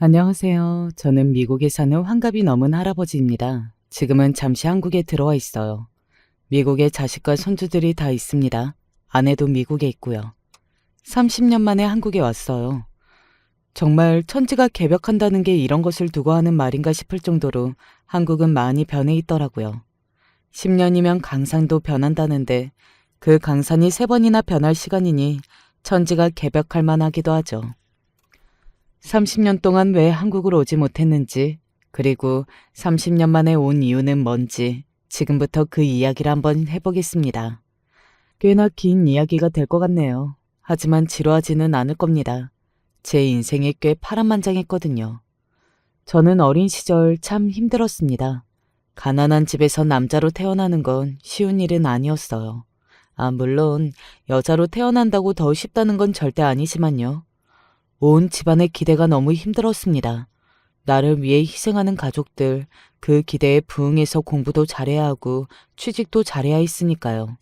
안녕하세요. 저는 미국에 사는 환갑이 넘은 할아버지입니다. 지금은 잠시 한국에 들어와 있어요. 미국에 자식과 손주들이 다 있습니다. 아내도 미국에 있고요. 30년 만에 한국에 왔어요. 정말 천지가 개벽한다는 게 이런 것을 두고 하는 말인가 싶을 정도로 한국은 많이 변해 있더라고요. 10년이면 강산도 변한다는데 그 강산이 3번이나 변할 시간이니 천지가 개벽할 만하기도 하죠. 30년 동안 왜 한국을 오지 못했는지, 그리고 30년 만에 온 이유는 뭔지 지금부터 그 이야기를 한번 해보겠습니다. 꽤나 긴 이야기가 될 것 같네요. 하지만 지루하지는 않을 겁니다. 제 인생이 꽤 파란만장했거든요. 저는 어린 시절 참 힘들었습니다. 가난한 집에서 남자로 태어나는 건 쉬운 일은 아니었어요. 물론 여자로 태어난다고 더 쉽다는 건 절대 아니지만요. 온 집안의 기대가 너무 힘들었습니다. 나를 위해 희생하는 가족들, 그 기대에 부응해서 공부도 잘해야 하고 취직도 잘해야 했으니까요.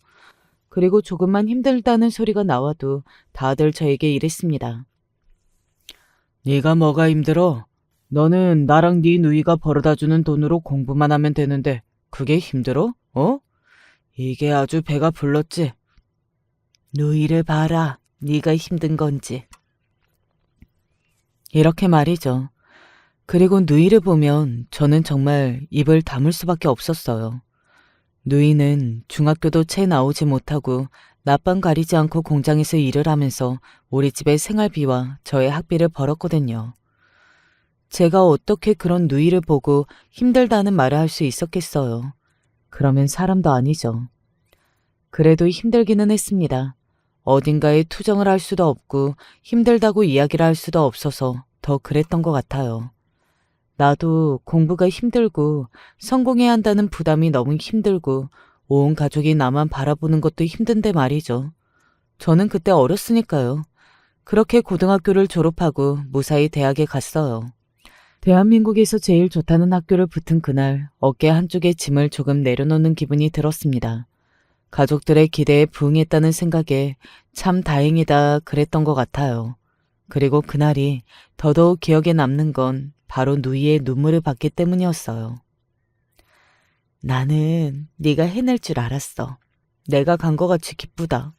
그리고 조금만 힘들다는 소리가 나와도 다들 저에게 이랬습니다. 네가 뭐가 힘들어? 너는 나랑 네 누이가 벌어다주는 돈으로 공부만 하면 되는데 그게 힘들어? 어? 이게 아주 배가 불렀지. 누이를 봐라. 네가 힘든 건지. 이렇게 말이죠. 그리고 누이를 보면 저는 정말 입을 다물 수밖에 없었어요. 누이는 중학교도 채 나오지 못하고 낮밤 가리지 않고 공장에서 일을 하면서 우리 집의 생활비와 저의 학비를 벌었거든요. 제가 어떻게 그런 누이를 보고 힘들다는 말을 할 수 있었겠어요. 그러면 사람도 아니죠. 그래도 힘들기는 했습니다. 어딘가에 투정을 할 수도 없고 힘들다고 이야기를 할 수도 없어서 더 그랬던 것 같아요. 나도 공부가 힘들고 성공해야 한다는 부담이 너무 힘들고 온 가족이 나만 바라보는 것도 힘든데 말이죠. 저는 그때 어렸으니까요. 그렇게 고등학교를 졸업하고 무사히 대학에 갔어요. 대한민국에서 제일 좋다는 학교를 붙은 그날 어깨 한쪽에 짐을 조금 내려놓는 기분이 들었습니다. 가족들의 기대에 부응했다는 생각에 참 다행이다 그랬던 것 같아요. 그리고 그날이 더더욱 기억에 남는 건 바로 누이의 눈물을 봤기 때문이었어요. 나는 네가 해낼 줄 알았어. 내가 간 거 같이 기쁘다.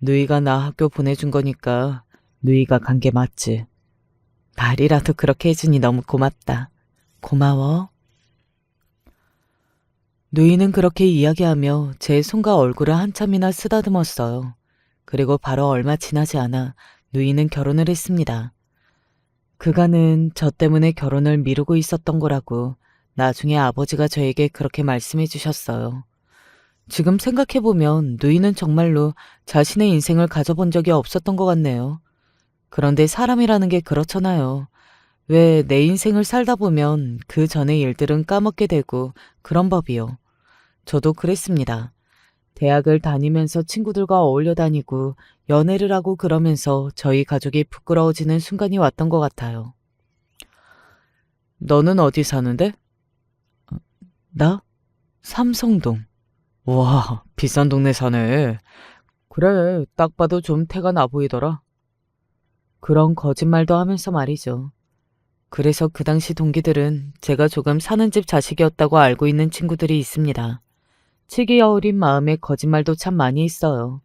누이가 나 학교 보내준 거니까 누이가 간 게 맞지. 말이라도 그렇게 해주니 너무 고맙다. 고마워. 누이는 그렇게 이야기하며 제 손과 얼굴을 한참이나 쓰다듬었어요. 그리고 바로 얼마 지나지 않아 누이는 결혼을 했습니다. 그간은 저 때문에 결혼을 미루고 있었던 거라고 나중에 아버지가 저에게 그렇게 말씀해 주셨어요. 지금 생각해보면 누이는 정말로 자신의 인생을 가져본 적이 없었던 것 같네요. 그런데 사람이라는 게 그렇잖아요. 왜 내 인생을 살다 보면 그 전의 일들은 까먹게 되고 그런 법이요. 저도 그랬습니다. 대학을 다니면서 친구들과 어울려 다니고 연애를 하고 그러면서 저희 가족이 부끄러워지는 순간이 왔던 것 같아요. 너는 어디 사는데? 나? 삼성동. 와, 비싼 동네 사네. 그래, 딱 봐도 좀 태가 나 보이더라. 그런 거짓말도 하면서 말이죠. 그래서 그 당시 동기들은 제가 조금 사는 집 자식이었다고 알고 있는 친구들이 있습니다. 치기 어린 마음에 거짓말도 참 많이 했어요.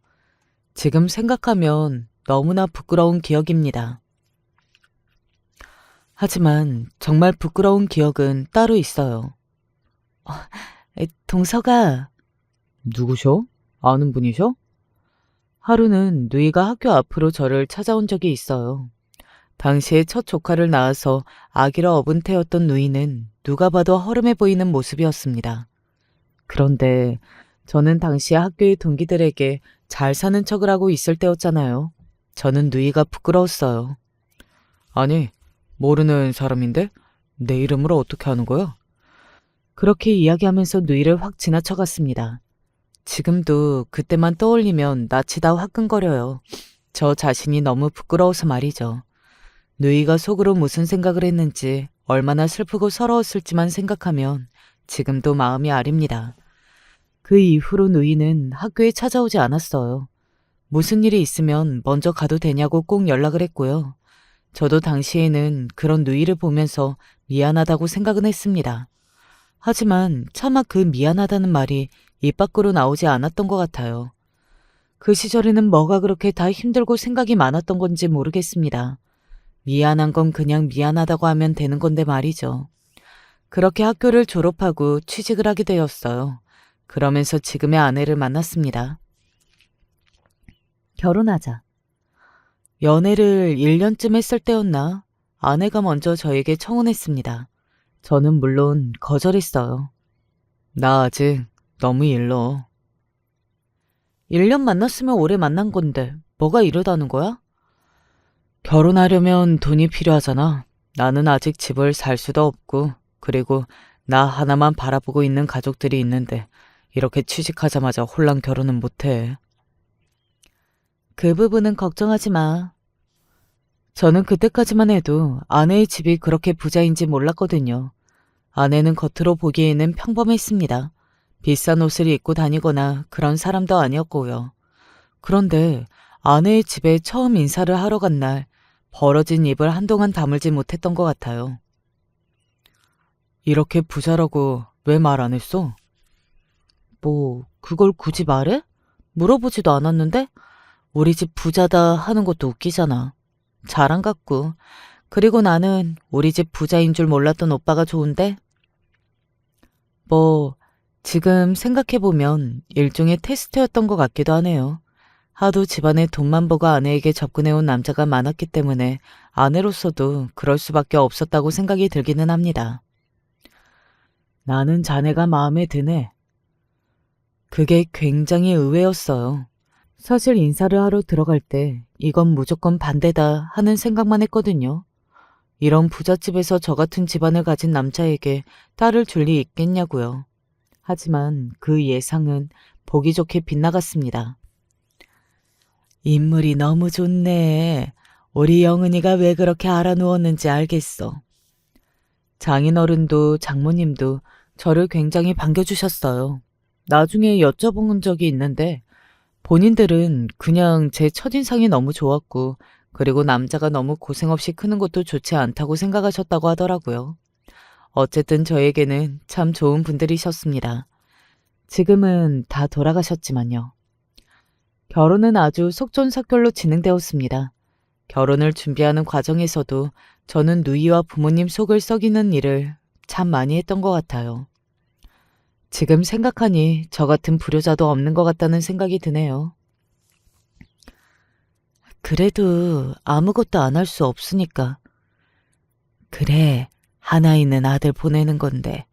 지금 생각하면 너무나 부끄러운 기억입니다. 하지만 정말 부끄러운 기억은 따로 있어요. 동서가 누구셔? 아는 분이셔? 하루는 누이가 학교 앞으로 저를 찾아온 적이 있어요. 당시에 첫 조카를 낳아서 아기를 업은 태였던 누이는 누가 봐도 허름해 보이는 모습이었습니다. 그런데 저는 당시 학교의 동기들에게 잘 사는 척을 하고 있을 때였잖아요. 저는 누이가 부끄러웠어요. 아니, 모르는 사람인데? 내 이름을 어떻게 아는 거야? 그렇게 이야기하면서 누이를 확 지나쳐갔습니다. 지금도 그때만 떠올리면 낯이 다 화끈거려요. 저 자신이 너무 부끄러워서 말이죠. 누이가 속으로 무슨 생각을 했는지 얼마나 슬프고 서러웠을지만 생각하면 지금도 마음이 아립니다. 그 이후로 누이는 학교에 찾아오지 않았어요. 무슨 일이 있으면 먼저 가도 되냐고 꼭 연락을 했고요. 저도 당시에는 그런 누이를 보면서 미안하다고 생각은 했습니다. 하지만 차마 그 미안하다는 말이 입 밖으로 나오지 않았던 것 같아요. 그 시절에는 뭐가 그렇게 다 힘들고 생각이 많았던 건지 모르겠습니다. 미안한 건 그냥 미안하다고 하면 되는 건데 말이죠. 그렇게 학교를 졸업하고 취직을 하게 되었어요. 그러면서 지금의 아내를 만났습니다. 결혼하자. 연애를 1년쯤 했을 때였나? 아내가 먼저 저에게 청혼했습니다. 저는 물론 거절했어요. 나 아직 너무 일러. 1년 만났으면 오래 만난 건데 뭐가 이러다는 거야? 결혼하려면 돈이 필요하잖아. 나는 아직 집을 살 수도 없고 그리고 나 하나만 바라보고 있는 가족들이 있는데 이렇게 취직하자마자 홀랑 결혼은 못해. 그 부분은 걱정하지 마. 저는 그때까지만 해도 아내의 집이 그렇게 부자인지 몰랐거든요. 아내는 겉으로 보기에는 평범했습니다. 비싼 옷을 입고 다니거나 그런 사람도 아니었고요. 그런데 아내의 집에 처음 인사를 하러 간 날 벌어진 입을 한동안 다물지 못했던 것 같아요. 이렇게 부자라고 왜 말 안 했어? 뭐 그걸 굳이 말해? 물어보지도 않았는데? 우리 집 부자다 하는 것도 웃기잖아. 자랑 같고. 그리고 나는 우리 집 부자인 줄 몰랐던 오빠가 좋은데? 뭐 지금 생각해보면 일종의 테스트였던 것 같기도 하네요. 하도 집안에 돈만 보고 아내에게 접근해온 남자가 많았기 때문에 아내로서도 그럴 수밖에 없었다고 생각이 들기는 합니다. 나는 자네가 마음에 드네. 그게 굉장히 의외였어요. 사실 인사를 하러 들어갈 때 이건 무조건 반대다 하는 생각만 했거든요. 이런 부잣집에서 저 같은 집안을 가진 남자에게 딸을 줄 리 있겠냐고요. 하지만 그 예상은 보기 좋게 빗나갔습니다. 인물이 너무 좋네. 우리 영은이가 왜 그렇게 알아누웠는지 알겠어. 장인어른도 장모님도 저를 굉장히 반겨주셨어요. 나중에 여쭤본 적이 있는데 본인들은 그냥 제 첫인상이 너무 좋았고 그리고 남자가 너무 고생 없이 크는 것도 좋지 않다고 생각하셨다고 하더라고요. 어쨌든 저에게는 참 좋은 분들이셨습니다. 지금은 다 돌아가셨지만요. 결혼은 아주 속전속결로 진행되었습니다. 결혼을 준비하는 과정에서도 저는 누이와 부모님 속을 썩이는 일을 참 많이 했던 것 같아요. 지금 생각하니 저 같은 불효자도 없는 것 같다는 생각이 드네요. 그래도 아무것도 안 할 수 없으니까. 그래, 하나 있는 아들 보내는 건데.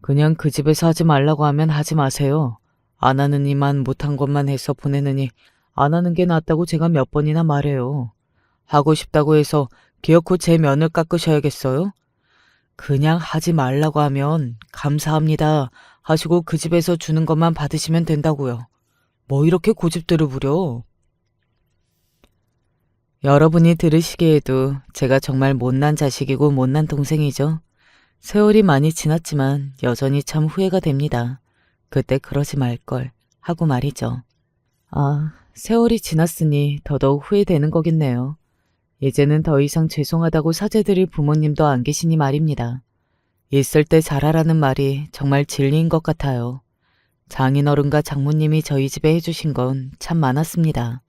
그냥 그 집에서 하지 말라고 하면 하지 마세요. 안 하는 이만 못한 것만 해서 보내느니 안 하는 게 낫다고 제가 몇 번이나 말해요. 하고 싶다고 해서 기어코 제 면을 깎으셔야겠어요? 그냥 하지 말라고 하면 감사합니다 하시고 그 집에서 주는 것만 받으시면 된다고요. 뭐 이렇게 고집들을 부려? 여러분이 들으시기에도 제가 정말 못난 자식이고 못난 동생이죠. 세월이 많이 지났지만 여전히 참 후회가 됩니다. 그때 그러지 말걸 하고 말이죠. 아, 세월이 지났으니 더더욱 후회되는 거겠네요. 이제는 더 이상 죄송하다고 사죄드릴 부모님도 안 계시니 말입니다. 있을 때 잘하라는 말이 정말 진리인 것 같아요. 장인어른과 장모님이 저희 집에 해주신 건 참 많았습니다.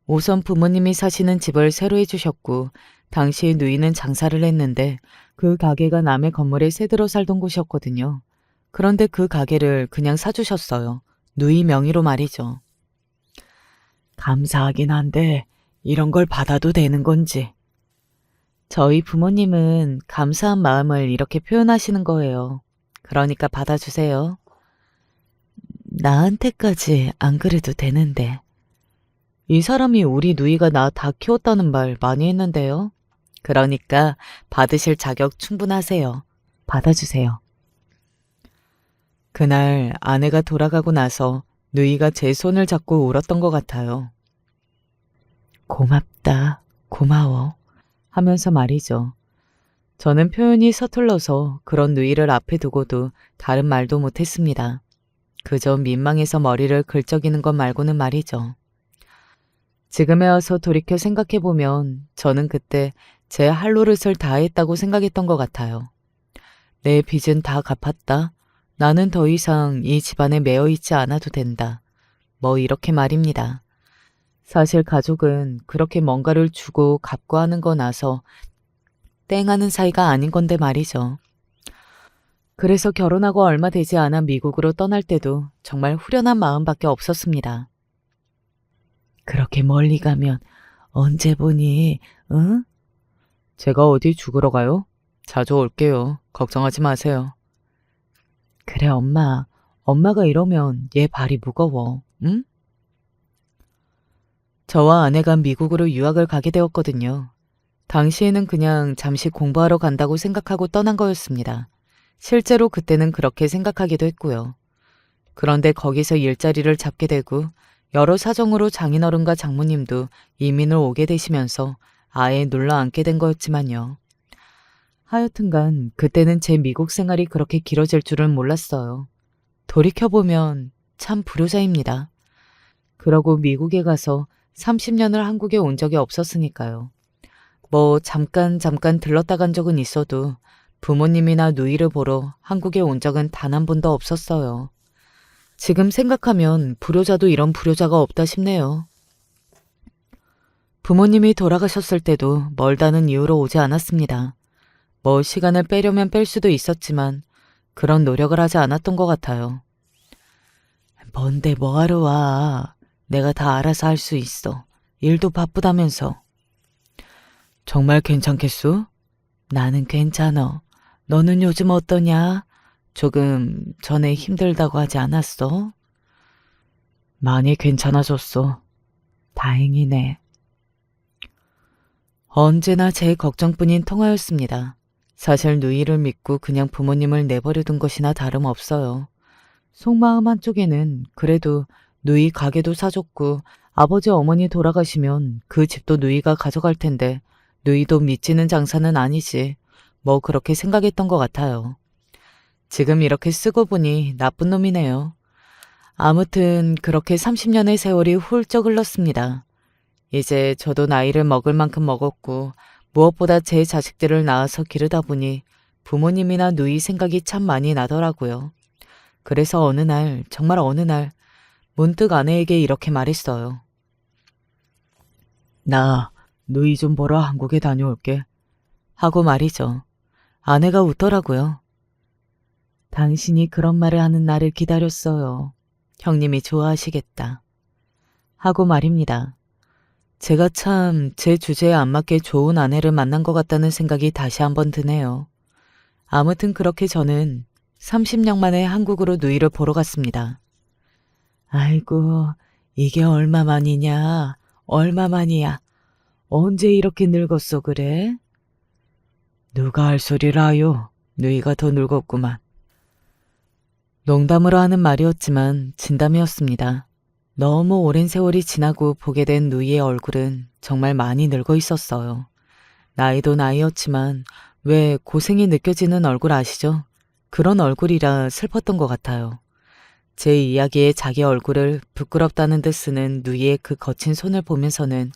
우선 부모님이 사시는 집을 새로 해주셨고 당시 누이는 장사를 했는데 그 가게가 남의 건물에 새들어 살던 곳이었거든요. 그런데 그 가게를 그냥 사주셨어요. 누이 명의로 말이죠. 감사하긴 한데 이런 걸 받아도 되는 건지. 저희 부모님은 감사한 마음을 이렇게 표현하시는 거예요. 그러니까 받아주세요. 나한테까지 안 그래도 되는데. 이 사람이 우리 누이가 나 다 키웠다는 말 많이 했는데요. 그러니까 받으실 자격 충분하세요. 받아주세요. 그날 아내가 돌아가고 나서 누이가 제 손을 잡고 울었던 것 같아요. 고맙다, 고마워 하면서 말이죠. 저는 표현이 서툴러서 그런 누이를 앞에 두고도 다른 말도 못했습니다. 그저 민망해서 머리를 긁적이는 것 말고는 말이죠. 지금에 와서 돌이켜 생각해보면 저는 그때 제 할 노릇을 다 했다고 생각했던 것 같아요. 내 빚은 다 갚았다. 나는 더 이상 이 집안에 매여 있지 않아도 된다. 뭐 이렇게 말입니다. 사실 가족은 그렇게 뭔가를 주고 갚고 하는 거 나서 땡하는 사이가 아닌 건데 말이죠. 그래서 결혼하고 얼마 되지 않아 미국으로 떠날 때도 정말 후련한 마음밖에 없었습니다. 그렇게 멀리 가면 언제 보니, 응? 제가 어디 죽으러 가요? 자주 올게요. 걱정하지 마세요. 그래, 엄마. 엄마가 이러면 얘 발이 무거워, 응? 저와 아내가 미국으로 유학을 가게 되었거든요. 당시에는 그냥 잠시 공부하러 간다고 생각하고 떠난 거였습니다. 실제로 그때는 그렇게 생각하기도 했고요. 그런데 거기서 일자리를 잡게 되고 여러 사정으로 장인어른과 장모님도 이민을 오게 되시면서 아예 눌러 앉게 된 거였지만요. 하여튼간 그때는 제 미국 생활이 그렇게 길어질 줄은 몰랐어요. 돌이켜보면 참 불효자입니다. 그러고 미국에 가서 30년을 한국에 온 적이 없었으니까요. 뭐 잠깐 들렀다 간 적은 있어도 부모님이나 누이를 보러 한국에 온 적은 단 한 번도 없었어요. 지금 생각하면 불효자도 이런 불효자가 없다 싶네요. 부모님이 돌아가셨을 때도 멀다는 이유로 오지 않았습니다. 뭐 시간을 빼려면 뺄 수도 있었지만 그런 노력을 하지 않았던 것 같아요. 뭔데 뭐하러 와. 내가 다 알아서 할 수 있어. 일도 바쁘다면서. 정말 괜찮겠소? 나는 괜찮어. 너는 요즘 어떠냐? 조금 전에 힘들다고 하지 않았어? 많이 괜찮아졌어. 다행이네. 언제나 제 걱정뿐인 통화였습니다. 사실 누이를 믿고 그냥 부모님을 내버려둔 것이나 다름없어요. 속마음 한쪽에는 그래도 누이 가게도 사줬고 아버지 어머니 돌아가시면 그 집도 누이가 가져갈 텐데 누이도 미치는 장사는 아니지. 뭐 그렇게 생각했던 것 같아요. 지금 이렇게 쓰고 보니 나쁜 놈이네요. 아무튼 그렇게 30년의 세월이 훌쩍 흘렀습니다. 이제 저도 나이를 먹을 만큼 먹었고 무엇보다 제 자식들을 낳아서 기르다 보니 부모님이나 누이 생각이 참 많이 나더라고요. 그래서 어느 날, 정말 어느 날 문득 아내에게 이렇게 말했어요. 나 누이 좀 보러 한국에 다녀올게. 하고 말이죠. 아내가 웃더라고요. 당신이 그런 말을 하는 날을 기다렸어요. 형님이 좋아하시겠다. 하고 말입니다. 제가 참 제 주제에 안 맞게 좋은 아내를 만난 것 같다는 생각이 다시 한번 드네요. 아무튼 그렇게 저는 30년 만에 한국으로 누이를 보러 갔습니다. 아이고, 이게 얼마만이냐? 얼마만이야? 언제 이렇게 늙었어 그래? 누가 할 소리라요? 누이가 더 늙었구만. 농담으로 하는 말이었지만 진담이었습니다. 너무 오랜 세월이 지나고 보게 된 누이의 얼굴은 정말 많이 늙어 있었어요. 나이도 나이였지만 왜 고생이 느껴지는 얼굴 아시죠? 그런 얼굴이라 슬펐던 것 같아요. 제 이야기에 자기 얼굴을 부끄럽다는 듯 쓰는 누이의 그 거친 손을 보면서는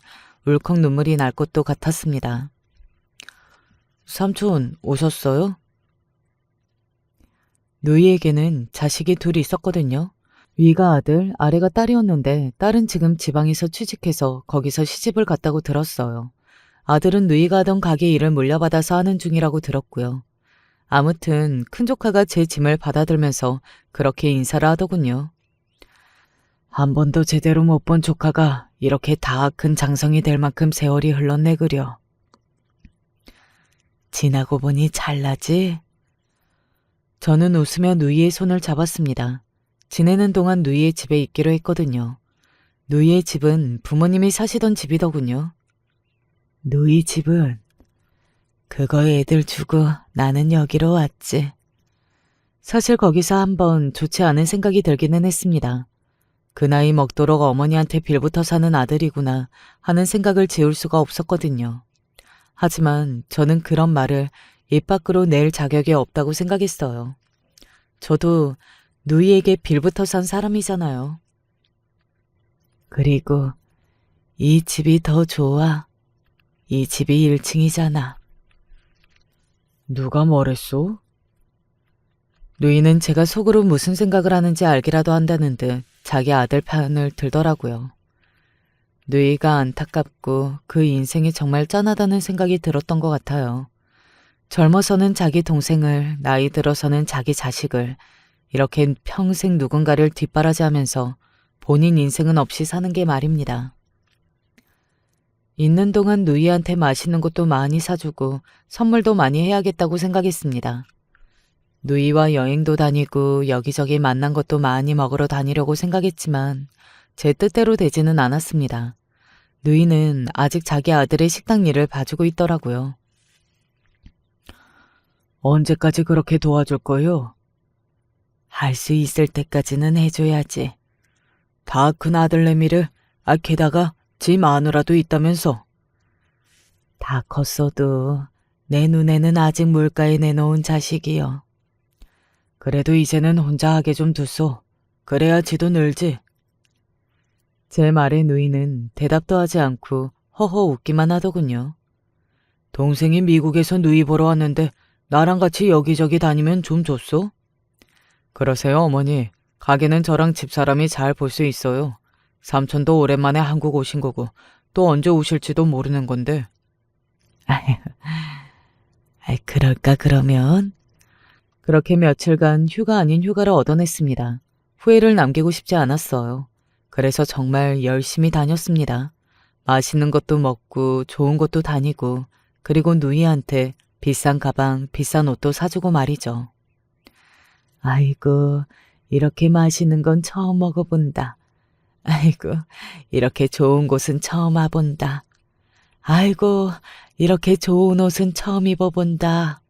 울컥 눈물이 날 것도 같았습니다. 삼촌 오셨어요? 누이에게는 자식이 둘이 있었거든요. 위가 아들, 아래가 딸이었는데 딸은 지금 지방에서 취직해서 거기서 시집을 갔다고 들었어요. 아들은 누이가 하던 가게 일을 물려받아서 하는 중이라고 들었고요. 아무튼 큰 조카가 제 짐을 받아들면서 그렇게 인사를 하더군요. 한 번도 제대로 못 본 조카가 이렇게 다 큰 장성이 될 만큼 세월이 흘렀네 그려. 지나고 보니 잘나지? 저는 웃으며 누이의 손을 잡았습니다. 지내는 동안 누이의 집에 있기로 했거든요. 누이의 집은 부모님이 사시던 집이더군요. 누이 집은? 그거 애들 주고 나는 여기로 왔지. 사실 거기서 한번 좋지 않은 생각이 들기는 했습니다. 그 나이 먹도록 어머니한테 빌부터 사는 아들이구나 하는 생각을 지울 수가 없었거든요. 하지만 저는 그런 말을 입 밖으로 낼 자격이 없다고 생각했어요. 저도 누이에게 빌부터 산 사람이잖아요. 그리고 이 집이 더 좋아. 이 집이 1층이잖아. 누가 뭐랬소? 누이는 제가 속으로 무슨 생각을 하는지 알기라도 한다는 듯 자기 아들 편을 들더라고요. 누이가 안타깝고 그 인생이 정말 짠하다는 생각이 들었던 것 같아요. 젊어서는 자기 동생을, 나이 들어서는 자기 자식을, 이렇게 평생 누군가를 뒷바라지하면서 본인 인생은 없이 사는 게 말입니다. 있는 동안 누이한테 맛있는 것도 많이 사주고 선물도 많이 해야겠다고 생각했습니다. 누이와 여행도 다니고 여기저기 만난 것도 많이 먹으러 다니려고 생각했지만 제 뜻대로 되지는 않았습니다. 누이는 아직 자기 아들의 식당 일을 봐주고 있더라고요. 언제까지 그렇게 도와줄 거요? 할 수 있을 때까지는 해줘야지. 다 큰 아들내미를, 게다가 지 마누라도 있다면서. 다 컸어도 내 눈에는 아직 물가에 내놓은 자식이여. 그래도 이제는 혼자 하게 좀 두소. 그래야 지도 늘지. 제 말에 누이는 대답도 하지 않고 허허 웃기만 하더군요. 동생이 미국에서 누이 보러 왔는데 나랑 같이 여기저기 다니면 좀 좋소? 그러세요, 어머니. 가게는 저랑 집사람이 잘 볼 수 있어요. 삼촌도 오랜만에 한국 오신 거고 또 언제 오실지도 모르는 건데. 그럴까 그러면? 그렇게 며칠간 휴가 아닌 휴가를 얻어냈습니다. 후회를 남기고 싶지 않았어요. 그래서 정말 열심히 다녔습니다. 맛있는 것도 먹고 좋은 곳도 다니고 그리고 누이한테 비싼 가방, 비싼 옷도 사주고 말이죠. 아이고, 이렇게 맛있는 건 처음 먹어본다. 아이고, 이렇게 좋은 곳은 처음 와본다. 아이고, 이렇게 좋은 옷은 처음 입어본다.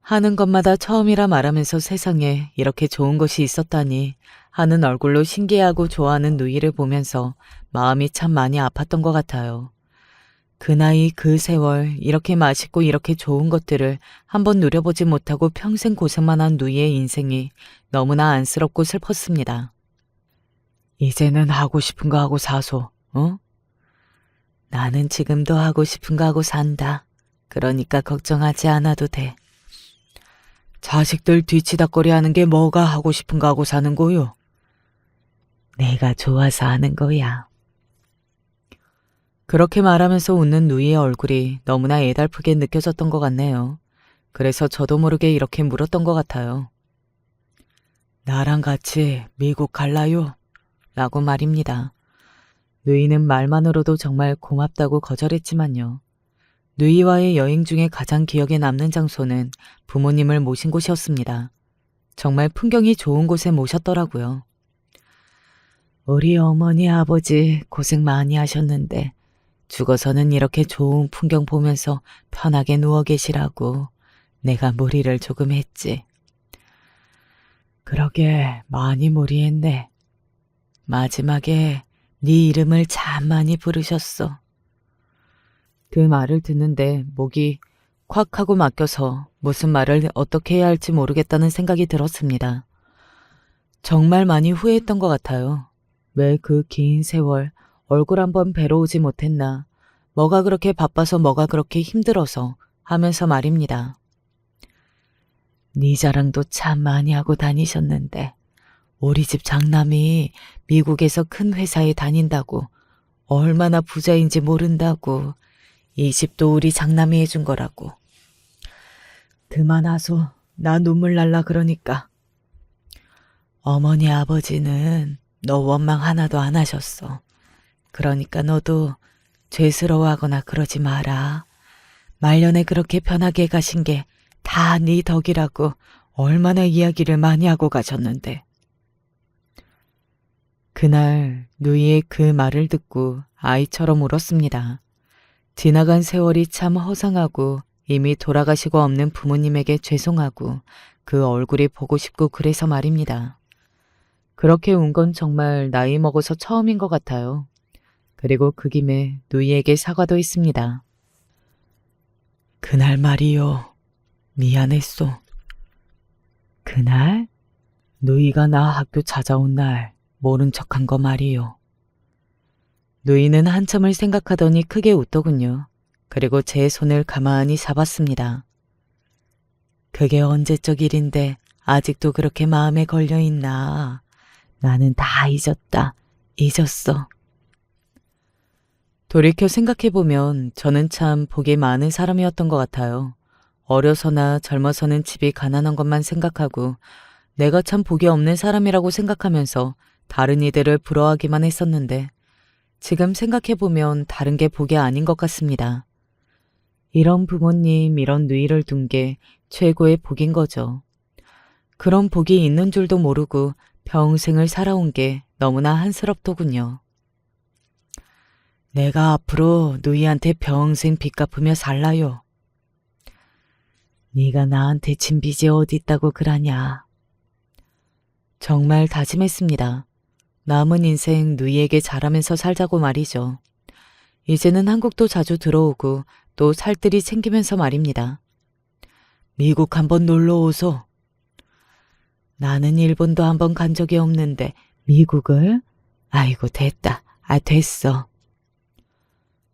하는 것마다 처음이라 말하면서 세상에 이렇게 좋은 것이 있었다니 하는 얼굴로 신기해하고 좋아하는 누이를 보면서 마음이 참 많이 아팠던 것 같아요. 그 나이 그 세월 이렇게 맛있고 이렇게 좋은 것들을 한번 누려보지 못하고 평생 고생만 한 누이의 인생이 너무나 안쓰럽고 슬펐습니다. 이제는 하고 싶은 거 하고 사소, 어? 나는 지금도 하고 싶은 거 하고 산다. 그러니까 걱정하지 않아도 돼. 자식들 뒤치다꺼리 하는 게 뭐가 하고 싶은 거 하고 사는 거요? 내가 좋아서 하는 거야. 그렇게 말하면서 웃는 누이의 얼굴이 너무나 애달프게 느껴졌던 것 같네요. 그래서 저도 모르게 이렇게 물었던 것 같아요. 나랑 같이 미국 갈라요? 라고 말입니다. 누이는 말만으로도 정말 고맙다고 거절했지만요. 누이와의 여행 중에 가장 기억에 남는 장소는 부모님을 모신 곳이었습니다. 정말 풍경이 좋은 곳에 모셨더라고요. 우리 어머니 아버지 고생 많이 하셨는데 죽어서는 이렇게 좋은 풍경 보면서 편하게 누워 계시라고 내가 무리를 조금 했지. 그러게 많이 무리했네. 마지막에 네 이름을 참 많이 부르셨어. 그 말을 듣는데 목이 콱 하고 막혀서 무슨 말을 어떻게 해야 할지 모르겠다는 생각이 들었습니다. 정말 많이 후회했던 것 같아요. 왜 그 긴 세월 얼굴 한번 뵈러 오지 못했나. 뭐가 그렇게 바빠서 뭐가 그렇게 힘들어서 하면서 말입니다. 네 자랑도 참 많이 하고 다니셨는데 우리 집 장남이 미국에서 큰 회사에 다닌다고 얼마나 부자인지 모른다고 이 집도 우리 장남이 해준 거라고. 그만하소. 나 눈물 날라 그러니까. 어머니 아버지는 너 원망 하나도 안 하셨어. 그러니까 너도 죄스러워하거나 그러지 마라. 말년에 그렇게 편하게 가신 게 다 네 덕이라고 얼마나 이야기를 많이 하고 가셨는데. 그날 누이의 그 말을 듣고 아이처럼 울었습니다. 지나간 세월이 참 허상하고 이미 돌아가시고 없는 부모님에게 죄송하고 그 얼굴이 보고 싶고 그래서 말입니다. 그렇게 운 건 정말 나이 먹어서 처음인 것 같아요. 그리고 그 김에 누이에게 사과도 했습니다. 그날 말이요. 미안했소. 그날? 누이가 나 학교 찾아온 날 모른 척한 거 말이요. 누이는 한참을 생각하더니 크게 웃더군요. 그리고 제 손을 가만히 잡았습니다. 그게 언제적 일인데 아직도 그렇게 마음에 걸려있나. 나는 다 잊었다. 잊었어. 돌이켜 생각해보면 저는 참 복이 많은 사람이었던 것 같아요. 어려서나 젊어서는 집이 가난한 것만 생각하고 내가 참 복이 없는 사람이라고 생각하면서 다른 이들을 부러워하기만 했었는데 지금 생각해보면 다른 게 복이 아닌 것 같습니다. 이런 부모님, 이런 누이를 둔 게 최고의 복인 거죠. 그런 복이 있는 줄도 모르고 평생을 살아온 게 너무나 한스럽더군요. 내가 앞으로 누이한테 평생 빚 갚으며 살라요. 네가 나한테 진 빚이 어디 있다고 그러냐. 정말 다짐했습니다. 남은 인생 누이에게 잘하면서 살자고 말이죠. 이제는 한국도 자주 들어오고 또 살뜰히 챙기면서 말입니다. 미국 한번 놀러 오소. 나는 일본도 한번 간 적이 없는데 미국을? 아이고 됐다. 됐어.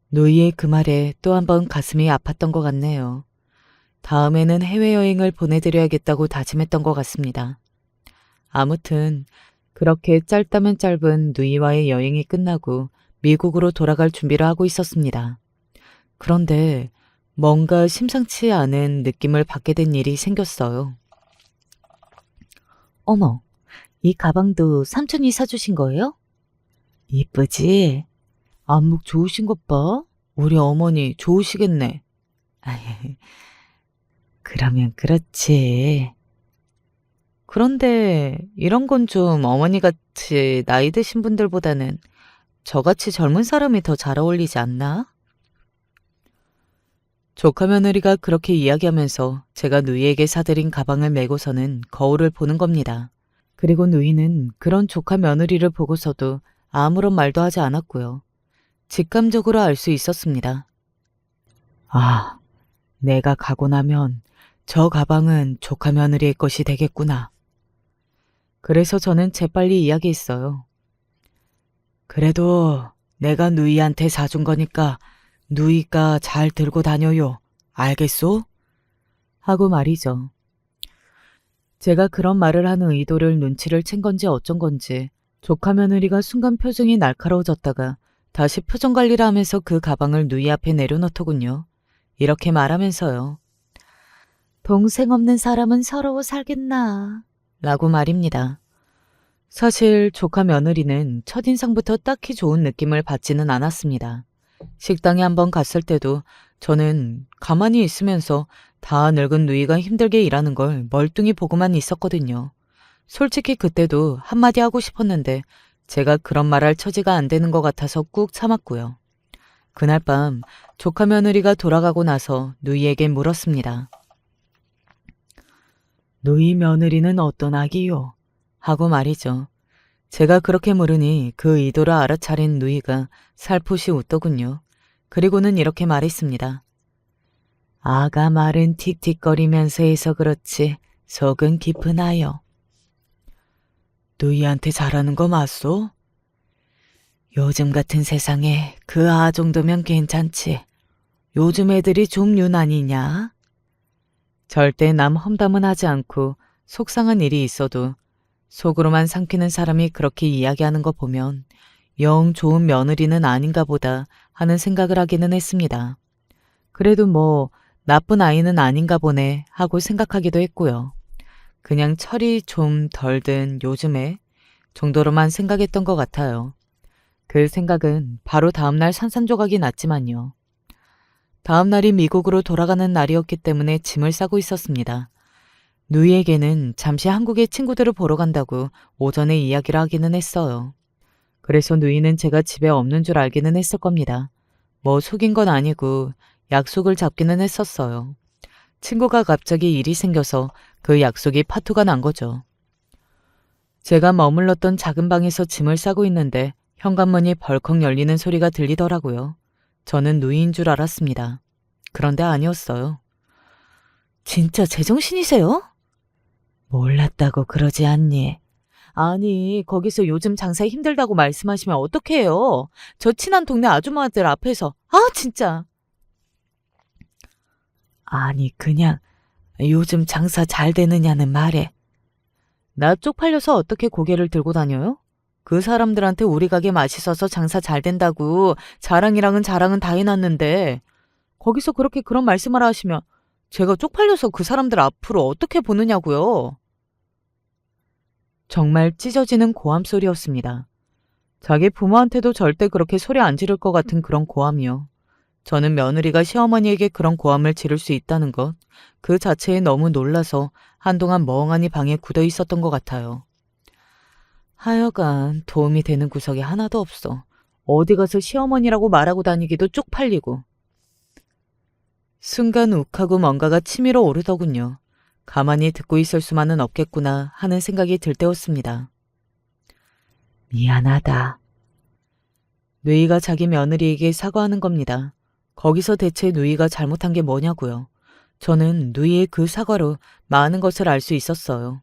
누이의 그 말에 또 한번 가슴이 아팠던 것 같네요. 다음에는 해외여행을 보내드려야겠다고 다짐했던 것 같습니다. 아무튼 그렇게 짧다면 짧은 누이와의 여행이 끝나고 미국으로 돌아갈 준비를 하고 있었습니다. 그런데 뭔가 심상치 않은 느낌을 받게 된 일이 생겼어요. 어머, 이 가방도 삼촌이 사주신 거예요? 이쁘지? 안목 좋으신 것 봐. 우리 어머니 좋으시겠네. 그러면 그렇지. 그런데 이런 건 좀 어머니같이 나이 드신 분들보다는 저같이 젊은 사람이 더 잘 어울리지 않나? 조카 며느리가 그렇게 이야기하면서 제가 누이에게 사드린 가방을 메고서는 거울을 보는 겁니다. 그리고 누이는 그런 조카 며느리를 보고서도 아무런 말도 하지 않았고요. 직감적으로 알 수 있었습니다. 아, 내가 가고 나면 저 가방은 조카 며느리의 것이 되겠구나. 그래서 저는 재빨리 이야기했어요. 그래도 내가 누이한테 사준 거니까 누이가 잘 들고 다녀요. 알겠소? 하고 말이죠. 제가 그런 말을 하는 의도를 눈치를 챈 건지 어쩐 건지 조카 며느리가 순간 표정이 날카로워졌다가 다시 표정 관리를 하면서 그 가방을 누이 앞에 내려놓더군요. 이렇게 말하면서요. 동생 없는 사람은 서러워 살겠나 라고 말입니다. 사실 조카 며느리는 첫인상부터 딱히 좋은 느낌을 받지는 않았습니다. 식당에 한번 갔을 때도 저는 가만히 있으면서 다 늙은 누이가 힘들게 일하는 걸 멀뚱히 보고만 있었거든요. 솔직히 그때도 한마디 하고 싶었는데 제가 그런 말할 처지가 안 되는 것 같아서 꾹 참았고요. 그날 밤 조카 며느리가 돌아가고 나서 누이에게 물었습니다. 누이 며느리는 어떤 아기요? 하고 말이죠. 제가 그렇게 물으니 그 의도를 알아차린 누이가 살포시 웃더군요. 그리고는 이렇게 말했습니다. 아가 말은 틱틱거리면서 해서 그렇지 속은 깊은 아요. 누이한테 잘하는 거 맞소? 요즘 같은 세상에 그 아 정도면 괜찮지. 요즘 애들이 좀 유난이냐? 절대 남 험담은 하지 않고 속상한 일이 있어도 속으로만 삼키는 사람이 그렇게 이야기하는 거 보면 영 좋은 며느리는 아닌가 보다 하는 생각을 하기는 했습니다. 그래도 뭐 나쁜 아이는 아닌가 보네 하고 생각하기도 했고요. 그냥 철이 좀 덜 든 요즘에 정도로만 생각했던 것 같아요. 그 생각은 바로 다음날 산산조각이 났지만요. 다음날이 미국으로 돌아가는 날이었기 때문에 짐을 싸고 있었습니다. 누이에게는 잠시 한국의 친구들을 보러 간다고 오전에 이야기를 하기는 했어요. 그래서 누이는 제가 집에 없는 줄 알기는 했을 겁니다. 뭐 속인 건 아니고 약속을 잡기는 했었어요. 친구가 갑자기 일이 생겨서 그 약속이 파토가 난 거죠. 제가 머물렀던 작은 방에서 짐을 싸고 있는데 현관문이 벌컥 열리는 소리가 들리더라고요. 저는 누이인 줄 알았습니다. 그런데 아니었어요. 진짜 제정신이세요? 몰랐다고 그러지 않니? 아니, 거기서 요즘 장사 힘들다고 말씀하시면 어떡해요? 저 친한 동네 아줌마들 앞에서. 아, 진짜. 아니, 그냥 요즘 장사 잘 되느냐는 말에. 나 쪽팔려서 어떻게 고개를 들고 다녀요? 그 사람들한테 우리 가게 맛있어서 장사 잘 된다고 자랑이랑은 자랑은 다 해놨는데 거기서 그렇게 그런 말씀을 하시면 제가 쪽팔려서 그 사람들 앞으로 어떻게 보느냐고요. 정말 찢어지는 고함 소리였습니다. 자기 부모한테도 절대 그렇게 소리 안 지를 것 같은 그런 고함이요. 저는 며느리가 시어머니에게 그런 고함을 지를 수 있다는 것, 그 자체에 너무 놀라서 한동안 멍하니 방에 굳어 있었던 것 같아요. 하여간 도움이 되는 구석이 하나도 없어. 어디 가서 시어머니라고 말하고 다니기도 쪽팔리고. 순간 욱하고 뭔가가 치밀어 오르더군요. 가만히 듣고 있을 수만은 없겠구나 하는 생각이 들 때였습니다. 미안하다. 누이가 자기 며느리에게 사과하는 겁니다. 거기서 대체 누이가 잘못한 게 뭐냐고요. 저는 누이의 그 사과로 많은 것을 알 수 있었어요.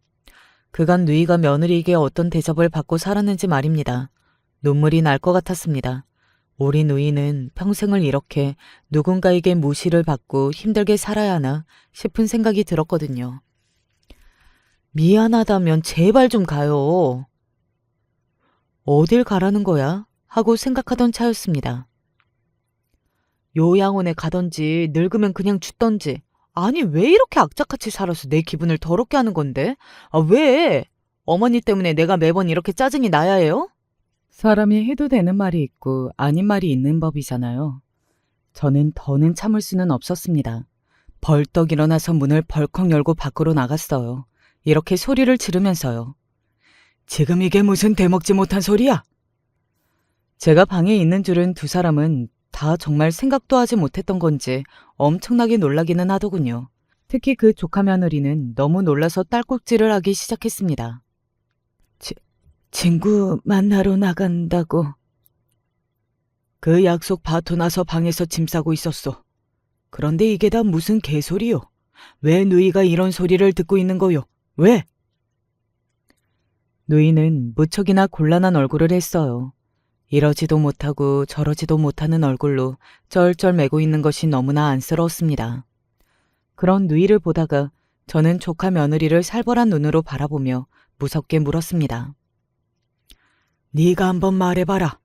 그간 누이가 며느리에게 어떤 대접을 받고 살았는지 말입니다. 눈물이 날 것 같았습니다. 우리 누이는 평생을 이렇게 누군가에게 무시를 받고 힘들게 살아야 하나 싶은 생각이 들었거든요. 미안하다면 제발 좀 가요. 어딜 가라는 거야? 하고 생각하던 차였습니다. 요양원에 가던지 늙으면 그냥 죽던지. 아니 왜 이렇게 악착같이 살아서 내 기분을 더럽게 하는 건데? 아 왜? 어머니 때문에 내가 매번 이렇게 짜증이 나야 해요? 사람이 해도 되는 말이 있고 아닌 말이 있는 법이잖아요. 저는 더는 참을 수는 없었습니다. 벌떡 일어나서 문을 벌컥 열고 밖으로 나갔어요. 이렇게 소리를 지르면서요. 지금 이게 무슨 대먹지 못한 소리야? 제가 방에 있는 줄은 두 사람은 다 정말 생각도 하지 못했던 건지 엄청나게 놀라기는 하더군요. 특히 그 조카 며느리는 너무 놀라서 딸꾹질을 하기 시작했습니다. 친구 만나러 나간다고. 그 약속 봐투 나서 방에서 짐 싸고 있었어. 그런데 이게 다 무슨 개소리요? 왜 누이가 이런 소리를 듣고 있는 거요? 왜? 누이는 무척이나 곤란한 얼굴을 했어요. 이러지도 못하고 저러지도 못하는 얼굴로 쩔쩔매고 있는 것이 너무나 안쓰러웠습니다. 그런 누이를 보다가 저는 조카 며느리를 살벌한 눈으로 바라보며 무섭게 물었습니다. 네가 한번 말해봐라.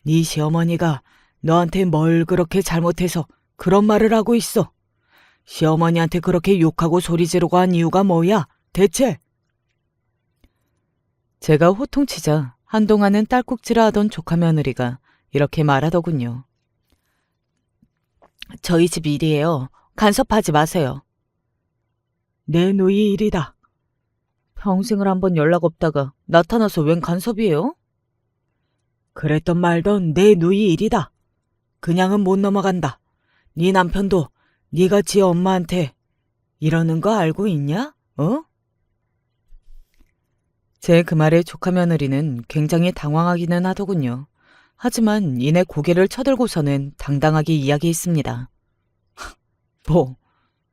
네 시어머니가 너한테 뭘 그렇게 잘못해서 그런 말을 하고 있어? 시어머니한테 그렇게 욕하고 소리 지르고 한 이유가 뭐야, 대체? 제가 호통치자 한동안은 딸꾹질을 하던 조카 며느리가 이렇게 말하더군요. 저희 집 일이에요. 간섭하지 마세요. 내 누이 일이다. 평생을 한번 연락 없다가 나타나서 웬 간섭이에요? 그랬던 말던 내 누이 일이다. 그냥은 못 넘어간다. 네 남편도 네가 지 엄마한테 이러는 거 알고 있냐? 어? 제 그 말에 조카 며느리는 굉장히 당황하기는 하더군요. 하지만 이내 고개를 쳐들고서는 당당하게 이야기했습니다. 뭐,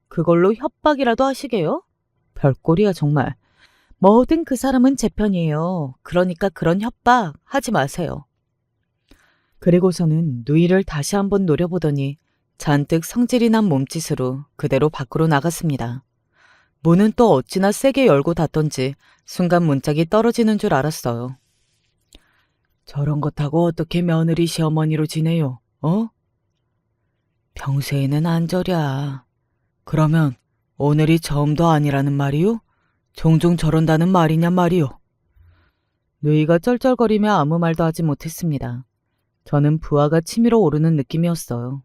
그걸로 협박이라도 하시게요? 별꼴이야 정말. 뭐든 그 사람은 제 편이에요. 그러니까 그런 협박 하지 마세요. 그리고서는 누이를 다시 한번 노려보더니 잔뜩 성질이 난 몸짓으로 그대로 밖으로 나갔습니다. 문은 또 어찌나 세게 열고 닫던지 순간 문짝이 떨어지는 줄 알았어요. 저런 것 하고 어떻게 며느리 시어머니로 지내요? 어? 평소에는 안 저랴. 그러면 오늘이 처음도 아니라는 말이요? 종종 저런다는 말이냐 말이요? 누이가 쩔쩔거리며 아무 말도 하지 못했습니다. 저는 부하가 치밀어 오르는 느낌이었어요.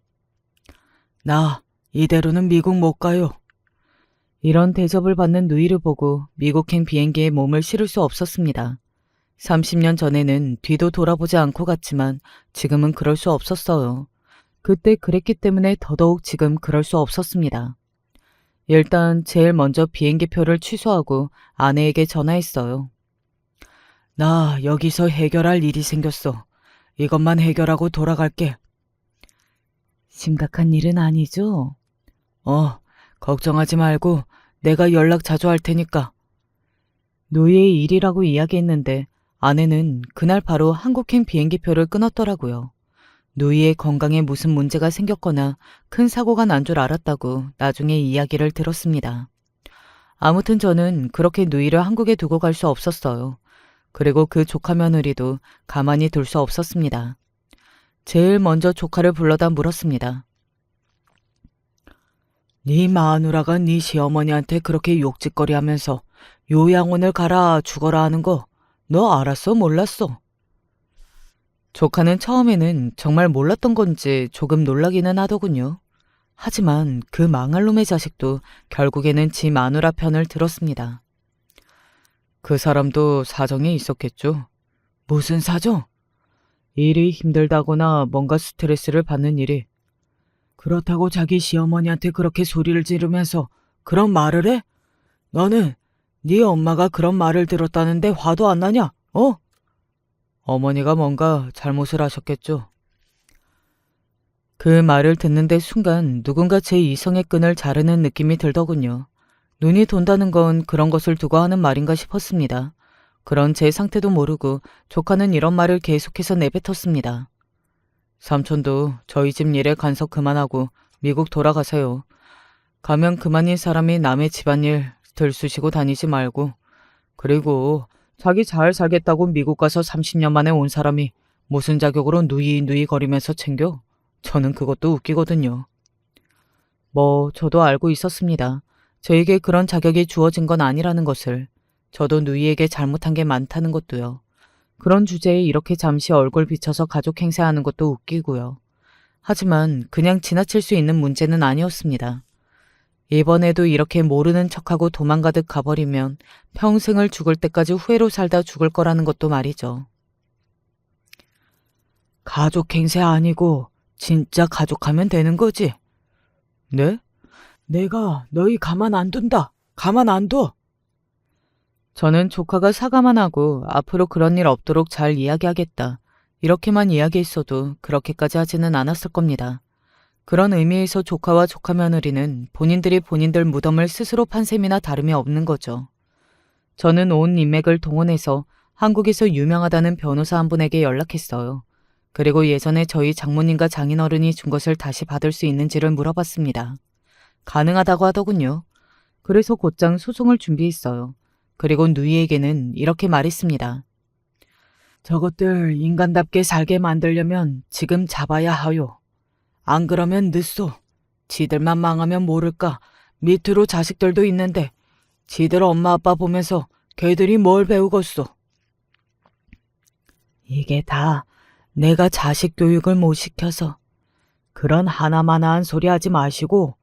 나 이대로는 미국 못 가요. 이런 대접을 받는 누이를 보고 미국행 비행기에 몸을 실을 수 없었습니다. 30년 전에는 뒤도 돌아보지 않고 갔지만 지금은 그럴 수 없었어요. 그때 그랬기 때문에 더더욱 지금 그럴 수 없었습니다. 일단 제일 먼저 비행기 표를 취소하고 아내에게 전화했어요. 나 여기서 해결할 일이 생겼어. 이것만 해결하고 돌아갈게. 심각한 일은 아니죠? 걱정하지 말고 내가 연락 자주 할 테니까. 누이의 일이라고 이야기했는데 아내는 그날 바로 한국행 비행기표를 끊었더라고요. 누이의 건강에 무슨 문제가 생겼거나 큰 사고가 난 줄 알았다고 나중에 이야기를 들었습니다. 아무튼 저는 그렇게 누이를 한국에 두고 갈 수 없었어요. 그리고 그 조카 며느리도 가만히 둘 수 없었습니다. 제일 먼저 조카를 불러다 물었습니다. 네 마누라가 네 시어머니한테 그렇게 욕짓거리하면서 요양원을 가라 죽어라 하는 거 너 알았어 몰랐어? 조카는 처음에는 정말 몰랐던 건지 조금 놀라기는 하더군요. 하지만 그 망할 놈의 자식도 결국에는 지 마누라 편을 들었습니다. 그 사람도 사정이 있었겠죠. 무슨 사정? 일이 힘들다거나 뭔가 스트레스를 받는 일이. 그렇다고 자기 시어머니한테 그렇게 소리를 지르면서 그런 말을 해? 너는 네 엄마가 그런 말을 들었다는데 화도 안 나냐? 어? 어머니가 뭔가 잘못을 하셨겠죠. 그 말을 듣는데 순간 누군가 제 이성의 끈을 자르는 느낌이 들더군요. 눈이 돈다는 건 그런 것을 두고 하는 말인가 싶었습니다. 그런 제 상태도 모르고 조카는 이런 말을 계속해서 내뱉었습니다. 삼촌도 저희 집 일에 간섭 그만하고 미국 돌아가세요. 가면 그만인 사람이 남의 집안일 들쑤시고 다니지 말고. 그리고 자기 잘 살겠다고 미국 가서 30년 만에 온 사람이 무슨 자격으로 누이 거리면서 챙겨? 저는 그것도 웃기거든요. 저도 알고 있었습니다. 저에게 그런 자격이 주어진 건 아니라는 것을. 저도 누이에게 잘못한 게 많다는 것도요. 그런 주제에 이렇게 잠시 얼굴 비춰서 가족 행세하는 것도 웃기고요. 하지만 그냥 지나칠 수 있는 문제는 아니었습니다. 이번에도 이렇게 모르는 척하고 도망가듯 가버리면 평생을 죽을 때까지 후회로 살다 죽을 거라는 것도 말이죠. 가족 행세 아니고 진짜 가족하면 되는 거지? 네? 내가 너희 가만 안 둔다. 가만 안 둬. 저는 조카가 사과만 하고 앞으로 그런 일 없도록 잘 이야기하겠다. 이렇게만 이야기했어도 그렇게까지 하지는 않았을 겁니다. 그런 의미에서 조카와 조카 며느리는 본인들이 본인들 무덤을 스스로 판 셈이나 다름이 없는 거죠. 저는 온 인맥을 동원해서 한국에서 유명하다는 변호사 한 분에게 연락했어요. 그리고 예전에 저희 장모님과 장인어른이 준 것을 다시 받을 수 있는지를 물어봤습니다. 가능하다고 하더군요. 그래서 곧장 소송을 준비했어요. 그리고 누이에게는 이렇게 말했습니다. 저것들 인간답게 살게 만들려면 지금 잡아야 하요. 안 그러면 늦소. 지들만 망하면 모를까. 밑으로 자식들도 있는데 지들 엄마 아빠 보면서 걔들이 뭘 배우겠소. 이게 다 내가 자식 교육을 못 시켜서. 그런 하나마나한 소리 하지 마시고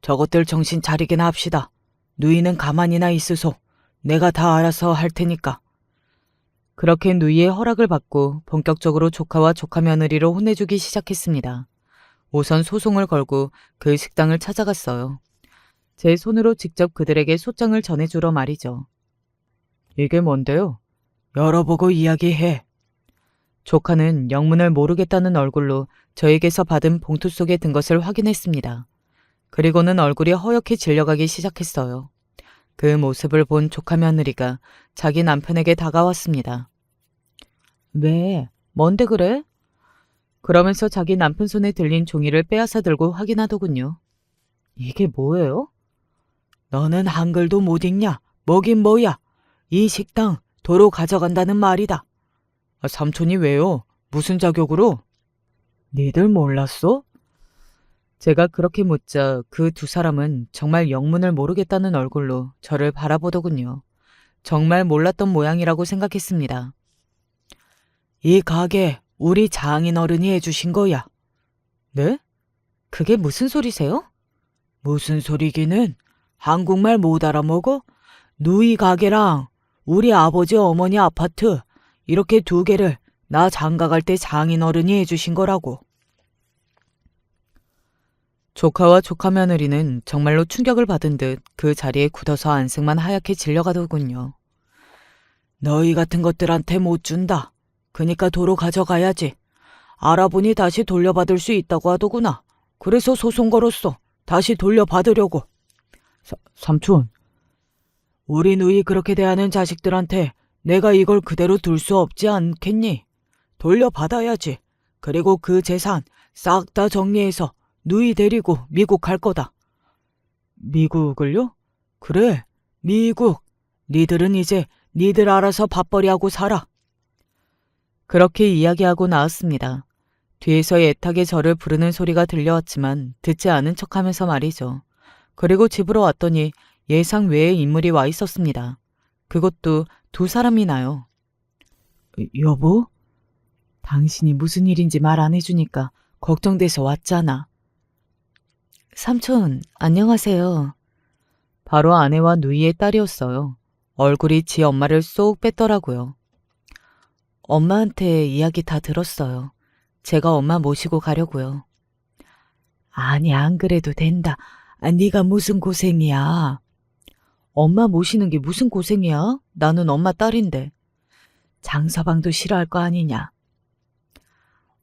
저것들 정신 차리게나 합시다. 누이는 가만히나 있으소. 내가 다 알아서 할 테니까. 그렇게 누이의 허락을 받고 본격적으로 조카와 조카 며느리를 혼내주기 시작했습니다. 우선 소송을 걸고 그 식당을 찾아갔어요. 제 손으로 직접 그들에게 소장을 전해주러 말이죠. 이게 뭔데요? 열어보고 이야기해. 조카는 영문을 모르겠다는 얼굴로 저에게서 받은 봉투 속에 든 것을 확인했습니다. 그리고는 얼굴이 허옇게 질려가기 시작했어요. 그 모습을 본 조카 며느리가 자기 남편에게 다가왔습니다. 왜? 뭔데 그래? 그러면서 자기 남편 손에 들린 종이를 빼앗아 들고 확인하더군요. 이게 뭐예요? 너는 한글도 못 읽냐? 뭐긴 뭐야? 이 식당 도로 가져간다는 말이다. 삼촌이 왜요? 무슨 자격으로? 니들 몰랐어? 제가 그렇게 묻자 그 두 사람은 정말 영문을 모르겠다는 얼굴로 저를 바라보더군요. 정말 몰랐던 모양이라고 생각했습니다. 이 가게 우리 장인어른이 해주신 거야. 네? 그게 무슨 소리세요? 무슨 소리기는? 한국말 못 알아먹어? 누이 가게랑 우리 아버지 어머니 아파트 이렇게 두 개를 나 장가갈 때 장인어른이 해주신 거라고. 조카와 조카 며느리는 정말로 충격을 받은 듯 그 자리에 굳어서 안색만 하얗게 질려가더군요. 너희 같은 것들한테 못 준다. 그니까 도로 가져가야지. 알아보니 다시 돌려받을 수 있다고 하더구나. 그래서 소송 걸었어. 다시 돌려받으려고. 삼촌, 우리 누이 그렇게 대하는 자식들한테 내가 이걸 그대로 둘 수 없지 않겠니? 돌려받아야지. 그리고 그 재산 싹 다 정리해서 누이 데리고 미국 갈 거다. 미국을요? 그래, 미국. 니들은 이제 니들 알아서 밥벌이하고 살아. 그렇게 이야기하고 나왔습니다. 뒤에서 애타게 저를 부르는 소리가 들려왔지만 듣지 않은 척하면서 말이죠. 그리고 집으로 왔더니 예상 외의 인물이 와 있었습니다. 그것도 두 사람이나요. 여보? 당신이 무슨 일인지 말 안 해주니까 걱정돼서 왔잖아. 삼촌, 안녕하세요. 바로 아내와 누이의 딸이었어요. 얼굴이 지 엄마를 쏙 뺐더라고요. 엄마한테 이야기 다 들었어요. 제가 엄마 모시고 가려고요. 아니, 안 그래도 된다. 네가 무슨 고생이야. 엄마 모시는 게 무슨 고생이야? 나는 엄마 딸인데. 장서방도 싫어할 거 아니냐.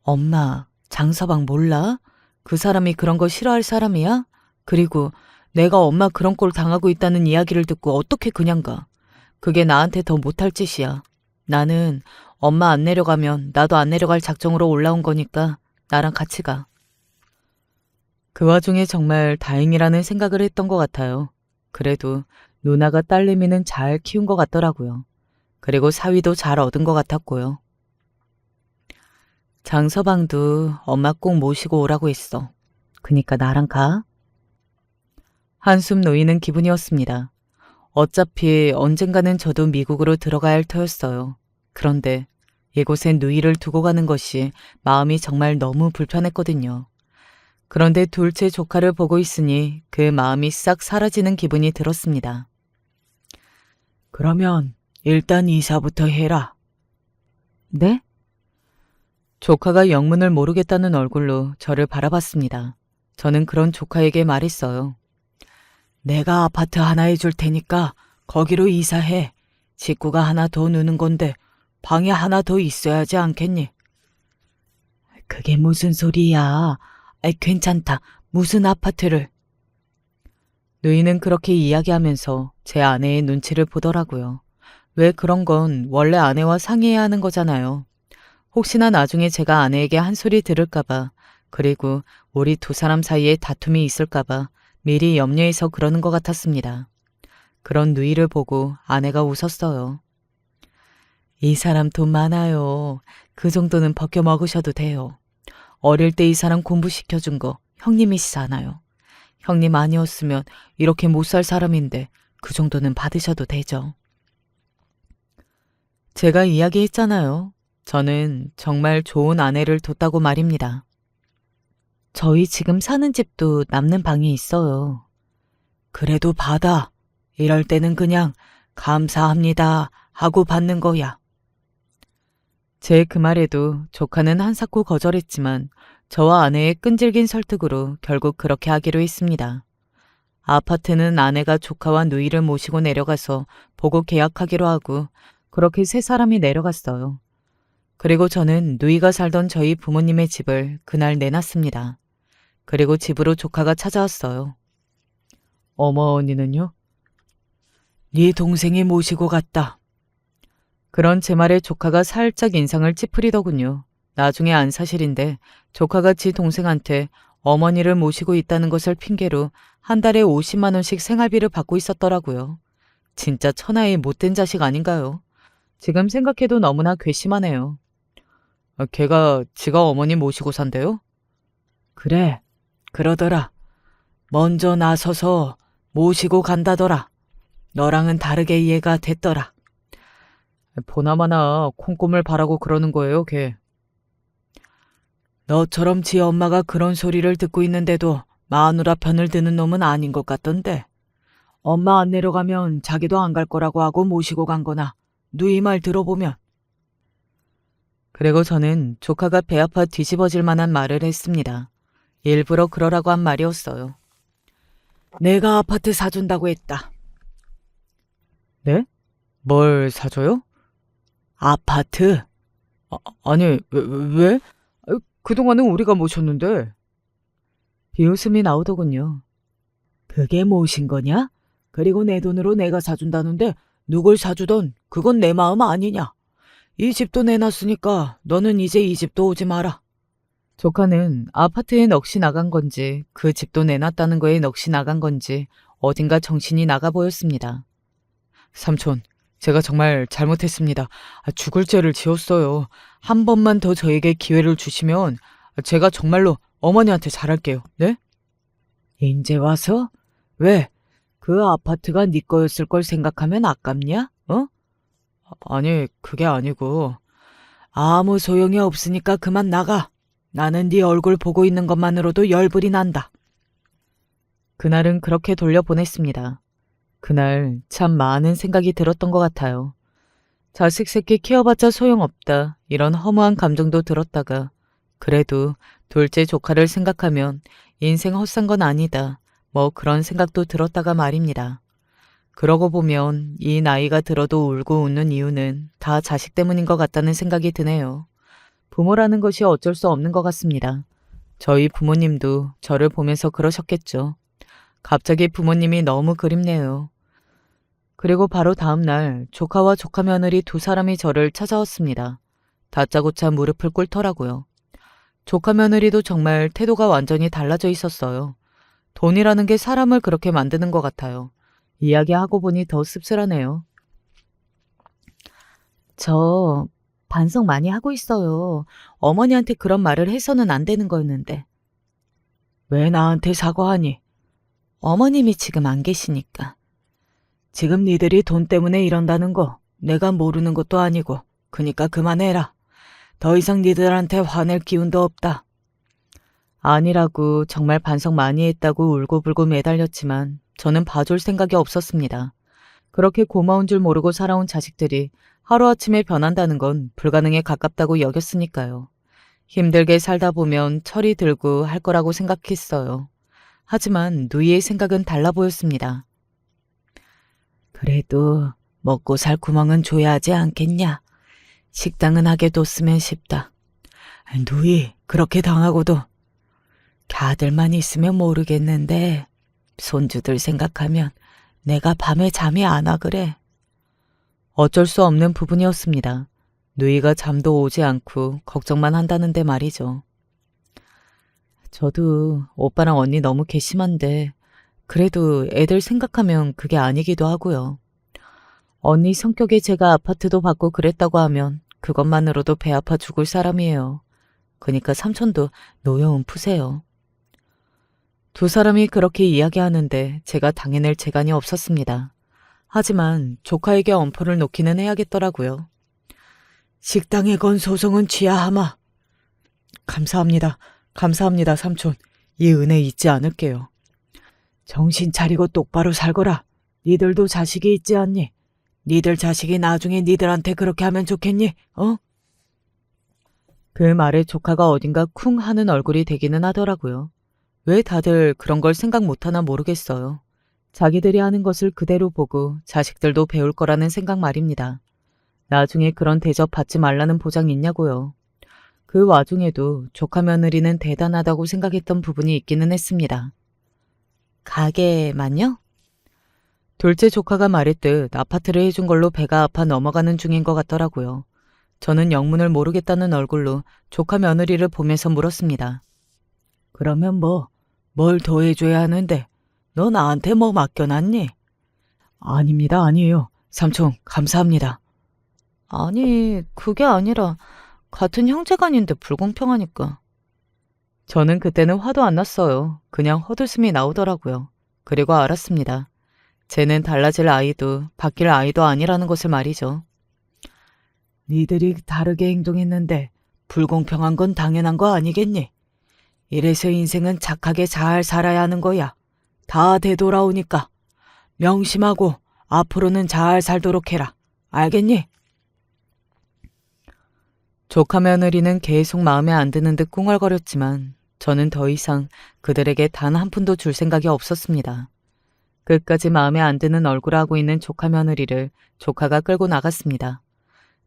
엄마, 장서방 몰라? 그 사람이 그런 거 싫어할 사람이야? 그리고 내가 엄마 그런 꼴 당하고 있다는 이야기를 듣고 어떻게 그냥 가? 그게 나한테 더 못할 짓이야. 나는 엄마 안 내려가면 나도 안 내려갈 작정으로 올라온 거니까 나랑 같이 가. 그 와중에 정말 다행이라는 생각을 했던 것 같아요. 그래도 누나가 딸내미는 잘 키운 것 같더라고요. 그리고 사위도 잘 얻은 것 같았고요. 장서방도 엄마 꼭 모시고 오라고 했어. 그니까 나랑 가. 한숨 놓이는 기분이었습니다. 어차피 언젠가는 저도 미국으로 들어가야 할 터였어요. 그런데 이곳에 누이를 두고 가는 것이 마음이 정말 너무 불편했거든요. 그런데 둘째 조카를 보고 있으니 그 마음이 싹 사라지는 기분이 들었습니다. 그러면 일단 이사부터 해라. 네? 조카가 영문을 모르겠다는 얼굴로 저를 바라봤습니다. 저는 그런 조카에게 말했어요. 내가 아파트 하나 해줄 테니까 거기로 이사해. 식구가 하나 더 느는 건데 방이 하나 더 있어야지 않겠니? 그게 무슨 소리야. 괜찮다. 무슨 아파트를. 누이는 그렇게 이야기하면서 제 아내의 눈치를 보더라고요. 왜 그런 건 원래 아내와 상의해야 하는 거잖아요. 혹시나 나중에 제가 아내에게 한 소리 들을까봐, 그리고 우리 두 사람 사이에 다툼이 있을까봐 미리 염려해서 그러는 것 같았습니다. 그런 누이를 보고 아내가 웃었어요. 이 사람 돈 많아요. 그 정도는 벗겨 먹으셔도 돼요. 어릴 때 이 사람 공부시켜준 거 형님이시잖아요. 형님 아니었으면 이렇게 못 살 사람인데 그 정도는 받으셔도 되죠. 제가 이야기했잖아요. 저는 정말 좋은 아내를 뒀다고 말입니다. 저희 지금 사는 집도 남는 방이 있어요. 그래도 받아. 이럴 때는 그냥 감사합니다 하고 받는 거야. 제 그 말에도 조카는 한사코 거절했지만 저와 아내의 끈질긴 설득으로 결국 그렇게 하기로 했습니다. 아파트는 아내가 조카와 누이를 모시고 내려가서 보고 계약하기로 하고 그렇게 세 사람이 내려갔어요. 그리고 저는 누이가 살던 저희 부모님의 집을 그날 내놨습니다. 그리고 집으로 조카가 찾아왔어요. 어머니는요? 네 동생이 모시고 갔다. 그런 제 말에 조카가 살짝 인상을 찌푸리더군요. 나중에 안 사실인데 조카가 지 동생한테 어머니를 모시고 있다는 것을 핑계로 한 달에 50만 원씩 생활비를 받고 있었더라고요. 진짜 천하의 못된 자식 아닌가요? 지금 생각해도 너무나 괘씸하네요. 걔가 지가 어머니 모시고 산대요? 그래, 그러더라. 먼저 나서서 모시고 간다더라. 너랑은 다르게 이해가 됐더라. 보나마나 콩고물 바라고 그러는 거예요, 걔. 너처럼 지 엄마가 그런 소리를 듣고 있는데도 마누라 편을 드는 놈은 아닌 것 같던데. 엄마 안 내려가면 자기도 안 갈 거라고 하고 모시고 간 거나 누이 말 들어보면. 그리고 저는 조카가 배 아파 뒤집어질 만한 말을 했습니다. 일부러 그러라고 한 말이었어요. 내가 아파트 사준다고 했다. 네? 뭘 사줘요? 아파트. 아니, 왜? 그동안은 우리가 모셨는데. 비웃음이 나오더군요. 그게 모신 거냐? 그리고 내 돈으로 내가 사준다는데 누굴 사주던 그건 내 마음 아니냐. 이 집도 내놨으니까 너는 이제 이 집도 오지 마라. 조카는 아파트에 넋이 나간 건지 그 집도 내놨다는 거에 넋이 나간 건지 어딘가 정신이 나가 보였습니다. 삼촌, 제가 정말 잘못했습니다. 죽을 죄를 지었어요. 한 번만 더 저에게 기회를 주시면 제가 정말로 어머니한테 잘할게요. 네? 인제 와서? 왜? 그 아파트가 네 거였을 걸 생각하면 아깝냐? 어? 아니, 그게 아니고. 아무 소용이 없으니까 그만 나가. 나는 네 얼굴 보고 있는 것만으로도 열불이 난다. 그날은 그렇게 돌려보냈습니다. 그날 참 많은 생각이 들었던 것 같아요. 자식 새끼 키워봤자 소용없다. 이런 허무한 감정도 들었다가 그래도 둘째 조카를 생각하면 인생 헛산 건 아니다. 뭐 그런 생각도 들었다가 말입니다. 그러고 보면 이 나이가 들어도 울고 웃는 이유는 다 자식 때문인 것 같다는 생각이 드네요. 부모라는 것이 어쩔 수 없는 것 같습니다. 저희 부모님도 저를 보면서 그러셨겠죠. 갑자기 부모님이 너무 그립네요. 그리고 바로 다음 날 조카와 조카 며느리 두 사람이 저를 찾아왔습니다. 다짜고짜 무릎을 꿇더라고요. 조카 며느리도 정말 태도가 완전히 달라져 있었어요. 돈이라는 게 사람을 그렇게 만드는 것 같아요. 이야기하고 보니 더 씁쓸하네요. 저 반성 많이 하고 있어요. 어머니한테 그런 말을 해서는 안 되는 거였는데. 왜 나한테 사과하니? 어머님이 지금 안 계시니까. 지금 니들이 돈 때문에 이런다는 거 내가 모르는 것도 아니고 그니까 그만해라. 더 이상 니들한테 화낼 기운도 없다. 아니라고 정말 반성 많이 했다고 울고불고 매달렸지만 저는 봐줄 생각이 없었습니다. 그렇게 고마운 줄 모르고 살아온 자식들이 하루아침에 변한다는 건 불가능에 가깝다고 여겼으니까요. 힘들게 살다 보면 철이 들고 할 거라고 생각했어요. 하지만 누이의 생각은 달라 보였습니다. 그래도 먹고 살 구멍은 줘야 하지 않겠냐. 식당은 하게 뒀으면 싶다. 누이 그렇게 당하고도 아들만 있으면 모르겠는데 손주들 생각하면 내가 밤에 잠이 안 와 그래. 어쩔 수 없는 부분이었습니다. 누이가 잠도 오지 않고 걱정만 한다는데 말이죠. 저도 오빠랑 언니 너무 괘씸한데 그래도 애들 생각하면 그게 아니기도 하고요. 언니 성격에 제가 아파트도 받고 그랬다고 하면 그것만으로도 배 아파 죽을 사람이에요. 그러니까 삼촌도 노여움 푸세요. 두 사람이 그렇게 이야기하는데 제가 당해낼 재간이 없었습니다. 하지만 조카에게 엄포를 놓기는 해야겠더라고요. 식당에 건 소송은 취하하마. 감사합니다. 감사합니다, 삼촌. 이 은혜 잊지 않을게요. 정신 차리고 똑바로 살거라. 니들도 자식이 있지 않니? 니들 자식이 나중에 니들한테 그렇게 하면 좋겠니? 어? 그 말에 조카가 어딘가 쿵 하는 얼굴이 되기는 하더라고요. 왜 다들 그런 걸 생각 못하나 모르겠어요. 자기들이 하는 것을 그대로 보고 자식들도 배울 거라는 생각 말입니다. 나중에 그런 대접 받지 말라는 보장 있냐고요. 그 와중에도 조카 며느리는 대단하다고 생각했던 부분이 있기는 했습니다. 가게만요? 둘째 조카가 말했듯 아파트를 해준 걸로 배가 아파 넘어가는 중인 것 같더라고요. 저는 영문을 모르겠다는 얼굴로 조카 며느리를 보면서 물었습니다. 그러면 뭘 더 해줘야 하는데? 너 나한테 뭐 맡겨놨니? 아닙니다, 아니에요. 삼촌, 감사합니다. 아니, 그게 아니라 같은 형제간인데 불공평하니까. 저는 그때는 화도 안 났어요. 그냥 헛웃음이 나오더라고요. 그리고 알았습니다. 쟤는 달라질 아이도 바뀔 아이도 아니라는 것을 말이죠. 니들이 다르게 행동했는데 불공평한 건 당연한 거 아니겠니? 이래서 인생은 착하게 잘 살아야 하는 거야. 다 되돌아오니까 명심하고 앞으로는 잘 살도록 해라. 알겠니? 조카 며느리는 계속 마음에 안 드는 듯 꿍얼거렸지만 저는 더 이상 그들에게 단 한 푼도 줄 생각이 없었습니다. 끝까지 마음에 안 드는 얼굴을 하고 있는 조카 며느리를 조카가 끌고 나갔습니다.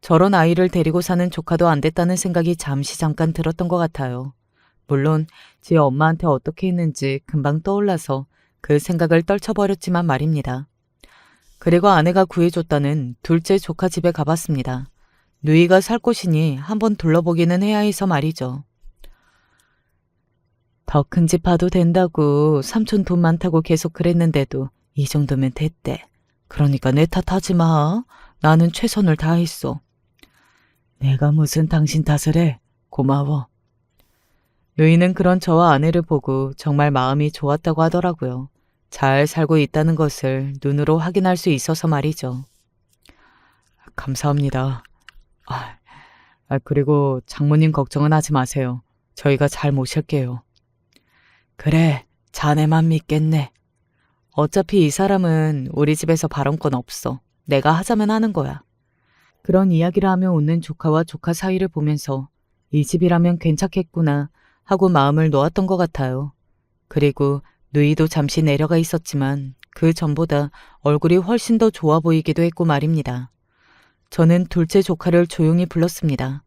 저런 아이를 데리고 사는 조카도 안 됐다는 생각이 잠깐 들었던 것 같아요. 물론 제 엄마한테 어떻게 했는지 금방 떠올라서 그 생각을 떨쳐버렸지만 말입니다. 그리고 아내가 구해줬다는 둘째 조카 집에 가봤습니다. 누이가 살 곳이니 한번 둘러보기는 해야 해서 말이죠. 더 큰 집 봐도 된다고 삼촌 돈 많다고 계속 그랬는데도 이 정도면 됐대. 그러니까 내 탓하지 마. 나는 최선을 다했어. 내가 무슨 당신 탓을 해. 고마워. 누이는 그런 저와 아내를 보고 정말 마음이 좋았다고 하더라고요. 잘 살고 있다는 것을 눈으로 확인할 수 있어서 말이죠. 감사합니다. 그리고 장모님 걱정은 하지 마세요. 저희가 잘 모실게요. 그래, 자네만 믿겠네. 어차피 이 사람은 우리 집에서 발언권 없어. 내가 하자면 하는 거야. 그런 이야기를 하며 웃는 조카와 조카 사이를 보면서 이 집이라면 괜찮겠구나 하고 마음을 놓았던 것 같아요. 그리고 누이도 잠시 내려가 있었지만 그 전보다 얼굴이 훨씬 더 좋아 보이기도 했고 말입니다. 저는 둘째 조카를 조용히 불렀습니다.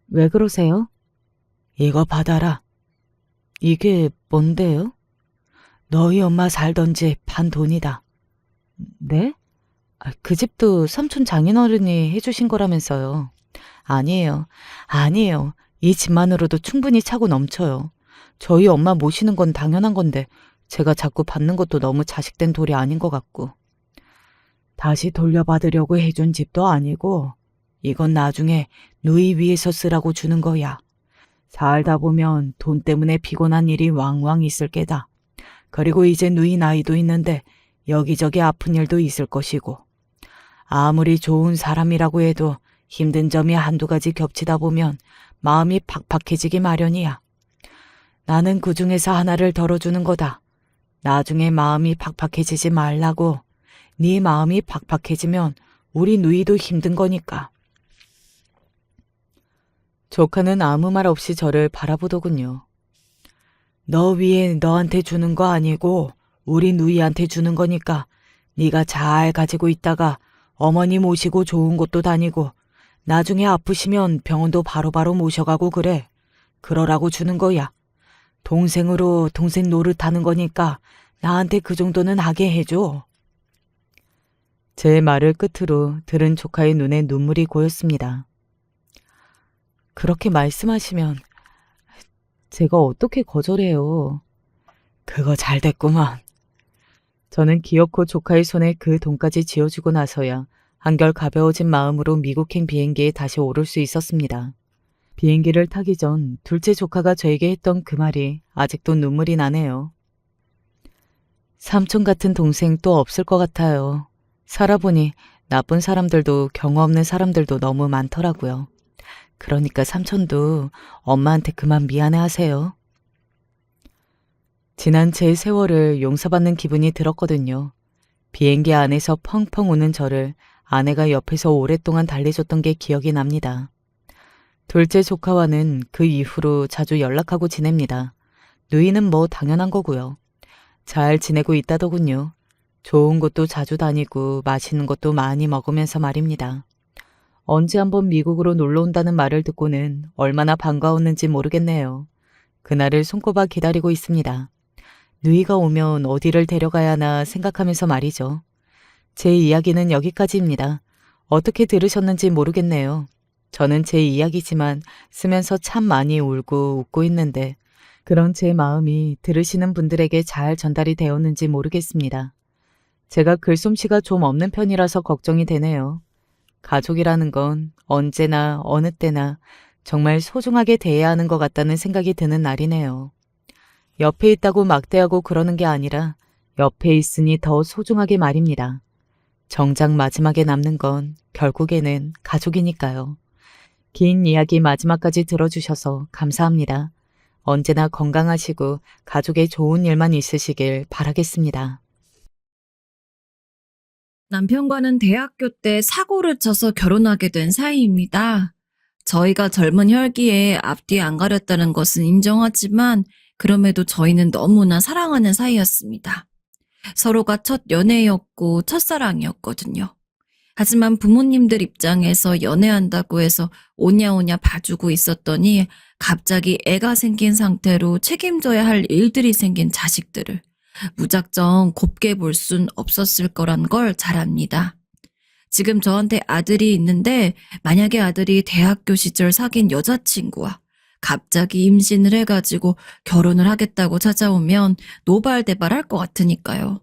왜 그러세요? 이거 받아라. 이게 뭔데요? 너희 엄마 살던 집 반 돈이다. 네? 그 집도 삼촌 장인어른이 해주신 거라면서요. 아니에요. 이 집만으로도 충분히 차고 넘쳐요. 저희 엄마 모시는 건 당연한 건데 제가 자꾸 받는 것도 너무 자식된 돌이 아닌 것 같고. 다시 돌려받으려고 해준 집도 아니고 이건 나중에 누이 위해서 쓰라고 주는 거야. 살다 보면 돈 때문에 피곤한 일이 왕왕 있을 게다. 그리고 이제 누이 나이도 있는데 여기저기 아픈 일도 있을 것이고. 아무리 좋은 사람이라고 해도 힘든 점이 한두 가지 겹치다 보면 마음이 팍팍해지기 마련이야. 나는 그 중에서 하나를 덜어주는 거다. 나중에 마음이 팍팍해지지 말라고. 네 마음이 팍팍해지면 우리 누이도 힘든 거니까. 조카는 아무 말 없이 저를 바라보더군요. 너 위에 너한테 주는 거 아니고 우리 누이한테 주는 거니까 네가 잘 가지고 있다가 어머니 모시고 좋은 곳도 다니고 나중에 아프시면 병원도 바로바로 모셔가고 그래. 그러라고 주는 거야. 동생으로 동생 노릇하는 거니까 나한테 그 정도는 하게 해줘. 제 말을 끝으로 들은 조카의 눈에 눈물이 고였습니다. 그렇게 말씀하시면 제가 어떻게 거절해요. 그거 잘 됐구만. 저는 기어코 조카의 손에 그 돈까지 쥐어주고 나서야 한결 가벼워진 마음으로 미국행 비행기에 다시 오를 수 있었습니다. 비행기를 타기 전 둘째 조카가 저에게 했던 그 말이 아직도 눈물이 나네요. 삼촌 같은 동생 또 없을 것 같아요. 살아보니 나쁜 사람들도 경우 없는 사람들도 너무 많더라고요. 그러니까 삼촌도 엄마한테 그만 미안해 하세요. 지난 제 세월을 용서받는 기분이 들었거든요. 비행기 안에서 펑펑 우는 저를 아내가 옆에서 오랫동안 달래줬던 게 기억이 납니다. 둘째 조카와는 그 이후로 자주 연락하고 지냅니다. 누이는 뭐 당연한 거고요. 잘 지내고 있다더군요. 좋은 곳도 자주 다니고 맛있는 것도 많이 먹으면서 말입니다. 언제 한번 미국으로 놀러 온다는 말을 듣고는 얼마나 반가웠는지 모르겠네요. 그날을 손꼽아 기다리고 있습니다. 누이가 오면 어디를 데려가야 하나 생각하면서 말이죠. 제 이야기는 여기까지입니다. 어떻게 들으셨는지 모르겠네요. 저는 제 이야기지만 쓰면서 참 많이 울고 웃고 있는데 그런 제 마음이 들으시는 분들에게 잘 전달이 되었는지 모르겠습니다. 제가 글솜씨가 좀 없는 편이라서 걱정이 되네요. 가족이라는 건 언제나 어느 때나 정말 소중하게 대해야 하는 것 같다는 생각이 드는 날이네요. 옆에 있다고 막대하고 그러는 게 아니라 옆에 있으니 더 소중하게 말입니다. 정작 마지막에 남는 건 결국에는 가족이니까요. 긴 이야기 마지막까지 들어주셔서 감사합니다. 언제나 건강하시고 가족에 좋은 일만 있으시길 바라겠습니다. 남편과는 대학교 때 사고를 쳐서 결혼하게 된 사이입니다. 저희가 젊은 혈기에 앞뒤 안 가렸다는 것은 인정하지만 그럼에도 저희는 너무나 사랑하는 사이였습니다. 서로가 첫 연애였고 첫사랑이었거든요. 하지만 부모님들 입장에서 연애한다고 해서 오냐오냐 봐주고 있었더니 갑자기 애가 생긴 상태로 책임져야 할 일들이 생긴 자식들을 무작정 곱게 볼 순 없었을 거란 걸 잘 압니다. 지금 저한테 아들이 있는데 만약에 아들이 대학교 시절 사귄 여자친구와 갑자기 임신을 해가지고 결혼을 하겠다고 찾아오면 노발대발할 것 같으니까요.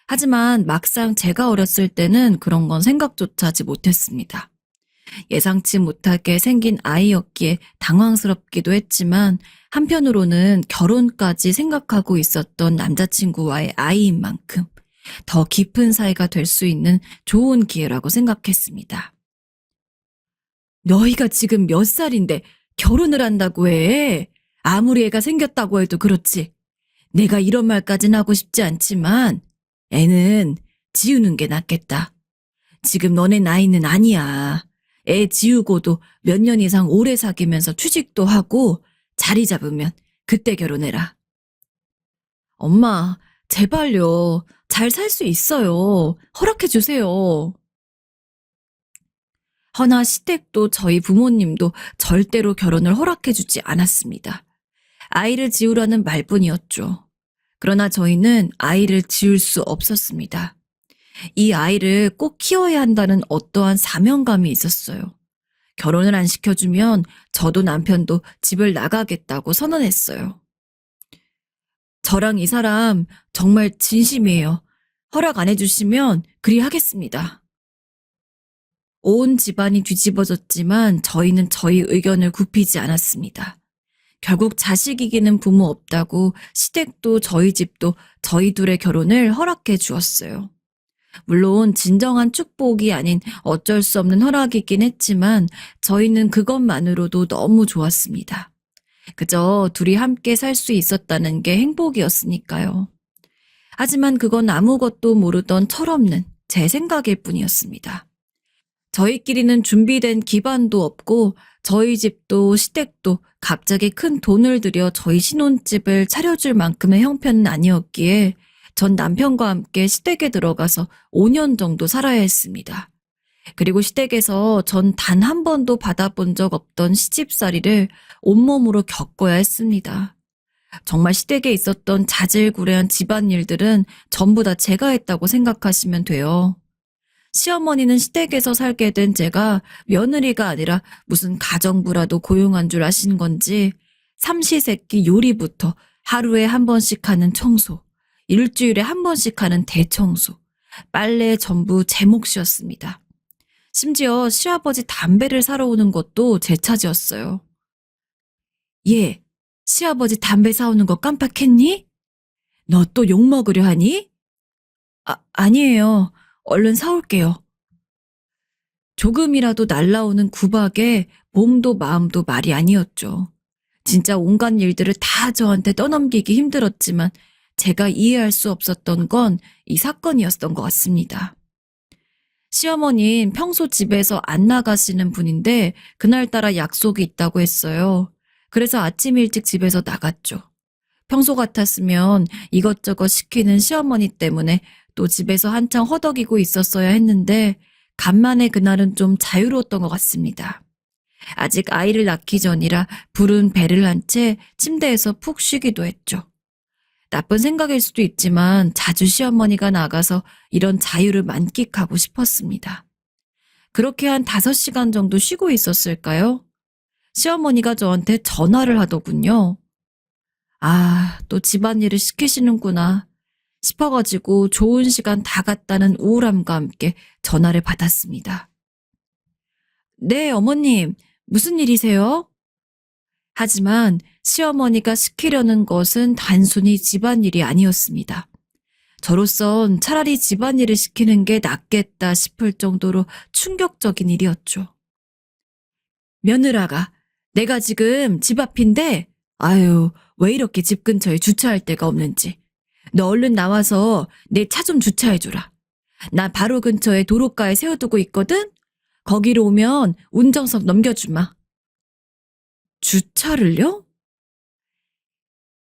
하지만 막상 제가 어렸을 때는 그런 건 생각조차 하지 못했습니다. 예상치 못하게 생긴 아이였기에 당황스럽기도 했지만 한편으로는 결혼까지 생각하고 있었던 남자친구와의 아이인 만큼 더 깊은 사이가 될 수 있는 좋은 기회라고 생각했습니다. 너희가 지금 몇 살인데 결혼을 한다고 해? 아무리 애가 생겼다고 해도 그렇지. 내가 이런 말까진 하고 싶지 않지만 애는 지우는 게 낫겠다. 지금 너네 나이는 아니야. 애 지우고도 몇 년 이상 오래 사귀면서 취직도 하고 자리 잡으면 그때 결혼해라. 엄마, 제발요. 잘 살 수 있어요. 허락해 주세요. 허나 시댁도 저희 부모님도 절대로 결혼을 허락해 주지 않았습니다. 아이를 지우라는 말뿐이었죠. 그러나 저희는 아이를 지울 수 없었습니다. 이 아이를 꼭 키워야 한다는 어떠한 사명감이 있었어요. 결혼을 안 시켜주면 저도 남편도 집을 나가겠다고 선언했어요. 저랑 이 사람 정말 진심이에요. 허락 안 해주시면 그리 하겠습니다. 온 집안이 뒤집어졌지만 저희는 저희 의견을 굽히지 않았습니다. 결국 자식 이기는 부모 없다고 시댁도 저희 집도 저희 둘의 결혼을 허락해 주었어요. 물론 진정한 축복이 아닌 어쩔 수 없는 허락이긴 했지만 저희는 그것만으로도 너무 좋았습니다. 그저 둘이 함께 살 수 있었다는 게 행복이었으니까요. 하지만 그건 아무것도 모르던 철없는 제 생각일 뿐이었습니다. 저희끼리는 준비된 기반도 없고 저희 집도 시댁도 갑자기 큰 돈을 들여 저희 신혼집을 차려줄 만큼의 형편은 아니었기에 전 남편과 함께 시댁에 들어가서 5년 정도 살아야 했습니다. 그리고 시댁에서 전 단 한 번도 받아본 적 없던 시집살이를 온몸으로 겪어야 했습니다. 정말 시댁에 있었던 자질구레한 집안일들은 전부 다 제가 했다고 생각하시면 돼요. 시어머니는 시댁에서 살게 된 제가 며느리가 아니라 무슨 가정부라도 고용한 줄 아신 건지 삼시세끼 요리부터 하루에 한 번씩 하는 청소, 일주일에 한 번씩 하는 대청소, 빨래 전부 제 몫이었습니다. 심지어 시아버지 담배를 사러 오는 것도 제 차지였어요. 얘, 시아버지 담배 사오는 거 깜빡했니? 너 또 욕먹으려 하니? 아니에요. 얼른 사올게요. 조금이라도 날라오는 구박에 몸도 마음도 말이 아니었죠. 진짜 온갖 일들을 다 저한테 떠넘기기 힘들었지만 제가 이해할 수 없었던 건 이 사건이었던 것 같습니다. 시어머니는 평소 집에서 안 나가시는 분인데 그날따라 약속이 있다고 했어요. 그래서 아침 일찍 집에서 나갔죠. 평소 같았으면 이것저것 시키는 시어머니 때문에 또 집에서 한창 허덕이고 있었어야 했는데 간만에 그날은 좀 자유로웠던 것 같습니다. 아직 아이를 낳기 전이라 부른 배를 한 채 침대에서 푹 쉬기도 했죠. 나쁜 생각일 수도 있지만 자주 시어머니가 나가서 이런 자유를 만끽하고 싶었습니다. 그렇게 한 5시간 정도 쉬고 있었을까요? 시어머니가 저한테 전화를 하더군요. 아, 또 집안일을 시키시는구나 싶어가지고 좋은 시간 다 갔다는 우울함과 함께 전화를 받았습니다. 네, 어머님, 무슨 일이세요? 하지만 시어머니가 시키려는 것은 단순히 집안일이 아니었습니다. 저로선 차라리 집안일을 시키는 게 낫겠다 싶을 정도로 충격적인 일이었죠. 며느라가, 내가 지금 집 앞인데, 아유, 왜 이렇게 집 근처에 주차할 데가 없는지. 너 얼른 나와서 내 차 좀 주차해주라. 나 바로 근처에 도로가에 세워두고 있거든? 거기로 오면 운전석 넘겨주마. 주차를요?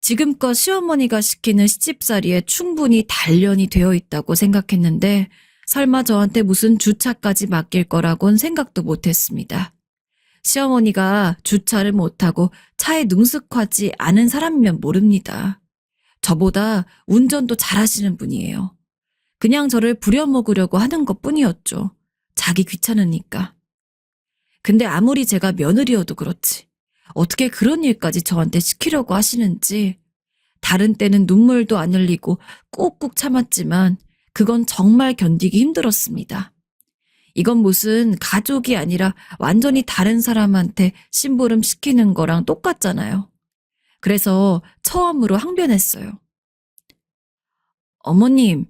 지금껏 시어머니가 시키는 시집살이에 충분히 단련이 되어 있다고 생각했는데 설마 저한테 무슨 주차까지 맡길 거라곤 생각도 못했습니다. 시어머니가 주차를 못하고 차에 능숙하지 않은 사람이면 모릅니다. 저보다 운전도 잘하시는 분이에요. 그냥 저를 부려먹으려고 하는 것뿐이었죠. 자기 귀찮으니까. 근데 아무리 제가 며느리여도 그렇지. 어떻게 그런 일까지 저한테 시키려고 하시는지. 다른 때는 눈물도 안 흘리고 꾹꾹 참았지만 그건 정말 견디기 힘들었습니다. 이건 무슨 가족이 아니라 완전히 다른 사람한테 심부름 시키는 거랑 똑같잖아요. 그래서 처음으로 항변했어요. 어머님,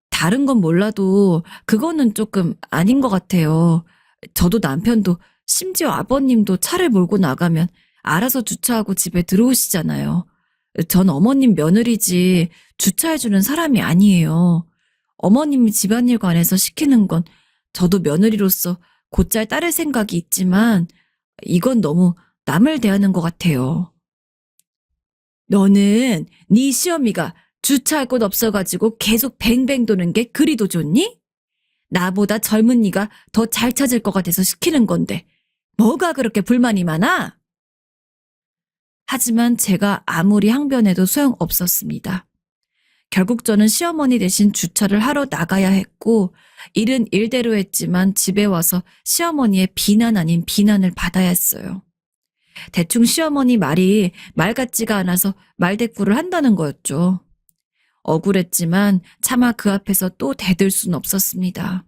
다른 건 몰라도 그거는 조금 아닌 것 같아요. 저도 남편도 심지어 아버님도 차를 몰고 나가면 알아서 주차하고 집에 들어오시잖아요. 전 어머님 며느리지 주차해주는 사람이 아니에요. 어머님이 집안일 관해서 시키는 건 저도 며느리로서 곧잘 따를 생각이 있지만 이건 너무 남을 대하는 것 같아요. 너는 네 시어미가 주차할 곳 없어가지고 계속 뱅뱅 도는 게 그리도 좋니? 나보다 젊은 네가 더 잘 찾을 것 같아서 시키는 건데 뭐가 그렇게 불만이 많아? 하지만 제가 아무리 항변해도 소용없었습니다. 결국 저는 시어머니 대신 주차를 하러 나가야 했고 일은 일대로 했지만 집에 와서 시어머니의 비난 아닌 비난을 받아야 했어요. 대충 시어머니 말이 말 같지가 않아서 말대꾸를 한다는 거였죠. 억울했지만 차마 그 앞에서 또 대들 순 없었습니다.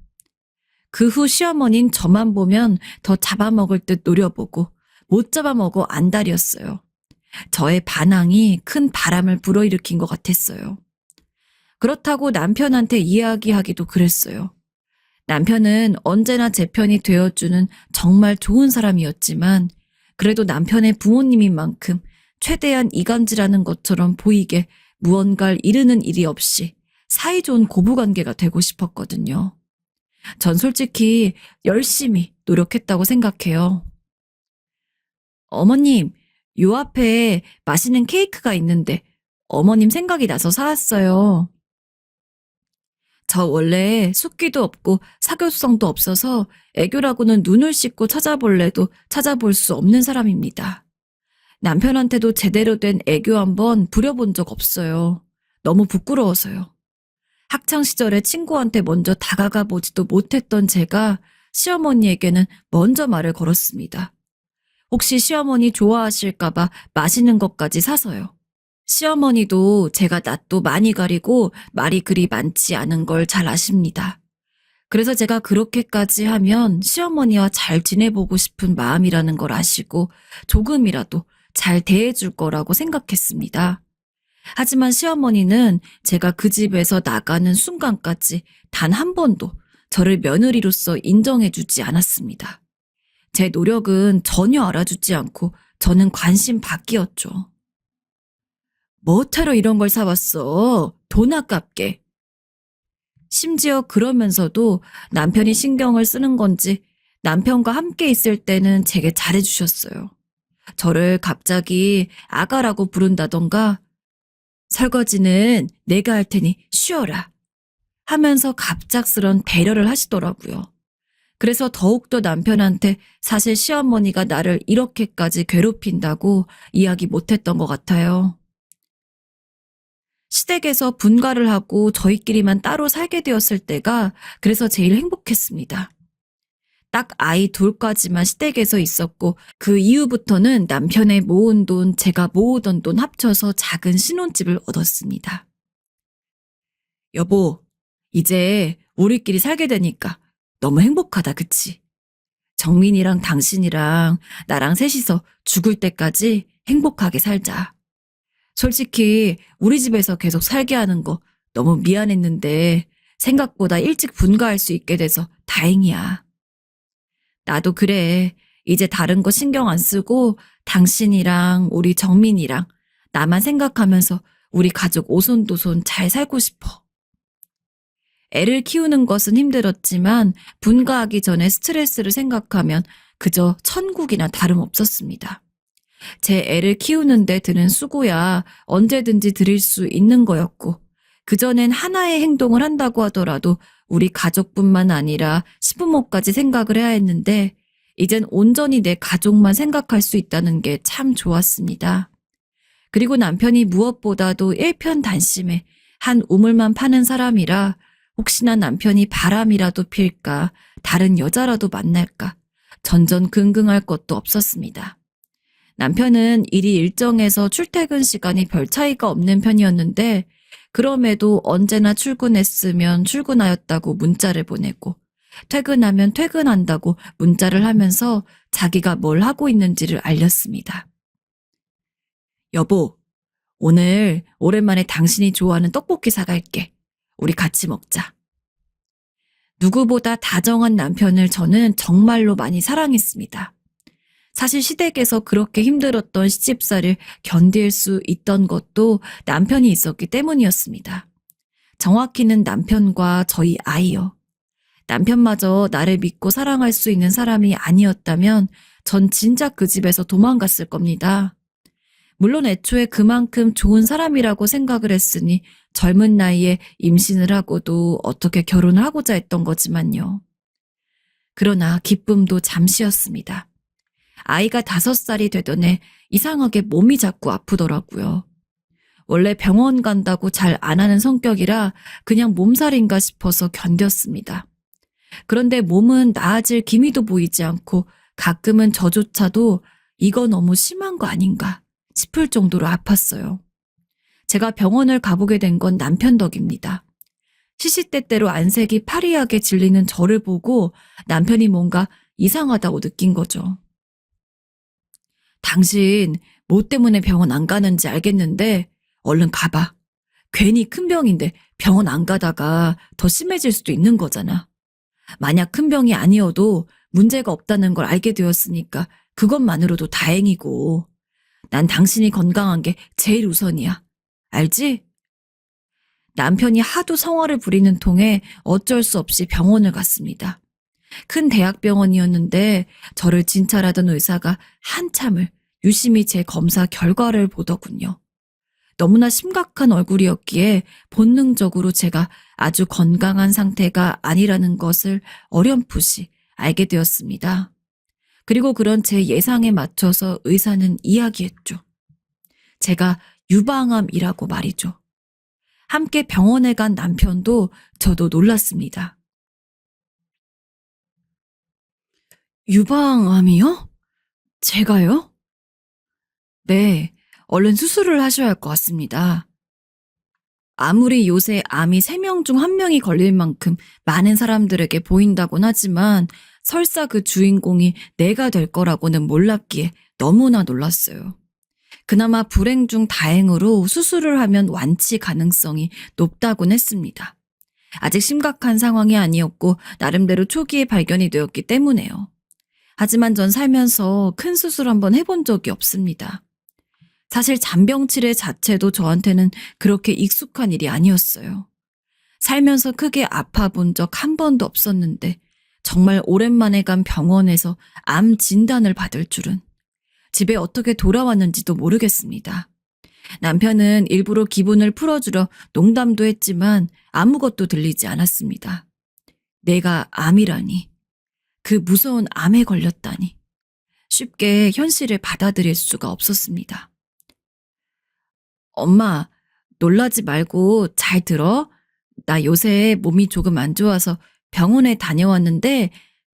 그 후 시어머니는 저만 보면 더 잡아먹을 듯 노려보고 못 잡아먹어 안달이었어요. 저의 반항이 큰 바람을 불어일으킨 것 같았어요. 그렇다고 남편한테 이야기하기도 그랬어요. 남편은 언제나 제 편이 되어주는 정말 좋은 사람이었지만 그래도 남편의 부모님인 만큼 최대한 이간질하는 것처럼 보이게 무언가를 이르는 일이 없이 사이좋은 고부관계가 되고 싶었거든요. 전 솔직히 열심히 노력했다고 생각해요. 어머님, 요 앞에 맛있는 케이크가 있는데 어머님 생각이 나서 사왔어요. 저 원래 숫기도 없고 사교성도 없어서 애교라고는 눈을 씻고 찾아볼래도 찾아볼 수 없는 사람입니다. 남편한테도 제대로 된 애교 한번 부려본 적 없어요. 너무 부끄러워서요. 학창시절에 친구한테 먼저 다가가 보지도 못했던 제가 시어머니에게는 먼저 말을 걸었습니다. 혹시 시어머니 좋아하실까봐 맛있는 것까지 사서요. 시어머니도 제가 낯도 많이 가리고 말이 그리 많지 않은 걸 잘 아십니다. 그래서 제가 그렇게까지 하면 시어머니와 잘 지내보고 싶은 마음이라는 걸 아시고 조금이라도 잘 대해줄 거라고 생각했습니다. 하지만 시어머니는 제가 그 집에서 나가는 순간까지 단 한 번도 저를 며느리로서 인정해주지 않았습니다. 제 노력은 전혀 알아주지 않고 저는 관심 밖이었죠. 뭐하러 이런 걸 사왔어? 돈 아깝게. 심지어 그러면서도 남편이 신경을 쓰는 건지 남편과 함께 있을 때는 제게 잘해주셨어요. 저를 갑자기 아가라고 부른다던가 설거지는 내가 할 테니 쉬어라 하면서 갑작스런 배려를 하시더라고요. 그래서 더욱더 남편한테 사실 시어머니가 나를 이렇게까지 괴롭힌다고 이야기 못했던 것 같아요. 시댁에서 분가를 하고 저희끼리만 따로 살게 되었을 때가 그래서 제일 행복했습니다. 딱 아이 둘까지만 시댁에서 있었고 그 이후부터는 남편의 모은 돈, 제가 모으던 돈 합쳐서 작은 신혼집을 얻었습니다. 여보, 이제 우리끼리 살게 되니까 너무 행복하다, 그치? 정민이랑 당신이랑 나랑 셋이서 죽을 때까지 행복하게 살자. 솔직히 우리 집에서 계속 살게 하는 거 너무 미안했는데 생각보다 일찍 분가할 수 있게 돼서 다행이야. 나도 그래. 이제 다른 거 신경 안 쓰고 당신이랑 우리 정민이랑 나만 생각하면서 우리 가족 오손도손 잘 살고 싶어. 애를 키우는 것은 힘들었지만 분가하기 전에 스트레스를 생각하면 그저 천국이나 다름없었습니다. 제 애를 키우는데 드는 수고야 언제든지 드릴 수 있는 거였고 그전엔 하나의 행동을 한다고 하더라도 우리 가족뿐만 아니라 시부모까지 생각을 해야 했는데 이젠 온전히 내 가족만 생각할 수 있다는 게 참 좋았습니다. 그리고 남편이 무엇보다도 일편단심해 한 우물만 파는 사람이라 혹시나 남편이 바람이라도 필까, 다른 여자라도 만날까, 전전긍긍할 것도 없었습니다. 남편은 일이 일정해서 출퇴근 시간이 별 차이가 없는 편이었는데 그럼에도 언제나 출근했으면 출근하였다고 문자를 보내고 퇴근하면 퇴근한다고 문자를 하면서 자기가 뭘 하고 있는지를 알렸습니다. 여보, 오늘 오랜만에 당신이 좋아하는 떡볶이 사갈게. 우리 같이 먹자. 누구보다 다정한 남편을 저는 정말로 많이 사랑했습니다. 사실 시댁에서 그렇게 힘들었던 시집살이를 견딜 수 있던 것도 남편이 있었기 때문이었습니다. 정확히는 남편과 저희 아이요. 남편마저 나를 믿고 사랑할 수 있는 사람이 아니었다면 전 진작 그 집에서 도망갔을 겁니다. 물론 애초에 그만큼 좋은 사람이라고 생각을 했으니 젊은 나이에 임신을 하고도 어떻게 결혼을 하고자 했던 거지만요. 그러나 기쁨도 잠시였습니다. 아이가 5살이 되던 해 이상하게 몸이 자꾸 아프더라고요. 원래 병원 간다고 잘 안 하는 성격이라 그냥 몸살인가 싶어서 견뎠습니다. 그런데 몸은 나아질 기미도 보이지 않고 가끔은 저조차도 이거 너무 심한 거 아닌가 싶을 정도로 아팠어요. 제가 병원을 가보게 된 건 남편 덕입니다. 시시때때로 안색이 파리하게 질리는 저를 보고 남편이 뭔가 이상하다고 느낀 거죠. 당신 뭐 때문에 병원 안 가는지 알겠는데 얼른 가봐. 괜히 큰 병인데 병원 안 가다가 더 심해질 수도 있는 거잖아. 만약 큰 병이 아니어도 문제가 없다는 걸 알게 되었으니까 그것만으로도 다행이고 난 당신이 건강한 게 제일 우선이야. 알지? 남편이 하도 성화를 부리는 통에 어쩔 수 없이 병원을 갔습니다. 큰 대학병원이었는데 저를 진찰하던 의사가 한참을 유심히 제 검사 결과를 보더군요. 너무나 심각한 얼굴이었기에 본능적으로 제가 아주 건강한 상태가 아니라는 것을 어렴풋이 알게 되었습니다. 그리고 그런 제 예상에 맞춰서 의사는 이야기했죠. 제가 유방암이라고 말이죠. 함께 병원에 간 남편도 저도 놀랐습니다. 유방암이요? 제가요? 네, 얼른 수술을 하셔야 할 것 같습니다. 아무리 요새 암이 3명 중 1명이 걸릴 만큼 많은 사람들에게 보인다곤 하지만 설사 그 주인공이 내가 될 거라고는 몰랐기에 너무나 놀랐어요. 그나마 불행 중 다행으로 수술을 하면 완치 가능성이 높다곤 했습니다. 아직 심각한 상황이 아니었고 나름대로 초기에 발견이 되었기 때문에요. 하지만 전 살면서 큰 수술 한번 해본 적이 없습니다. 사실 잔병 치레 자체도 저한테는 그렇게 익숙한 일이 아니었어요. 살면서 크게 아파본 적 한 번도 없었는데 정말 오랜만에 간 병원에서 암 진단을 받을 줄은. 집에 어떻게 돌아왔는지도 모르겠습니다. 남편은 일부러 기분을 풀어주려 농담도 했지만 아무것도 들리지 않았습니다. 내가 암이라니. 그 무서운 암에 걸렸다니. 쉽게 현실을 받아들일 수가 없었습니다. 엄마, 놀라지 말고 잘 들어. 나 요새 몸이 조금 안 좋아서 병원에 다녀왔는데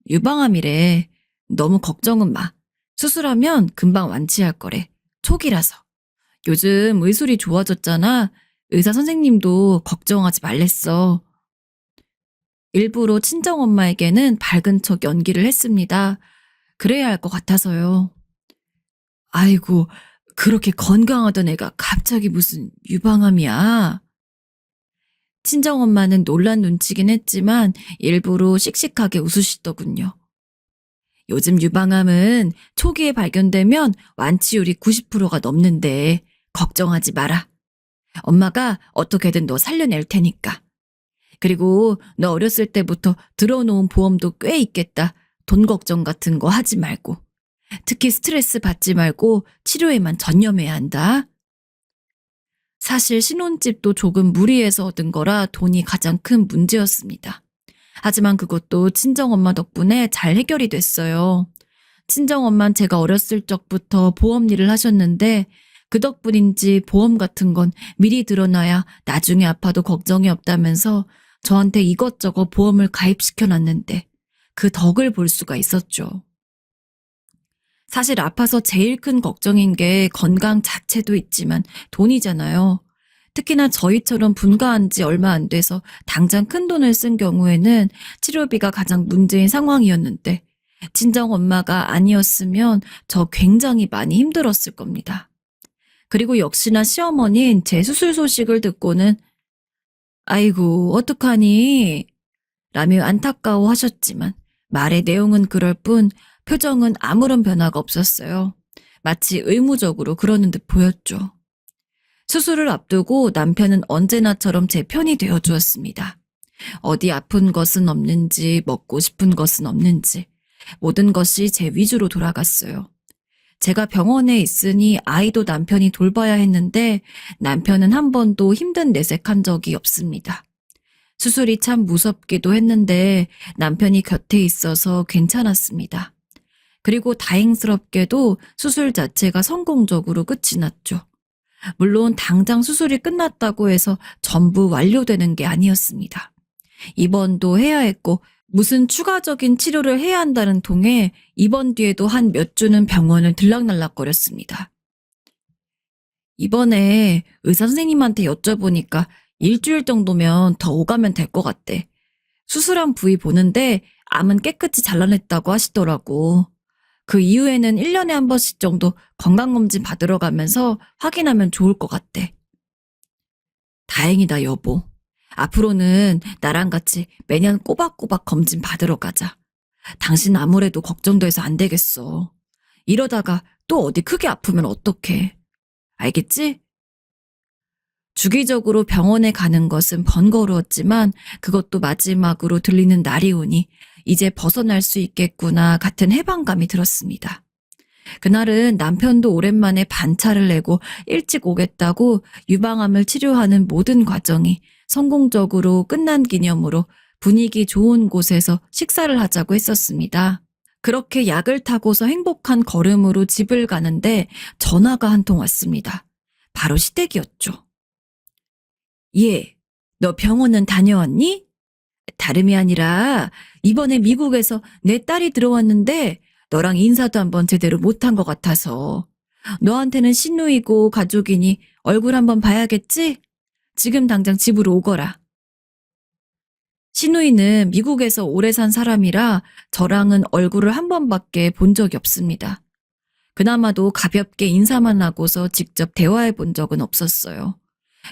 유방암이래. 너무 걱정은 마. 수술하면 금방 완치할 거래. 초기라서. 요즘 의술이 좋아졌잖아. 의사 선생님도 걱정하지 말랬어. 일부러 친정엄마에게는 밝은 척 연기를 했습니다. 그래야 할 것 같아서요. 아이고, 그렇게 건강하던 애가 갑자기 무슨 유방암이야. 친정엄마는 놀란 눈치긴 했지만 일부러 씩씩하게 웃으시더군요. 요즘 유방암은 초기에 발견되면 완치율이 90%가 넘는데 걱정하지 마라. 엄마가 어떻게든 너 살려낼 테니까. 그리고 너 어렸을 때부터 들어놓은 보험도 꽤 있겠다. 돈 걱정 같은 거 하지 말고. 특히 스트레스 받지 말고 치료에만 전념해야 한다. 사실 신혼집도 조금 무리해서 얻은 거라 돈이 가장 큰 문제였습니다. 하지만 그것도 친정엄마 덕분에 잘 해결이 됐어요. 친정엄마는 제가 어렸을 적부터 보험 일을 하셨는데 그 덕분인지 보험 같은 건 미리 들어놔야 나중에 아파도 걱정이 없다면서 저한테 이것저것 보험을 가입시켜 놨는데 그 덕을 볼 수가 있었죠. 사실 아파서 제일 큰 걱정인 게 건강 자체도 있지만 돈이잖아요. 특히나 저희처럼 분가한 지 얼마 안 돼서 당장 큰 돈을 쓴 경우에는 치료비가 가장 문제인 상황이었는데 친정 엄마가 아니었으면 저 굉장히 많이 힘들었을 겁니다. 그리고 역시나 시어머니는 제 수술 소식을 듣고는 아이고 어떡하니? 라며 안타까워 하셨지만 말의 내용은 그럴 뿐 표정은 아무런 변화가 없었어요. 마치 의무적으로 그러는 듯 보였죠. 수술을 앞두고 남편은 언제나처럼 제 편이 되어 주었습니다. 어디 아픈 것은 없는지 먹고 싶은 것은 없는지 모든 것이 제 위주로 돌아갔어요. 제가 병원에 있으니 아이도 남편이 돌봐야 했는데 남편은 한 번도 힘든 내색한 적이 없습니다. 수술이 참 무섭기도 했는데 남편이 곁에 있어서 괜찮았습니다. 그리고 다행스럽게도 수술 자체가 성공적으로 끝이 났죠. 물론 당장 수술이 끝났다고 해서 전부 완료되는 게 아니었습니다. 입원도 해야 했고 무슨 추가적인 치료를 해야 한다는 통에 입원 뒤에도 한 몇 주는 병원을 들락날락거렸습니다. 이번에 의사 선생님한테 여쭤보니까 일주일 정도면 더 오가면 될 것 같대. 수술한 부위 보는데 암은 깨끗이 잘라냈다고 하시더라고. 그 이후에는 1년에 한 번씩 정도 건강검진 받으러 가면서 확인하면 좋을 것 같대. 다행이다, 여보. 앞으로는 나랑 같이 매년 꼬박꼬박 검진 받으러 가자. 당신 아무래도 걱정돼서 안 되겠어. 이러다가 또 어디 크게 아프면 어떡해. 알겠지? 주기적으로 병원에 가는 것은 번거로웠지만 그것도 마지막으로 들리는 날이 오니 이제 벗어날 수 있겠구나 같은 해방감이 들었습니다. 그날은 남편도 오랜만에 반차를 내고 일찍 오겠다고 유방암을 치료하는 모든 과정이 성공적으로 끝난 기념으로 분위기 좋은 곳에서 식사를 하자고 했었습니다. 그렇게 약을 타고서 행복한 걸음으로 집을 가는데 전화가 한 통 왔습니다. 바로 시댁이었죠. 예, 너 병원은 다녀왔니? 다름이 아니라 이번에 미국에서 내 딸이 들어왔는데 너랑 인사도 한번 제대로 못한 것 같아서. 너한테는 시누이고 가족이니 얼굴 한번 봐야겠지? 지금 당장 집으로 오거라. 시누이는 미국에서 오래 산 사람이라 저랑은 얼굴을 한 번밖에 본 적이 없습니다. 그나마도 가볍게 인사만 하고서 직접 대화해 본 적은 없었어요.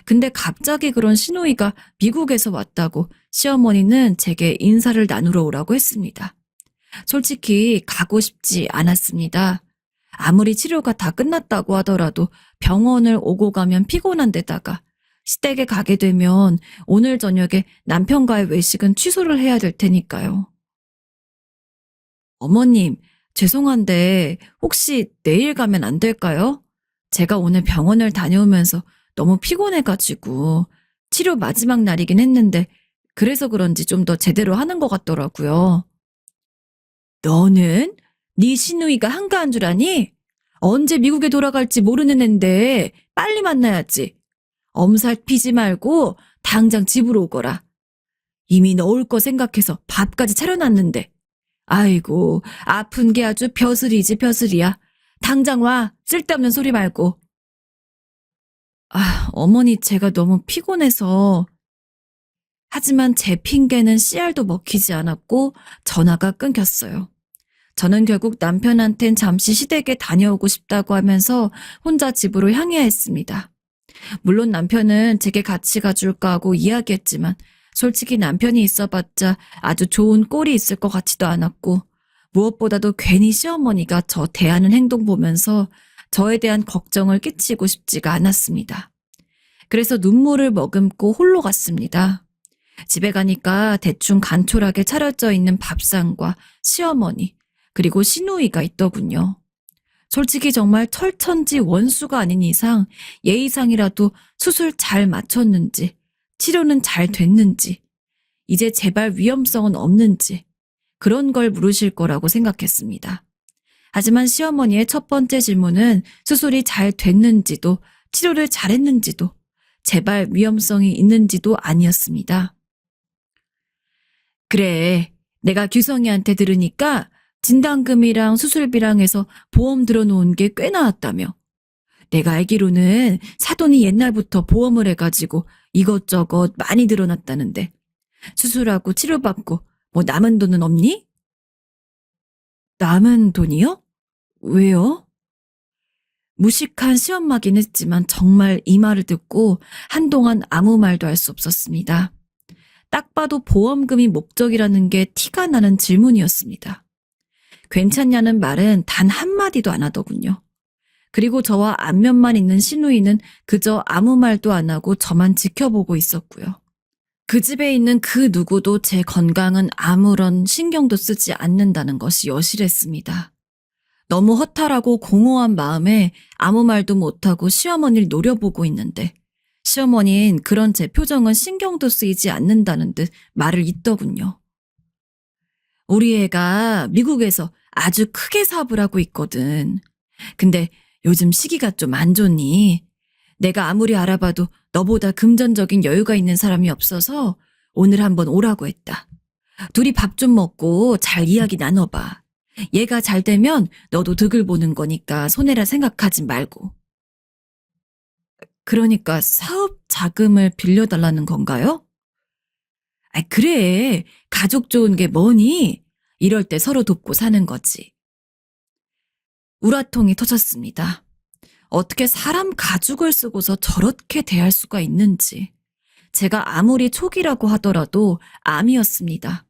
근데 갑자기 그런 시누이가 미국에서 왔다고 시어머니는 제게 인사를 나누러 오라고 했습니다. 솔직히 가고 싶지 않았습니다. 아무리 치료가 다 끝났다고 하더라도 병원을 오고 가면 피곤한 데다가 시댁에 가게 되면 오늘 저녁에 남편과의 외식은 취소를 해야 될 테니까요. 어머님, 죄송한데 혹시 내일 가면 안 될까요? 제가 오늘 병원을 다녀오면서 너무 피곤해가지고 치료 마지막 날이긴 했는데 그래서 그런지 좀 더 제대로 하는 것 같더라고요. 너는? 네 시누이가 한가한 줄 아니? 언제 미국에 돌아갈지 모르는 앤데 빨리 만나야지. 엄살 피지 말고 당장 집으로 오거라. 이미 너 올 거 생각해서 밥까지 차려놨는데. 아이고, 아픈 게 아주 벼슬이지 벼슬이야. 당장 와, 쓸데없는 소리 말고. 어머니 제가 너무 피곤해서. 하지만 제 핑계는 씨알도 먹히지 않았고 전화가 끊겼어요. 저는 결국 남편한텐 잠시 시댁에 다녀오고 싶다고 하면서 혼자 집으로 향해야 했습니다. 물론 남편은 제게 같이 가줄까 하고 이야기했지만 솔직히 남편이 있어봤자 아주 좋은 꼴이 있을 것 같지도 않았고 무엇보다도 괜히 시어머니가 저 대하는 행동 보면서 저에 대한 걱정을 끼치고 싶지가 않았습니다. 그래서 눈물을 머금고 홀로 갔습니다. 집에 가니까 대충 간촐하게 차려져 있는 밥상과 시어머니 그리고 시누이가 있더군요. 솔직히 정말 철천지 원수가 아닌 이상 예의상이라도 수술 잘 마쳤는지 치료는 잘 됐는지 이제 재발 위험성은 없는지 그런 걸 물으실 거라고 생각했습니다. 하지만 시어머니의 첫 번째 질문은 수술이 잘 됐는지도 치료를 잘했는지도 재발 위험성이 있는지도 아니었습니다. 그래, 내가 규성이한테 들으니까 진단금이랑 수술비랑 해서 보험 들어놓은 게 꽤 나왔다며. 내가 알기로는 사돈이 옛날부터 보험을 해가지고 이것저것 많이 들어놨다는데 수술하고 치료받고 뭐 남은 돈은 없니? 남은 돈이요? 왜요? 무식한 시엄마긴 했지만 정말 이 말을 듣고 한동안 아무 말도 할 수 없었습니다. 딱 봐도 보험금이 목적이라는 게 티가 나는 질문이었습니다. 괜찮냐는 말은 단 한마디도 안 하더군요. 그리고 저와 안면만 있는 시누이는 그저 아무 말도 안 하고 저만 지켜보고 있었고요. 그 집에 있는 그 누구도 제 건강은 아무런 신경도 쓰지 않는다는 것이 여실했습니다. 너무 허탈하고 공허한 마음에 아무 말도 못하고 시어머니를 노려보고 있는데 시어머니는 그런 제 표정은 신경도 쓰이지 않는다는 듯 말을 잇더군요. 우리 애가 미국에서 아주 크게 사업을 하고 있거든. 근데 요즘 시기가 좀 안 좋니? 내가 아무리 알아봐도 너보다 금전적인 여유가 있는 사람이 없어서 오늘 한번 오라고 했다. 둘이 밥 좀 먹고 잘 이야기 나눠봐. 얘가 잘 되면 너도 득을 보는 거니까 손해라 생각하지 말고. 그러니까 사업 자금을 빌려달라는 건가요? 그래. 가족 좋은 게 뭐니? 이럴 때 서로 돕고 사는 거지. 우라통이 터졌습니다. 어떻게 사람 가죽을 쓰고서 저렇게 대할 수가 있는지. 제가 아무리 초기라고 하더라도 암이었습니다.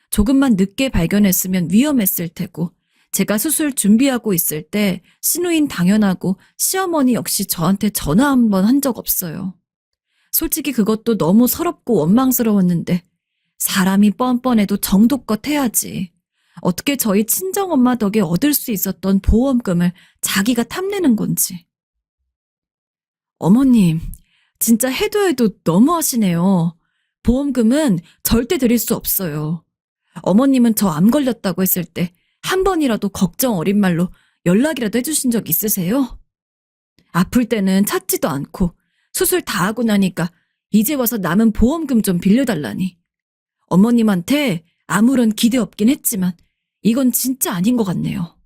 조금만 늦게 발견했으면 위험했을 테고 제가 수술 준비하고 있을 때 시누인 당연하고 시어머니 역시 저한테 전화 한 번 한 적 없어요. 솔직히 그것도 너무 서럽고 원망스러웠는데 사람이 뻔뻔해도 정도껏 해야지. 어떻게 저희 친정엄마 덕에 얻을 수 있었던 보험금을 자기가 탐내는 건지. 어머님, 진짜 해도 너무하시네요. 보험금은 절대 드릴 수 없어요. 어머님은 저 암 걸렸다고 했을 때 한 번이라도 걱정 어린 말로 연락이라도 해주신 적 있으세요? 아플 때는 찾지도 않고 수술 다 하고 나니까 이제 와서 남은 보험금 좀 빌려달라니. 어머님한테 아무런 기대 없긴 했지만 이건 진짜 아닌 것 같네요.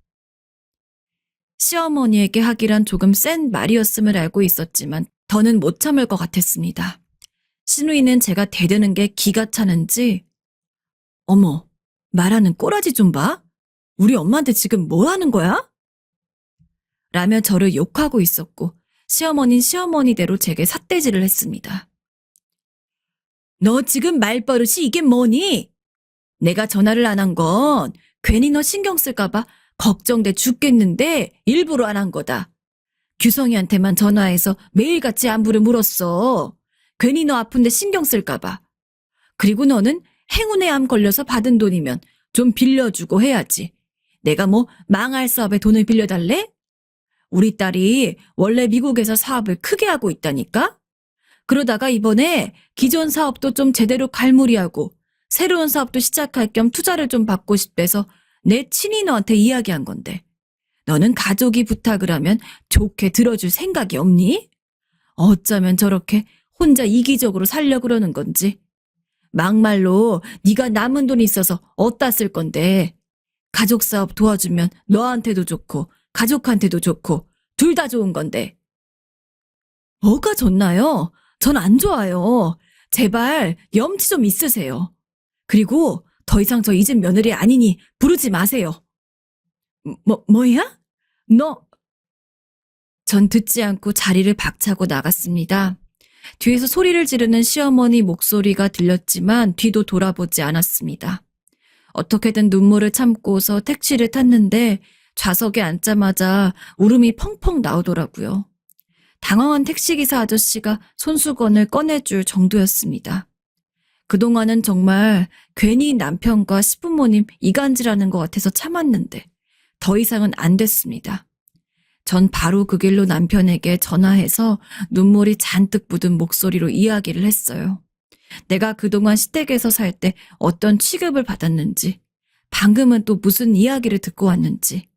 시어머니에게 하기란 조금 센 말이었음을 알고 있었지만 더는 못 참을 것 같았습니다. 시누이는 제가 대드는 게 기가 차는지 어머, 말하는 꼬라지 좀 봐. 우리 엄마한테 지금 뭐 하는 거야? 라며 저를 욕하고 있었고 시어머니는 시어머니대로 제게 삿대질을 했습니다. 너 지금 말버릇이 이게 뭐니? 내가 전화를 안 한 건 괜히 너 신경 쓸까 봐 걱정돼 죽겠는데 일부러 안 한 거다. 규성이한테만 전화해서 매일같이 안부를 물었어. 괜히 너 아픈데 신경 쓸까 봐. 그리고 너는 행운의 암 걸려서 받은 돈이면 좀 빌려주고 해야지. 내가 뭐 망할 사업에 돈을 빌려달래? 우리 딸이 원래 미국에서 사업을 크게 하고 있다니까? 그러다가 이번에 기존 사업도 좀 제대로 갈무리하고 새로운 사업도 시작할 겸 투자를 좀 받고 싶대서 내 친히 너한테 이야기한 건데 너는 가족이 부탁을 하면 좋게 들어줄 생각이 없니? 어쩌면 저렇게 혼자 이기적으로 살려고 그러는 건지. 막말로 네가 남은 돈이 있어서 어디다 쓸 건데. 가족 사업 도와주면 너한테도 좋고 가족한테도 좋고 둘 다 좋은 건데. 뭐가 좋나요? 전 안 좋아요. 제발 염치 좀 있으세요. 그리고 더 이상 저 이 집 며느리 아니니 부르지 마세요. 뭐야? 너... 전 듣지 않고 자리를 박차고 나갔습니다. 뒤에서 소리를 지르는 시어머니 목소리가 들렸지만 뒤도 돌아보지 않았습니다. 어떻게든 눈물을 참고서 택시를 탔는데 좌석에 앉자마자 울음이 펑펑 나오더라고요. 당황한 택시기사 아저씨가 손수건을 꺼내줄 정도였습니다. 그동안은 정말 괜히 남편과 시부모님 이간질하는 것 같아서 참았는데 더 이상은 안 됐습니다. 전 바로 그 길로 남편에게 전화해서 눈물이 잔뜩 묻은 목소리로 이야기를 했어요. 내가 그동안 시댁에서 살 때 어떤 취급을 받았는지, 방금은 또 무슨 이야기를 듣고 왔는지.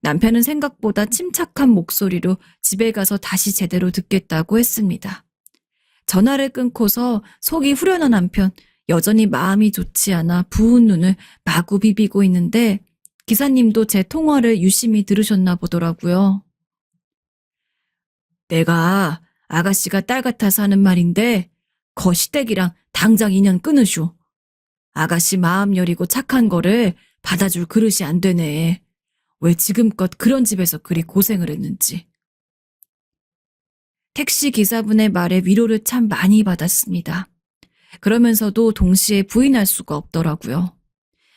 남편은 생각보다 침착한 목소리로 집에 가서 다시 제대로 듣겠다고 했습니다. 전화를 끊고서 속이 후련한 남편, 여전히 마음이 좋지 않아 부은 눈을 마구 비비고 있는데 기사님도 제 통화를 유심히 들으셨나 보더라고요. 내가 아가씨가 딸 같아서 하는 말인데 거 시댁이랑 당장 인연 끊으쇼. 아가씨 마음 여리고 착한 거를 받아줄 그릇이 안 되네. 왜 지금껏 그런 집에서 그리 고생을 했는지. 택시 기사분의 말에 위로를 참 많이 받았습니다. 그러면서도 동시에 부인할 수가 없더라고요.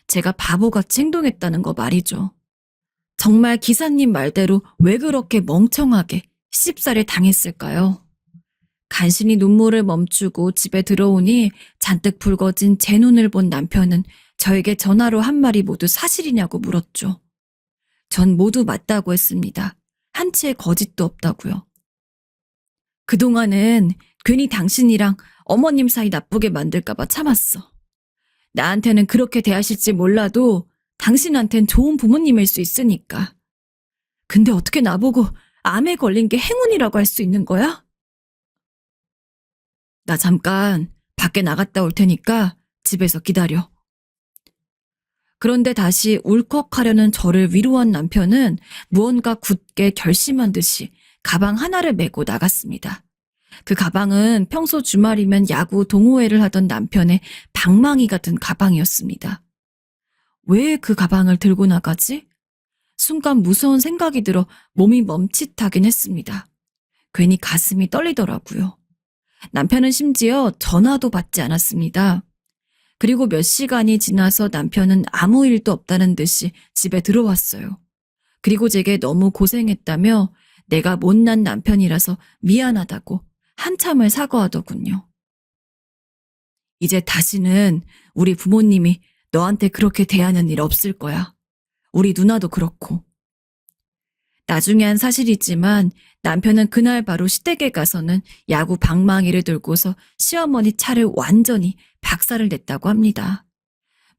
제가 바보같이 행동했다는 거 말이죠. 정말 기사님 말대로 왜 그렇게 멍청하게 시집살이를 당했을까요? 간신히 눈물을 멈추고 집에 들어오니 잔뜩 붉어진 제 눈을 본 남편은 저에게 전화로 한 말이 모두 사실이냐고 물었죠. 전 모두 맞다고 했습니다. 한치의 거짓도 없다고요. 그동안은 괜히 당신이랑 어머님 사이 나쁘게 만들까봐 참았어. 나한테는 그렇게 대하실지 몰라도 당신한텐 좋은 부모님일 수 있으니까. 근데 어떻게 나보고 암에 걸린 게 행운이라고 할 수 있는 거야? 나 잠깐 밖에 나갔다 올 테니까 집에서 기다려. 그런데 다시 울컥하려는 저를 위로한 남편은 무언가 굳게 결심한 듯이 가방 하나를 메고 나갔습니다. 그 가방은 평소 주말이면 야구 동호회를 하던 남편의 방망이 같은 가방이었습니다. 왜 그 가방을 들고 나가지? 순간 무서운 생각이 들어 몸이 멈칫하긴 했습니다. 괜히 가슴이 떨리더라고요. 남편은 심지어 전화도 받지 않았습니다. 그리고 몇 시간이 지나서 남편은 아무 일도 없다는 듯이 집에 들어왔어요. 그리고 제게 너무 고생했다며 내가 못난 남편이라서 미안하다고 한참을 사과하더군요. 이제 다시는 우리 부모님이 너한테 그렇게 대하는 일 없을 거야. 우리 누나도 그렇고. 나중에 한 사실이지만 남편은 그날 바로 시댁에 가서는 야구 방망이를 들고서 시어머니 차를 완전히 박살을 냈다고 합니다.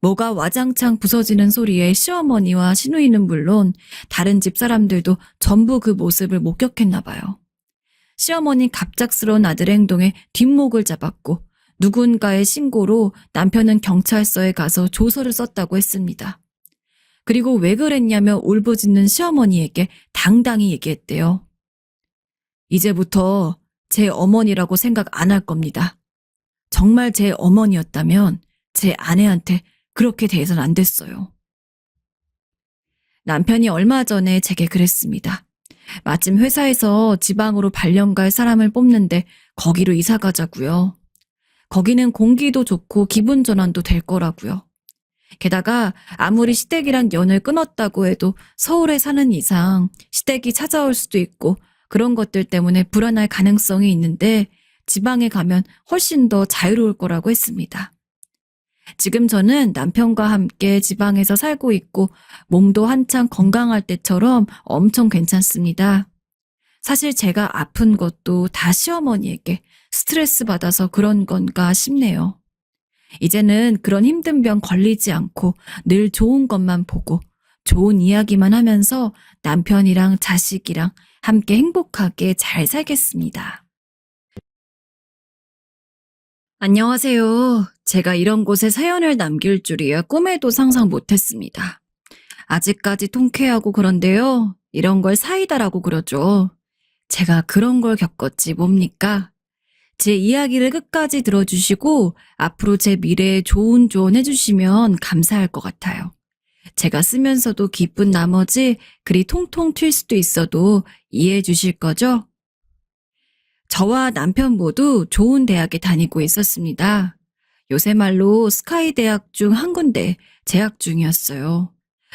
뭐가 와장창 부서지는 소리에 시어머니와 시누이는 물론 다른 집 사람들도 전부 그 모습을 목격했나 봐요. 시어머니 갑작스러운 아들의 행동에 뒷목을 잡았고 누군가의 신고로 남편은 경찰서에 가서 조서를 썼다고 했습니다. 그리고 왜 그랬냐며 울부짖는 시어머니에게 당당히 얘기했대요. 이제부터 제 어머니라고 생각 안 할 겁니다. 정말 제 어머니였다면 제 아내한테 그렇게 대해서는 안 됐어요. 남편이 얼마 전에 제게 그랬습니다. 마침 회사에서 지방으로 발령 갈 사람을 뽑는데 거기로 이사 가자고요. 거기는 공기도 좋고 기분 전환도 될 거라고요. 게다가 아무리 시댁이랑 연을 끊었다고 해도 서울에 사는 이상 시댁이 찾아올 수도 있고 그런 것들 때문에 불안할 가능성이 있는데 지방에 가면 훨씬 더 자유로울 거라고 했습니다. 지금 저는 남편과 함께 지방에서 살고 있고 몸도 한창 건강할 때처럼 엄청 괜찮습니다. 사실 제가 아픈 것도 다 시어머니에게 스트레스 받아서 그런 건가 싶네요. 이제는 그런 힘든 병 걸리지 않고 늘 좋은 것만 보고 좋은 이야기만 하면서 남편이랑 자식이랑 함께 행복하게 잘 살겠습니다. 안녕하세요. 제가 이런 곳에 사연을 남길 줄이야 꿈에도 상상 못했습니다. 아직까지 통쾌하고 그런데요. 이런 걸 사이다라고 그러죠. 제가 그런 걸 겪었지 뭡니까? 제 이야기를 끝까지 들어주시고 앞으로 제 미래에 좋은 조언 해주시면 감사할 것 같아요. 제가 쓰면서도 기쁜 나머지 글이 통통 튈 수도 있어도 이해해 주실 거죠? 저와 남편 모두 좋은 대학에 다니고 있었습니다. 요새 말로 스카이 대학 중 한 군데 재학 중이었어요.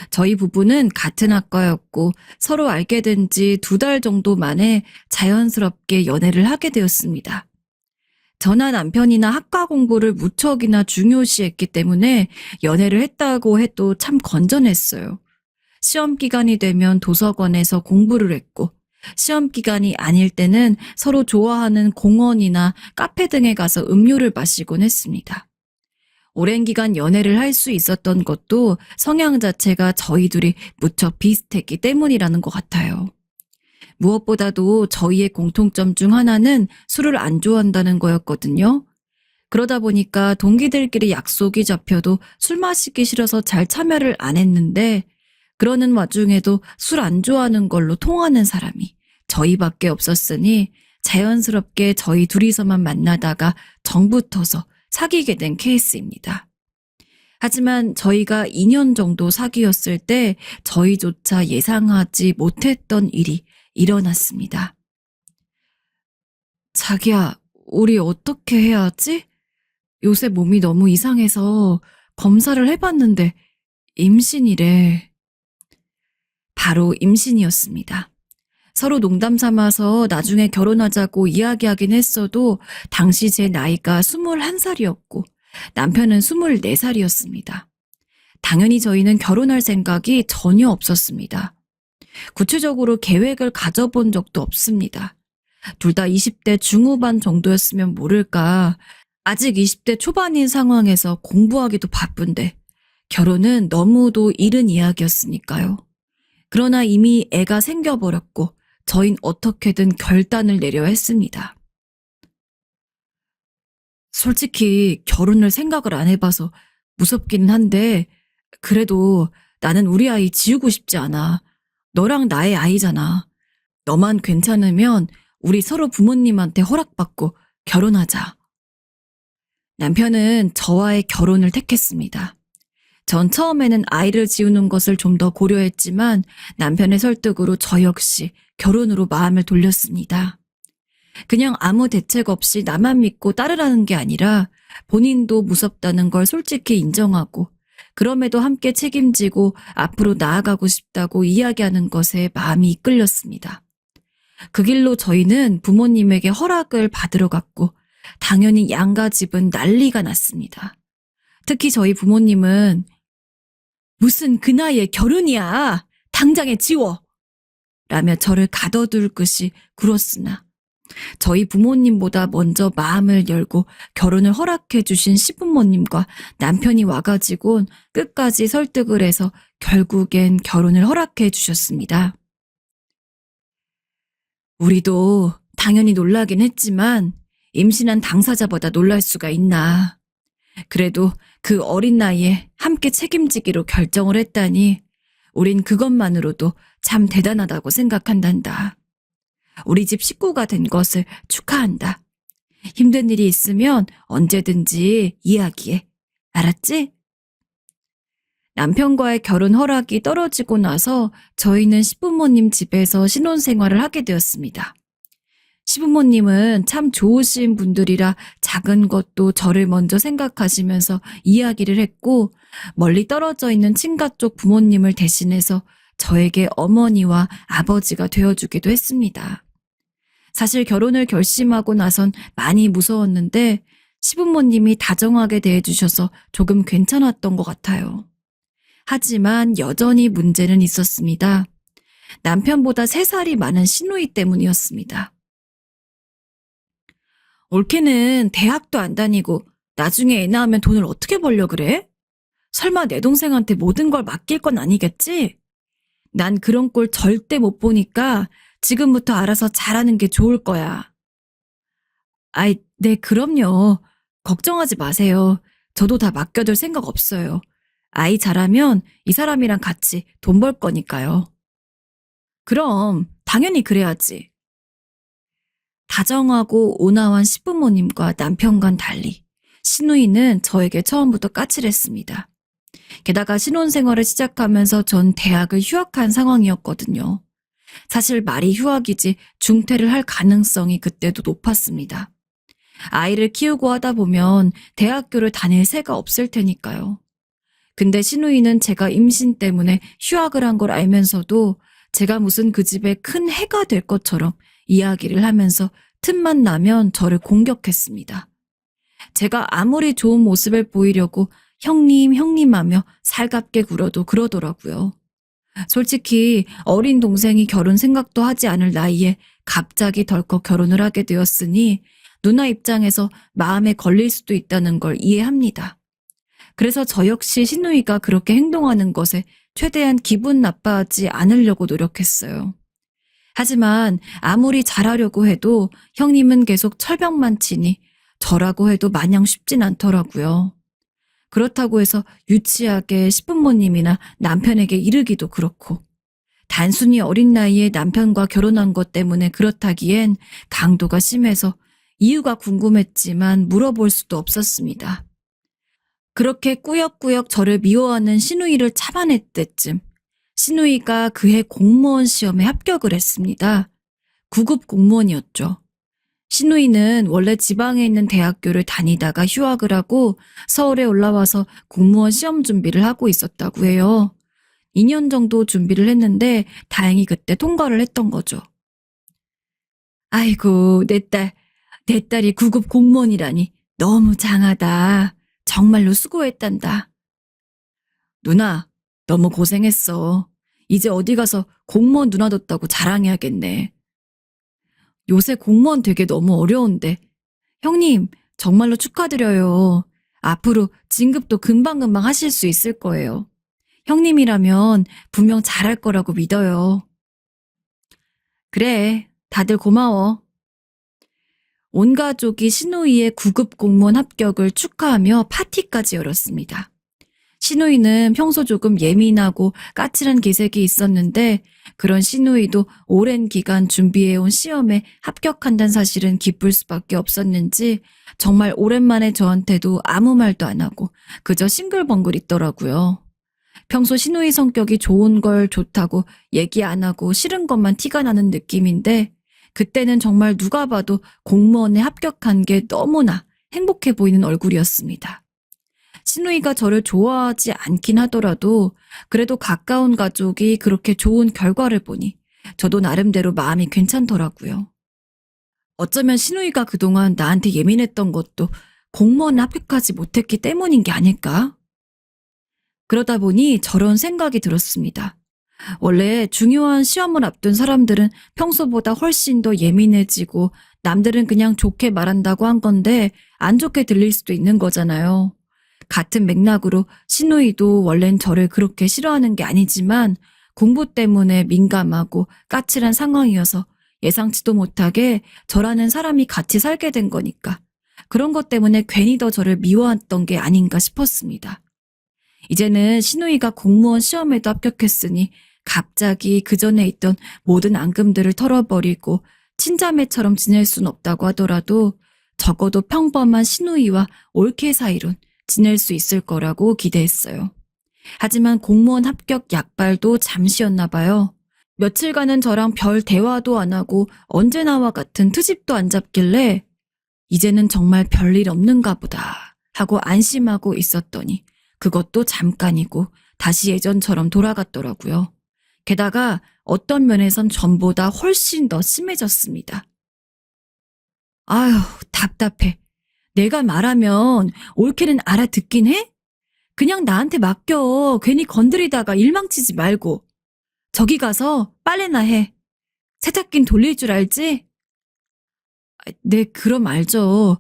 저희 부부는 같은 학과였고 서로 알게 된 지 2달 정도 만에 자연스럽게 연애를 하게 되었습니다. 저나 남편이나 학과 공부를 무척이나 중요시했기 때문에 연애를 했다고 해도 참 건전했어요. 시험 기간이 되면 도서관에서 공부를 했고 시험 기간이 아닐 때는 서로 좋아하는 공원이나 카페 등에 가서 음료를 마시곤 했습니다. 오랜 기간 연애를 할 수 있었던 것도 성향 자체가 저희 둘이 무척 비슷했기 때문이라는 것 같아요. 무엇보다도 저희의 공통점 중 하나는 술을 안 좋아한다는 거였거든요. 그러다 보니까 동기들끼리 약속이 잡혀도 술 마시기 싫어서 잘 참여를 안 했는데, 그러는 와중에도 술 안 좋아하는 걸로 통하는 사람이 저희밖에 없었으니 자연스럽게 저희 둘이서만 만나다가 정 붙어서 사귀게 된 케이스입니다. 하지만 저희가 2년 정도 사귀었을 때 저희조차 예상하지 못했던 일이 일어났습니다. 자기야, 우리 어떻게 해야 하지? 요새 몸이 너무 이상해서 검사를 해봤는데 임신이래. 바로 임신이었습니다. 서로 농담 삼아서 나중에 결혼하자고 이야기하긴 했어도 당시 제 나이가 21살이었고 남편은 24살이었습니다. 당연히 저희는 결혼할 생각이 전혀 없었습니다. 구체적으로 계획을 가져본 적도 없습니다. 둘 다 20대 중후반 정도였으면 모를까. 아직 20대 초반인 상황에서 공부하기도 바쁜데 결혼은 너무도 이른 이야기였으니까요. 그러나 이미 애가 생겨버렸고 저흰 어떻게든 결단을 내려 했습니다. 솔직히 결혼을 생각을 안 해봐서 무섭기는 한데 그래도 나는 우리 아이 지우고 싶지 않아. 너랑 나의 아이잖아. 너만 괜찮으면 우리 서로 부모님한테 허락받고 결혼하자. 남편은 저와의 결혼을 택했습니다. 전 처음에는 아이를 지우는 것을 좀 더 고려했지만 남편의 설득으로 저 역시 결혼으로 마음을 돌렸습니다. 그냥 아무 대책 없이 나만 믿고 따르라는 게 아니라 본인도 무섭다는 걸 솔직히 인정하고 그럼에도 함께 책임지고 앞으로 나아가고 싶다고 이야기하는 것에 마음이 이끌렸습니다. 그 길로 저희는 부모님에게 허락을 받으러 갔고 당연히 양가 집은 난리가 났습니다. 특히 저희 부모님은 무슨 그 나이에 결혼이야. 당장에 지워. 라며 저를 가둬둘 듯이 굴었으나 저희 부모님보다 먼저 마음을 열고 결혼을 허락해 주신 시부모님과 남편이 와가지고 끝까지 설득을 해서 결국엔 결혼을 허락해 주셨습니다. 우리도 당연히 놀라긴 했지만 임신한 당사자보다 놀랄 수가 있나. 그래도 그 어린 나이에 함께 책임지기로 결정을 했다니 우린 그것만으로도 참 대단하다고 생각한단다. 우리 집 식구가 된 것을 축하한다. 힘든 일이 있으면 언제든지 이야기해. 알았지? 남편과의 결혼 허락이 떨어지고 나서 저희는 시부모님 집에서 신혼생활을 하게 되었습니다. 시부모님은 참 좋으신 분들이라 작은 것도 저를 먼저 생각하시면서 이야기를 했고 멀리 떨어져 있는 친가 쪽 부모님을 대신해서 저에게 어머니와 아버지가 되어주기도 했습니다. 사실 결혼을 결심하고 나선 많이 무서웠는데 시부모님이 다정하게 대해주셔서 조금 괜찮았던 것 같아요. 하지만 여전히 문제는 있었습니다. 남편보다 3살이 많은 시누이 때문이었습니다. 올케는 대학도 안 다니고 나중에 애 낳으면 돈을 어떻게 벌려 그래? 설마 내 동생한테 모든 걸 맡길 건 아니겠지? 난 그런 꼴 절대 못 보니까 지금부터 알아서 잘하는 게 좋을 거야. 아이, 네, 그럼요. 걱정하지 마세요. 저도 다 맡겨둘 생각 없어요. 아이 잘하면 이 사람이랑 같이 돈 벌 거니까요. 그럼 당연히 그래야지. 다정하고 온화한 시부모님과 남편과는 달리 시누이는 저에게 처음부터 까칠했습니다. 게다가 신혼생활을 시작하면서 전 대학을 휴학한 상황이었거든요. 사실 말이 휴학이지 중퇴를 할 가능성이 그때도 높았습니다. 아이를 키우고 하다 보면 대학교를 다닐 새가 없을 테니까요. 근데 시누이는 제가 임신 때문에 휴학을 한 걸 알면서도 제가 무슨 그 집에 큰 해가 될 것처럼 이야기를 하면서 틈만 나면 저를 공격했습니다. 제가 아무리 좋은 모습을 보이려고 형님 하며 살갑게 굴어도 그러더라고요. 솔직히 어린 동생이 결혼 생각도 하지 않을 나이에 갑자기 덜컥 결혼을 하게 되었으니 누나 입장에서 마음에 걸릴 수도 있다는 걸 이해합니다. 그래서 저 역시 신우이가 그렇게 행동하는 것에 최대한 기분 나빠하지 않으려고 노력했어요. 하지만 아무리 잘하려고 해도 형님은 계속 철벽만 치니 저라고 해도 마냥 쉽진 않더라고요. 그렇다고 해서 유치하게 시부모님이나 남편에게 이르기도 그렇고, 단순히 어린 나이에 남편과 결혼한 것 때문에 그렇다기엔 강도가 심해서 이유가 궁금했지만 물어볼 수도 없었습니다. 그렇게 꾸역꾸역 저를 미워하는 시누이를 참아낼 때쯤 시누이가 그해 공무원 시험에 합격을 했습니다. 9급 공무원이었죠. 시누이는 원래 지방에 있는 대학교를 다니다가 휴학을 하고 서울에 올라와서 공무원 시험 준비를 하고 있었다고 해요. 2년 정도 준비를 했는데 다행히 그때 통과를 했던 거죠. 아이고, 내 딸이 9급 공무원이라니 너무 장하다. 정말로 수고했단다. 누나, 너무 고생했어. 이제 어디 가서 공무원 누나 뒀다고 자랑해야겠네. 요새 공무원 되게 너무 어려운데. 형님, 정말로 축하드려요. 앞으로 진급도 금방금방 하실 수 있을 거예요. 형님이라면 분명 잘할 거라고 믿어요. 그래, 다들 고마워. 온 가족이 시누이의 9급 공무원 합격을 축하하며 파티까지 열었습니다. 시누이는 평소 조금 예민하고 까칠한 기색이 있었는데 그런 시누이도 오랜 기간 준비해온 시험에 합격한다는 사실은 기쁠 수밖에 없었는지 정말 오랜만에 저한테도 아무 말도 안 하고 그저 싱글벙글 있더라고요. 평소 시누이 성격이 좋은 걸 좋다고 얘기 안 하고 싫은 것만 티가 나는 느낌인데 그때는 정말 누가 봐도 공무원에 합격한 게 너무나 행복해 보이는 얼굴이었습니다. 시누이가 저를 좋아하지 않긴 하더라도 그래도 가까운 가족이 그렇게 좋은 결과를 보니 저도 나름대로 마음이 괜찮더라고요. 어쩌면 시누이가 그동안 나한테 예민했던 것도 공무원에 합격하지 못했기 때문인 게 아닐까? 그러다 보니 저런 생각이 들었습니다. 원래 중요한 시험을 앞둔 사람들은 평소보다 훨씬 더 예민해지고 남들은 그냥 좋게 말한다고 한 건데 안 좋게 들릴 수도 있는 거잖아요. 같은 맥락으로 시누이도 원래는 저를 그렇게 싫어하는 게 아니지만 공부 때문에 민감하고 까칠한 상황이어서 예상치도 못하게 저라는 사람이 같이 살게 된 거니까 그런 것 때문에 괜히 더 저를 미워했던 게 아닌가 싶었습니다. 이제는 시누이가 공무원 시험에도 합격했으니 갑자기 그전에 있던 모든 앙금들을 털어버리고 친자매처럼 지낼 순 없다고 하더라도 적어도 평범한 시누이와 올케 사이론 지낼 수 있을 거라고 기대했어요. 하지만 공무원 합격 약발도 잠시였나 봐요. 며칠간은 저랑 별 대화도 안 하고 언제나와 같은 트집도 안 잡길래 이제는 정말 별일 없는가 보다 하고 안심하고 있었더니 그것도 잠깐이고 다시 예전처럼 돌아갔더라고요. 게다가 어떤 면에선 전보다 훨씬 더 심해졌습니다. 아휴, 답답해. 내가 말하면 올케는 알아듣긴 해? 그냥 나한테 맡겨. 괜히 건드리다가 일망치지 말고. 저기 가서 빨래나 해. 세탁기는 돌릴 줄 알지? 네, 그럼 알죠.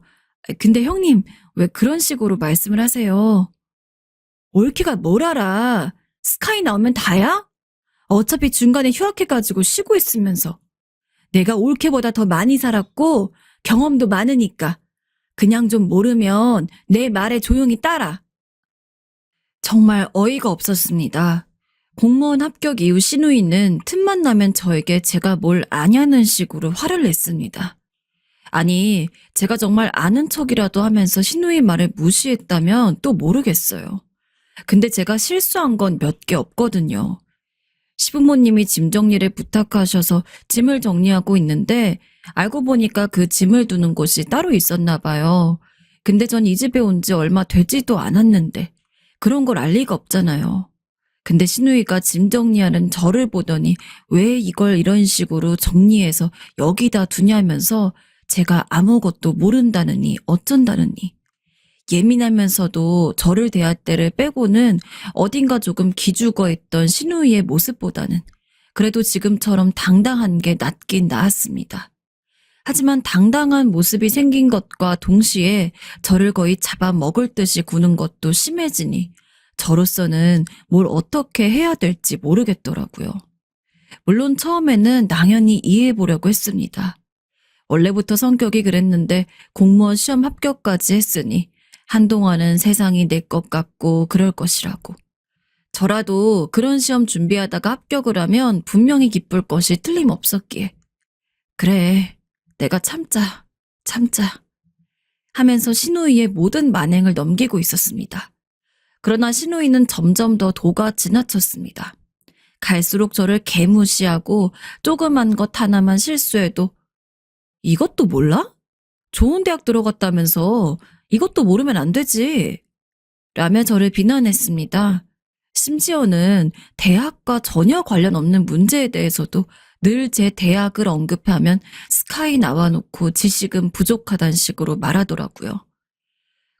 근데 형님, 왜 그런 식으로 말씀을 하세요? 올케가 뭘 알아? 스카이 나오면 다야? 어차피 중간에 휴학해가지고 쉬고 있으면서. 내가 올케보다 더 많이 살았고 경험도 많으니까. 그냥 좀 모르면 내 말에 조용히 따라. 정말 어이가 없었습니다. 공무원 합격 이후 시누이는 틈만 나면 저에게 제가 뭘 아냐는 식으로 화를 냈습니다. 아니, 제가 정말 아는 척이라도 하면서 시누이 말을 무시했다면 또 모르겠어요. 근데 제가 실수한 건 몇 개 없거든요. 시부모님이 짐 정리를 부탁하셔서 짐을 정리하고 있는데 알고 보니까 그 짐을 두는 곳이 따로 있었나 봐요. 근데 전 이 집에 온 지 얼마 되지도 않았는데 그런 걸 알 리가 없잖아요. 근데 시누이가 짐 정리하는 저를 보더니 왜 이걸 이런 식으로 정리해서 여기다 두냐면서 제가 아무것도 모른다느니 어쩐다느니 예민하면서도 저를 대할 때를 빼고는 어딘가 조금 기죽어했던 시누이의 모습보다는 그래도 지금처럼 당당한 게 낫긴 나았습니다. 하지만 당당한 모습이 생긴 것과 동시에 저를 거의 잡아먹을 듯이 구는 것도 심해지니 저로서는 뭘 어떻게 해야 될지 모르겠더라고요. 물론 처음에는 당연히 이해해보려고 했습니다. 원래부터 성격이 그랬는데 공무원 시험 합격까지 했으니 한동안은 세상이 내 것 같고 그럴 것이라고. 저라도 그런 시험 준비하다가 합격을 하면 분명히 기쁠 것이 틀림없었기에. 그래, 내가 참자 하면서 신우이의 모든 만행을 넘기고 있었습니다. 그러나 신우이는 점점 더 도가 지나쳤습니다. 갈수록 저를 개무시하고 조그만 것 하나만 실수해도 이것도 몰라? 좋은 대학 들어갔다면서 이것도 모르면 안 되지. 라며 저를 비난했습니다. 심지어는 대학과 전혀 관련 없는 문제에 대해서도 늘 제 대학을 언급하면 스카이 나와놓고 지식은 부족하단 식으로 말하더라고요.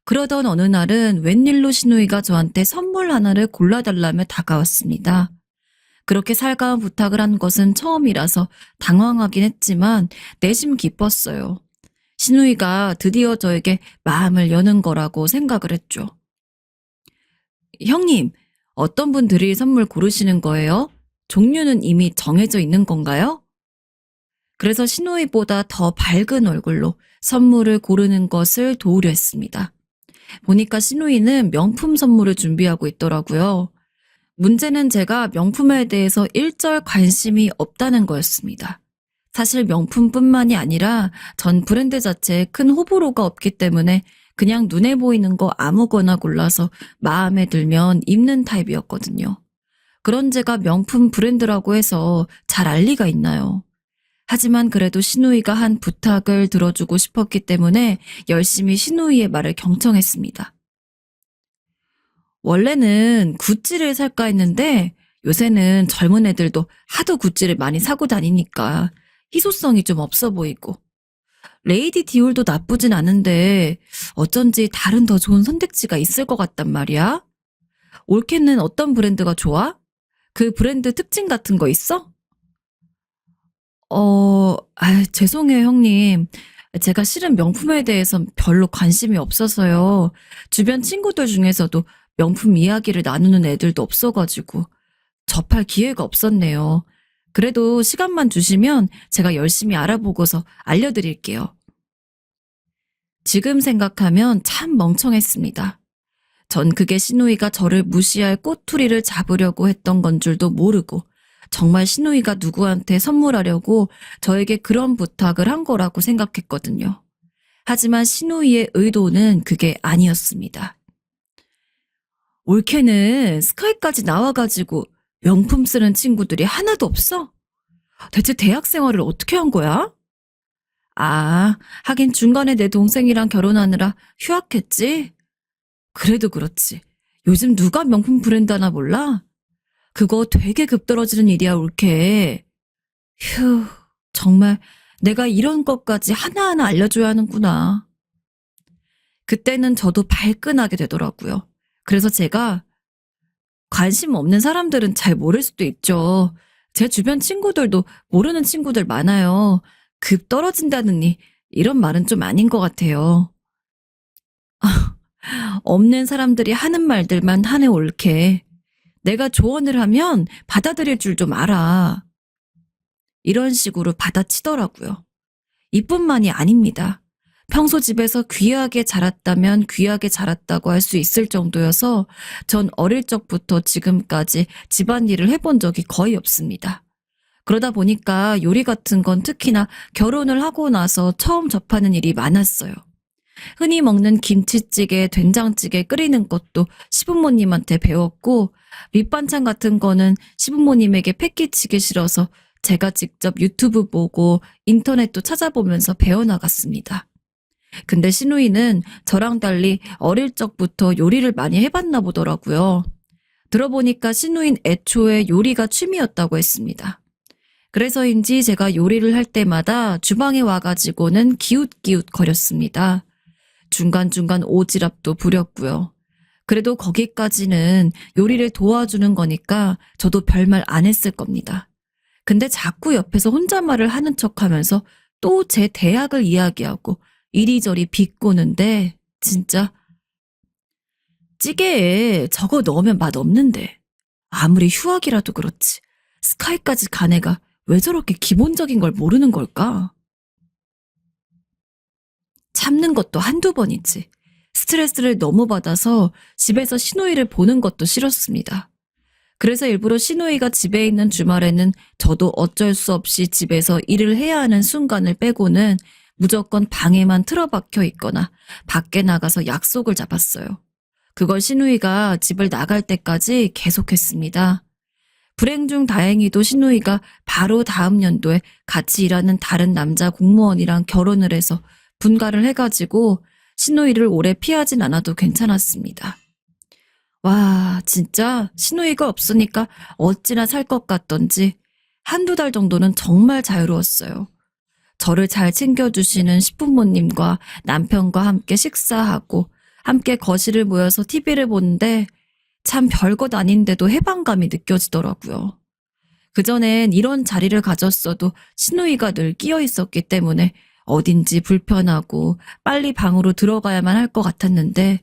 그러던 어느 날은 웬일로 신우이가 저한테 선물 하나를 골라달라며 다가왔습니다. 그렇게 살가운 부탁을 한 것은 처음이라서 당황하긴 했지만 내심 기뻤어요. 신우이가 드디어 저에게 마음을 여는 거라고 생각을 했죠. 형님, 어떤 분 드릴 선물 고르시는 거예요? 종류는 이미 정해져 있는 건가요? 그래서 신우이보다 더 밝은 얼굴로 선물을 고르는 것을 도우려 했습니다. 보니까 신우이는 명품 선물을 준비하고 있더라고요. 문제는 제가 명품에 대해서 일절 관심이 없다는 거였습니다. 사실 명품뿐만이 아니라 전 브랜드 자체에 큰 호불호가 없기 때문에 그냥 눈에 보이는 거 아무거나 골라서 마음에 들면 입는 타입이었거든요. 그런 제가 명품 브랜드라고 해서 잘 알 리가 있나요? 하지만 그래도 신우이가 한 부탁을 들어주고 싶었기 때문에 열심히 신우이의 말을 경청했습니다. 원래는 구찌를 살까 했는데 요새는 젊은 애들도 하도 구찌를 많이 사고 다니니까 희소성이 좀 없어 보이고 레이디 디올도 나쁘진 않은데 어쩐지 다른 더 좋은 선택지가 있을 것 같단 말이야. 올케는 어떤 브랜드가 좋아? 그 브랜드 특징 같은 거 있어? 죄송해요, 형님. 제가 실은 명품에 대해서 별로 관심이 없어서요. 주변 친구들 중에서도 명품 이야기를 나누는 애들도 없어가지고 접할 기회가 없었네요. 그래도 시간만 주시면 제가 열심히 알아보고서 알려드릴게요. 지금 생각하면 참 멍청했습니다. 전 그게 신우이가 저를 무시할 꼬투리를 잡으려고 했던 건 줄도 모르고 정말 신우이가 누구한테 선물하려고 저에게 그런 부탁을 한 거라고 생각했거든요. 하지만 신우이의 의도는 그게 아니었습니다. 올케는 스카이까지 나와가지고 명품 쓰는 친구들이 하나도 없어? 대체 대학 생활을 어떻게 한 거야? 하긴 중간에 내 동생이랑 결혼하느라 휴학했지? 그래도 그렇지. 요즘 누가 명품 브랜드 하나 몰라? 그거 되게 급떨어지는 일이야, 올케. 휴, 정말 내가 이런 것까지 하나하나 알려줘야 하는구나. 그때는 저도 발끈하게 되더라고요. 그래서 제가 관심 없는 사람들은 잘 모를 수도 있죠. 제 주변 친구들도 모르는 친구들 많아요. 급 떨어진다느니 이런 말은 좀 아닌 것 같아요. 없는 사람들이 하는 말들만 하네, 올케. 내가 조언을 하면 받아들일 줄 좀 알아. 이런 식으로 받아치더라고요. 이뿐만이 아닙니다. 평소 집에서 귀하게 자랐다면 귀하게 자랐다고 할 수 있을 정도여서 전 어릴 적부터 지금까지 집안일을 해본 적이 거의 없습니다. 그러다 보니까 요리 같은 건 특히나 결혼을 하고 나서 처음 접하는 일이 많았어요. 흔히 먹는 김치찌개, 된장찌개 끓이는 것도 시부모님한테 배웠고 밑반찬 같은 거는 시부모님에게 패끼치기 싫어서 제가 직접 유튜브 보고 인터넷도 찾아보면서 배워나갔습니다. 근데 신우이는 저랑 달리 어릴 적부터 요리를 많이 해봤나 보더라고요. 들어보니까 신우인 애초에 요리가 취미였다고 했습니다. 그래서인지 제가 요리를 할 때마다 주방에 와가지고는 기웃기웃 거렸습니다. 중간중간 오지랖도 부렸고요. 그래도 거기까지는 요리를 도와주는 거니까 저도 별말 안 했을 겁니다. 근데 자꾸 옆에서 혼잣말을 하는 척하면서 또 제 대학을 이야기하고 이리저리 비꼬는데 진짜 찌개에 저거 넣으면 맛 없는데 아무리 휴학이라도 그렇지 스카이까지 간 애가 왜 저렇게 기본적인 걸 모르는 걸까? 참는 것도 한두 번이지. 스트레스를 너무 받아서 집에서 시누이를 보는 것도 싫었습니다. 그래서 일부러 시누이가 집에 있는 주말에는 저도 어쩔 수 없이 집에서 일을 해야 하는 순간을 빼고는 무조건 방에만 틀어박혀 있거나 밖에 나가서 약속을 잡았어요. 그걸 시누이가 집을 나갈 때까지 계속했습니다. 불행 중 다행히도 시누이가 바로 다음 연도에 같이 일하는 다른 남자 공무원이랑 결혼을 해서 분가를 해가지고 시누이를 오래 피하진 않아도 괜찮았습니다. 와, 진짜 시누이가 없으니까 어찌나 살 것 같던지 한두 달 정도는 정말 자유로웠어요. 저를 잘 챙겨주시는 시부모님과 남편과 함께 식사하고 함께 거실을 모여서 TV를 보는데 참 별것 아닌데도 해방감이 느껴지더라고요. 그전엔 이런 자리를 가졌어도 시누이가 늘 끼어 있었기 때문에 어딘지 불편하고 빨리 방으로 들어가야만 할 것 같았는데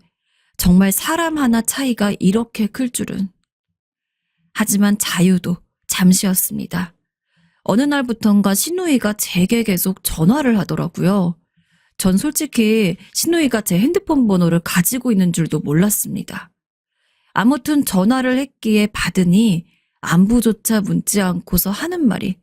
정말 사람 하나 차이가 이렇게 클 줄은. 하지만 자유도 잠시였습니다. 어느 날부턴가 시누이가 제게 계속 전화를 하더라고요. 전 솔직히 시누이가 제 핸드폰 번호를 가지고 있는 줄도 몰랐습니다. 아무튼 전화를 했기에 받으니 안부조차 묻지 않고서 하는 말이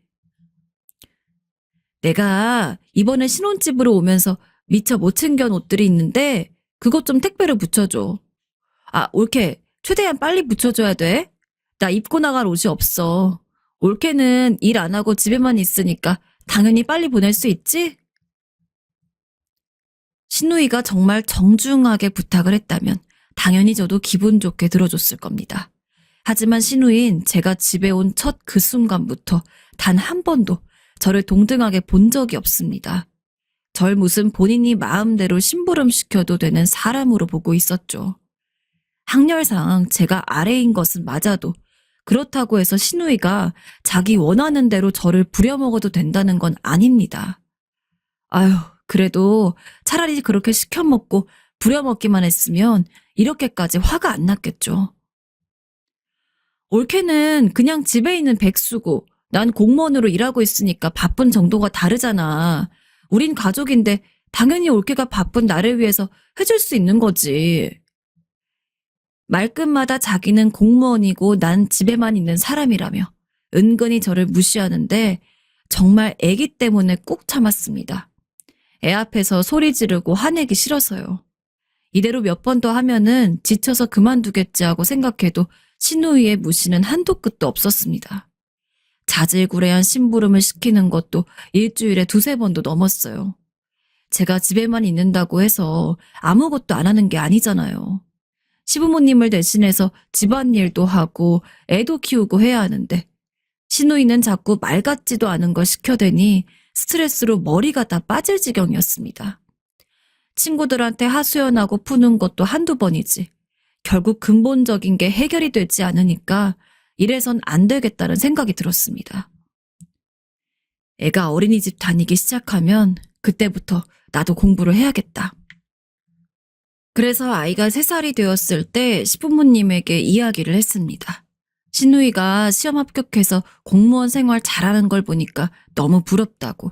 내가 이번에 신혼집으로 오면서 미처 못 챙겨온 옷들이 있는데 그것 좀 택배로 붙여줘. 아, 올케 최대한 빨리 붙여줘야 돼. 나 입고 나갈 옷이 없어. 올케는 일 안 하고 집에만 있으니까 당연히 빨리 보낼 수 있지? 시누이가 정말 정중하게 부탁을 했다면 당연히 저도 기분 좋게 들어줬을 겁니다. 하지만 시누이는 제가 집에 온 첫 그 순간부터 단 한 번도 저를 동등하게 본 적이 없습니다. 절 무슨 본인이 마음대로 심부름시켜도 되는 사람으로 보고 있었죠. 학렬상 제가 아래인 것은 맞아도 그렇다고 해서 시누이가 자기 원하는 대로 저를 부려먹어도 된다는 건 아닙니다. 아휴, 그래도 차라리 그렇게 시켜먹고 부려먹기만 했으면 이렇게까지 화가 안 났겠죠. 올케는 그냥 집에 있는 백수고 난 공무원으로 일하고 있으니까 바쁜 정도가 다르잖아. 우린 가족인데 당연히 올케가 바쁜 나를 위해서 해줄 수 있는 거지. 말끝마다 자기는 공무원이고 난 집에만 있는 사람이라며 은근히 저를 무시하는데 정말 애기 때문에 꾹 참았습니다. 애 앞에서 소리 지르고 화내기 싫어서요. 이대로 몇 번 더 하면은 지쳐서 그만두겠지 하고 생각해도 시누이의 무시는 한도 끝도 없었습니다. 자질구레한 심부름을 시키는 것도 일주일에 두세 번도 넘었어요. 제가 집에만 있는다고 해서 아무것도 안 하는 게 아니잖아요. 시부모님을 대신해서 집안일도 하고 애도 키우고 해야 하는데 시누이는 자꾸 말 같지도 않은 걸 시켜대니 스트레스로 머리가 다 빠질 지경이었습니다. 친구들한테 하소연하고 푸는 것도 한두 번이지 결국 근본적인 게 해결이 되지 않으니까 이래선 안 되겠다는 생각이 들었습니다. 애가 어린이집 다니기 시작하면 그때부터 나도 공부를 해야겠다. 그래서 아이가 3살이 되었을 때 시부모님에게 이야기를 했습니다. 시누이가 시험 합격해서 공무원 생활 잘하는 걸 보니까 너무 부럽다고.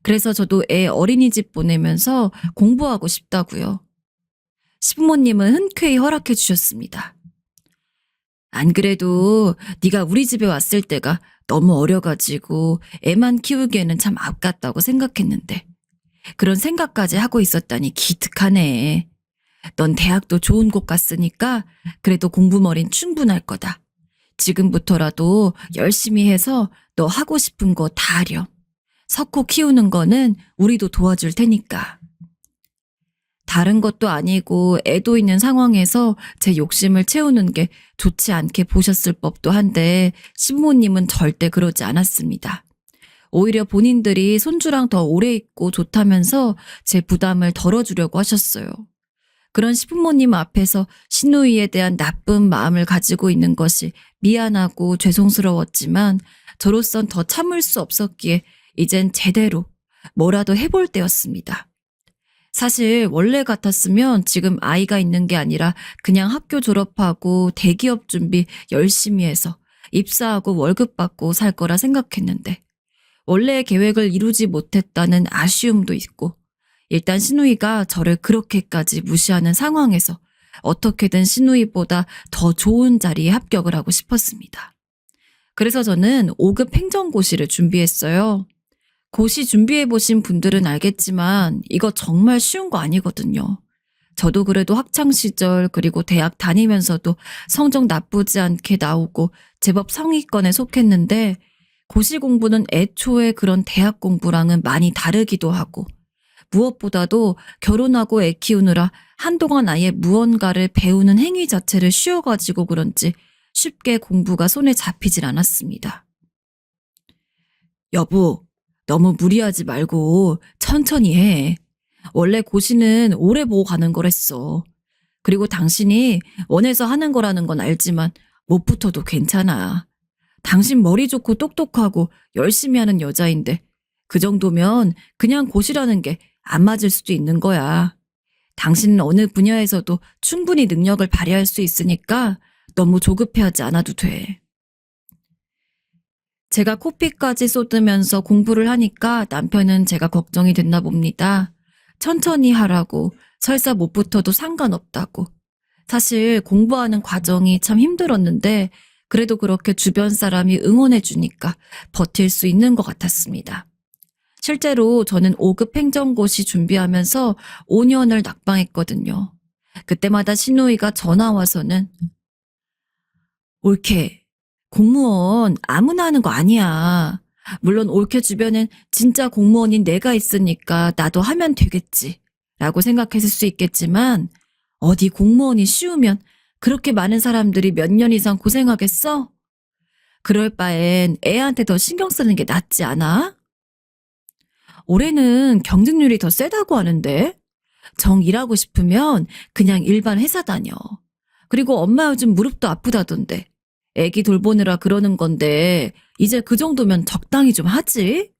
그래서 저도 애 어린이집 보내면서 공부하고 싶다고요. 시부모님은 흔쾌히 허락해 주셨습니다. 안 그래도 네가 우리 집에 왔을 때가 너무 어려가지고 애만 키우기에는 참 아깝다고 생각했는데 그런 생각까지 하고 있었다니 기특하네. 넌 대학도 좋은 곳 갔으니까 그래도 공부머린 충분할 거다. 지금부터라도 열심히 해서 너 하고 싶은 거 다 하렴. 석호 키우는 거는 우리도 도와줄 테니까. 다른 것도 아니고 애도 있는 상황에서 제 욕심을 채우는 게 좋지 않게 보셨을 법도 한데 시부모님은 절대 그러지 않았습니다. 오히려 본인들이 손주랑 더 오래 있고 좋다면서 제 부담을 덜어주려고 하셨어요. 그런 시부모님 앞에서 시누이에 대한 나쁜 마음을 가지고 있는 것이 미안하고 죄송스러웠지만 저로선 더 참을 수 없었기에 이젠 제대로 뭐라도 해볼 때였습니다. 사실 원래 같았으면 지금 아이가 있는 게 아니라 그냥 학교 졸업하고 대기업 준비 열심히 해서 입사하고 월급 받고 살 거라 생각했는데 원래의 계획을 이루지 못했다는 아쉬움도 있고 일단 신우이가 저를 그렇게까지 무시하는 상황에서 어떻게든 신우이보다 더 좋은 자리에 합격을 하고 싶었습니다. 그래서 저는 5급 행정고시를 준비했어요. 고시 준비해보신 분들은 알겠지만 이거 정말 쉬운 거 아니거든요. 저도 그래도 학창시절 그리고 대학 다니면서도 성적 나쁘지 않게 나오고 제법 상위권에 속했는데 고시 공부는 애초에 그런 대학 공부랑은 많이 다르기도 하고 무엇보다도 결혼하고 애 키우느라 한동안 아예 무언가를 배우는 행위 자체를 쉬어가지고 그런지 쉽게 공부가 손에 잡히질 않았습니다. 여보, 너무 무리하지 말고 천천히 해. 원래 고시는 오래 보고 가는 거랬어. 그리고 당신이 원해서 하는 거라는 건 알지만 못 붙어도 괜찮아. 당신 머리 좋고 똑똑하고 열심히 하는 여자인데 그 정도면 그냥 고시라는 게 안 맞을 수도 있는 거야. 당신은 어느 분야에서도 충분히 능력을 발휘할 수 있으니까 너무 조급해하지 않아도 돼. 제가 코피까지 쏟으면서 공부를 하니까 남편은 제가 걱정이 됐나 봅니다. 천천히 하라고, 설사 못 붙어도 상관없다고. 사실 공부하는 과정이 참 힘들었는데 그래도 그렇게 주변 사람이 응원해 주니까 버틸 수 있는 것 같았습니다. 실제로 저는 5급 행정고시 준비하면서 5년을 낙방했거든요. 그때마다 신우이가 전화 와서는 올케, 공무원 아무나 하는 거 아니야. 물론 올케 주변엔 진짜 공무원인 내가 있으니까 나도 하면 되겠지 라고 생각했을 수 있겠지만 어디 공무원이 쉬우면 그렇게 많은 사람들이 몇 년 이상 고생하겠어? 그럴 바엔 애한테 더 신경 쓰는 게 낫지 않아? 올해는 경쟁률이 더 세다고 하는데 정 일하고 싶으면 그냥 일반 회사 다녀. 그리고 엄마 요즘 무릎도 아프다던데 애기 돌보느라 그러는 건데 이제 그 정도면 적당히 좀 하지?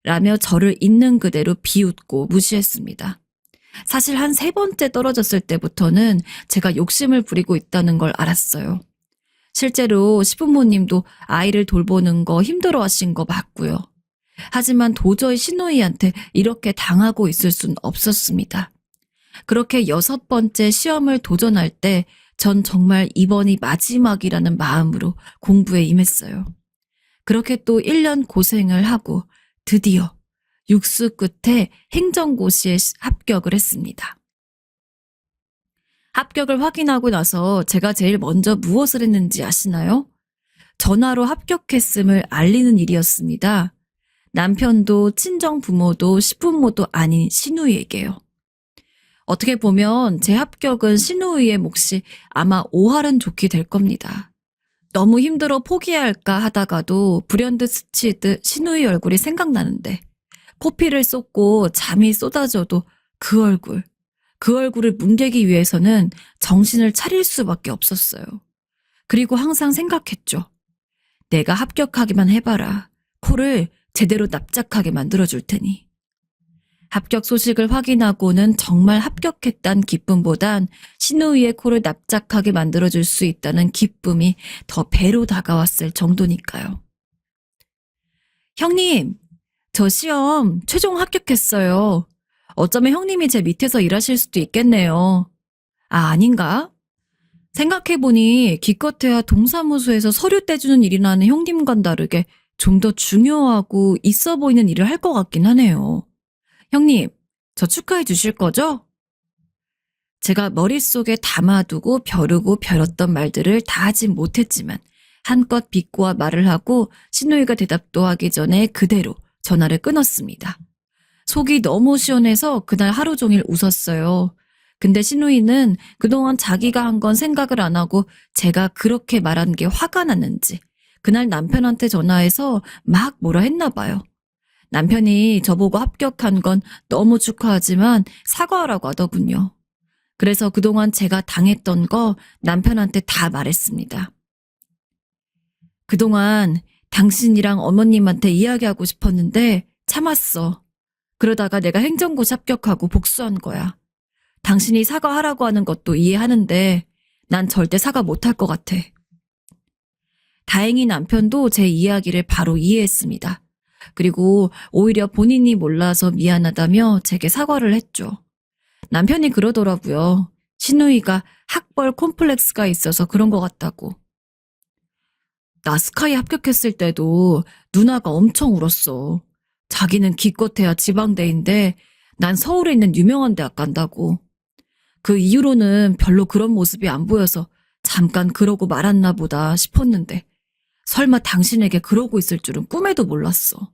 라며 저를 있는 그대로 비웃고 무시했습니다. 사실 한 3번째 떨어졌을 때부터는 제가 욕심을 부리고 있다는 걸 알았어요. 실제로 시부모님도 아이를 돌보는 거 힘들어하신 거 맞고요. 하지만 도저히 신우이한테 이렇게 당하고 있을 순 없었습니다. 그렇게 6번째 시험을 도전할 때 전 정말 이번이 마지막이라는 마음으로 공부에 임했어요. 그렇게 또 1년 고생을 하고 드디어 육수 끝에 행정고시에 합격을 했습니다. 합격을 확인하고 나서 제가 제일 먼저 무엇을 했는지 아시나요? 전화로 합격했음을 알리는 일이었습니다. 남편도 친정 부모도 시부모도 아닌 신우이에게요. 어떻게 보면 제 합격은 신우이의 몫이 아마 오할은 좋게 될 겁니다. 너무 힘들어 포기해야 할까 하다가도 불현듯 스치듯 신우이 얼굴이 생각나는데 코피를 쏟고 잠이 쏟아져도 그 얼굴을 뭉개기 위해서는 정신을 차릴 수밖에 없었어요. 그리고 항상 생각했죠. 내가 합격하기만 해봐라. 코를 제대로 납작하게 만들어줄 테니. 합격 소식을 확인하고는 정말 합격했단 기쁨보단 신우이의 코를 납작하게 만들어줄 수 있다는 기쁨이 더 배로 다가왔을 정도니까요. 형님, 저 시험 최종 합격했어요. 어쩌면 형님이 제 밑에서 일하실 수도 있겠네요. 아, 아닌가? 생각해보니 기껏해야 동사무소에서 서류 떼주는 일이라는 형님과는 다르게 좀 더 중요하고 있어 보이는 일을 할 것 같긴 하네요. 형님, 저 축하해 주실 거죠? 제가 머릿속에 담아두고 벼르고 벼렸던 말들을 다 하진 못했지만 한껏 비꼬아 말을 하고 신우이가 대답도 하기 전에 그대로 전화를 끊었습니다. 속이 너무 시원해서 그날 하루 종일 웃었어요. 근데 신우이는 그동안 자기가 한 건 생각을 안 하고 제가 그렇게 말한 게 화가 났는지 그날 남편한테 전화해서 막 뭐라 했나 봐요. 남편이 저보고 합격한 건 너무 축하하지만 사과하라고 하더군요. 그래서 그동안 제가 당했던 거 남편한테 다 말했습니다. 그동안 당신이랑 어머님한테 이야기하고 싶었는데 참았어. 그러다가 내가 행정고시 합격하고 복수한 거야. 당신이 사과하라고 하는 것도 이해하는데 난 절대 사과 못할 것 같아. 다행히 남편도 제 이야기를 바로 이해했습니다. 그리고 오히려 본인이 몰라서 미안하다며 제게 사과를 했죠. 남편이 그러더라고요. 신우이가 학벌 콤플렉스가 있어서 그런 것 같다고. 나 스카이 합격했을 때도 누나가 엄청 울었어. 자기는 기껏해야 지방대인데 난 서울에 있는 유명한 대학 간다고. 그 이후로는 별로 그런 모습이 안 보여서 잠깐 그러고 말았나 보다 싶었는데 설마 당신에게 그러고 있을 줄은 꿈에도 몰랐어.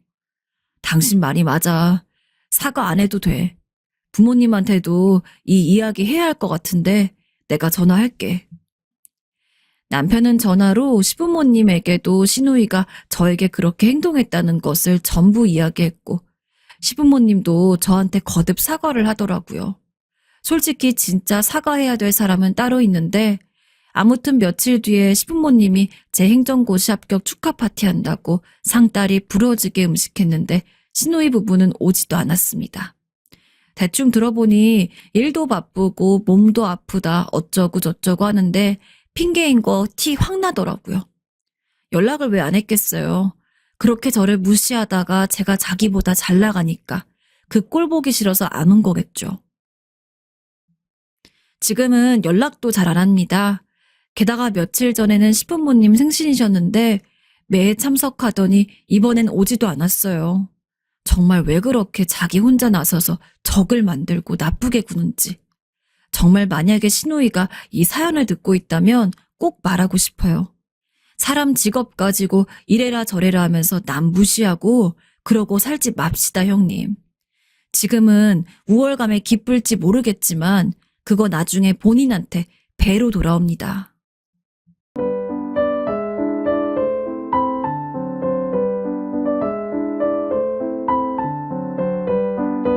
당신 말이 맞아. 사과 안 해도 돼. 부모님한테도 이 이야기 해야 할 것 같은데 내가 전화할게. 남편은 전화로 시부모님에게도 신우이가 저에게 그렇게 행동했다는 것을 전부 이야기했고 시부모님도 저한테 거듭 사과를 하더라고요. 솔직히 진짜 사과해야 될 사람은 따로 있는데 아무튼 며칠 뒤에 시부모님이 제 행정고시 합격 축하 파티한다고 상딸이 부러지게 음식했는데 신우이 부부는 오지도 않았습니다. 대충 들어보니 일도 바쁘고 몸도 아프다 어쩌고 저쩌고 하는데 핑계인 거 티 확 나더라고요. 연락을 왜 안 했겠어요. 그렇게 저를 무시하다가 제가 자기보다 잘 나가니까 그 꼴 보기 싫어서 안 온 거겠죠. 지금은 연락도 잘 안 합니다. 게다가 며칠 전에는 시부모님 생신이셨는데 매해 참석하더니 이번엔 오지도 않았어요. 정말 왜 그렇게 자기 혼자 나서서 적을 만들고 나쁘게 구는지. 정말 만약에 신우이가 이 사연을 듣고 있다면 꼭 말하고 싶어요. 사람 직업 가지고 이래라 저래라 하면서 남 무시하고 그러고 살지 맙시다, 형님. 지금은 우월감에 기쁠지 모르겠지만 그거 나중에 본인한테 배로 돌아옵니다.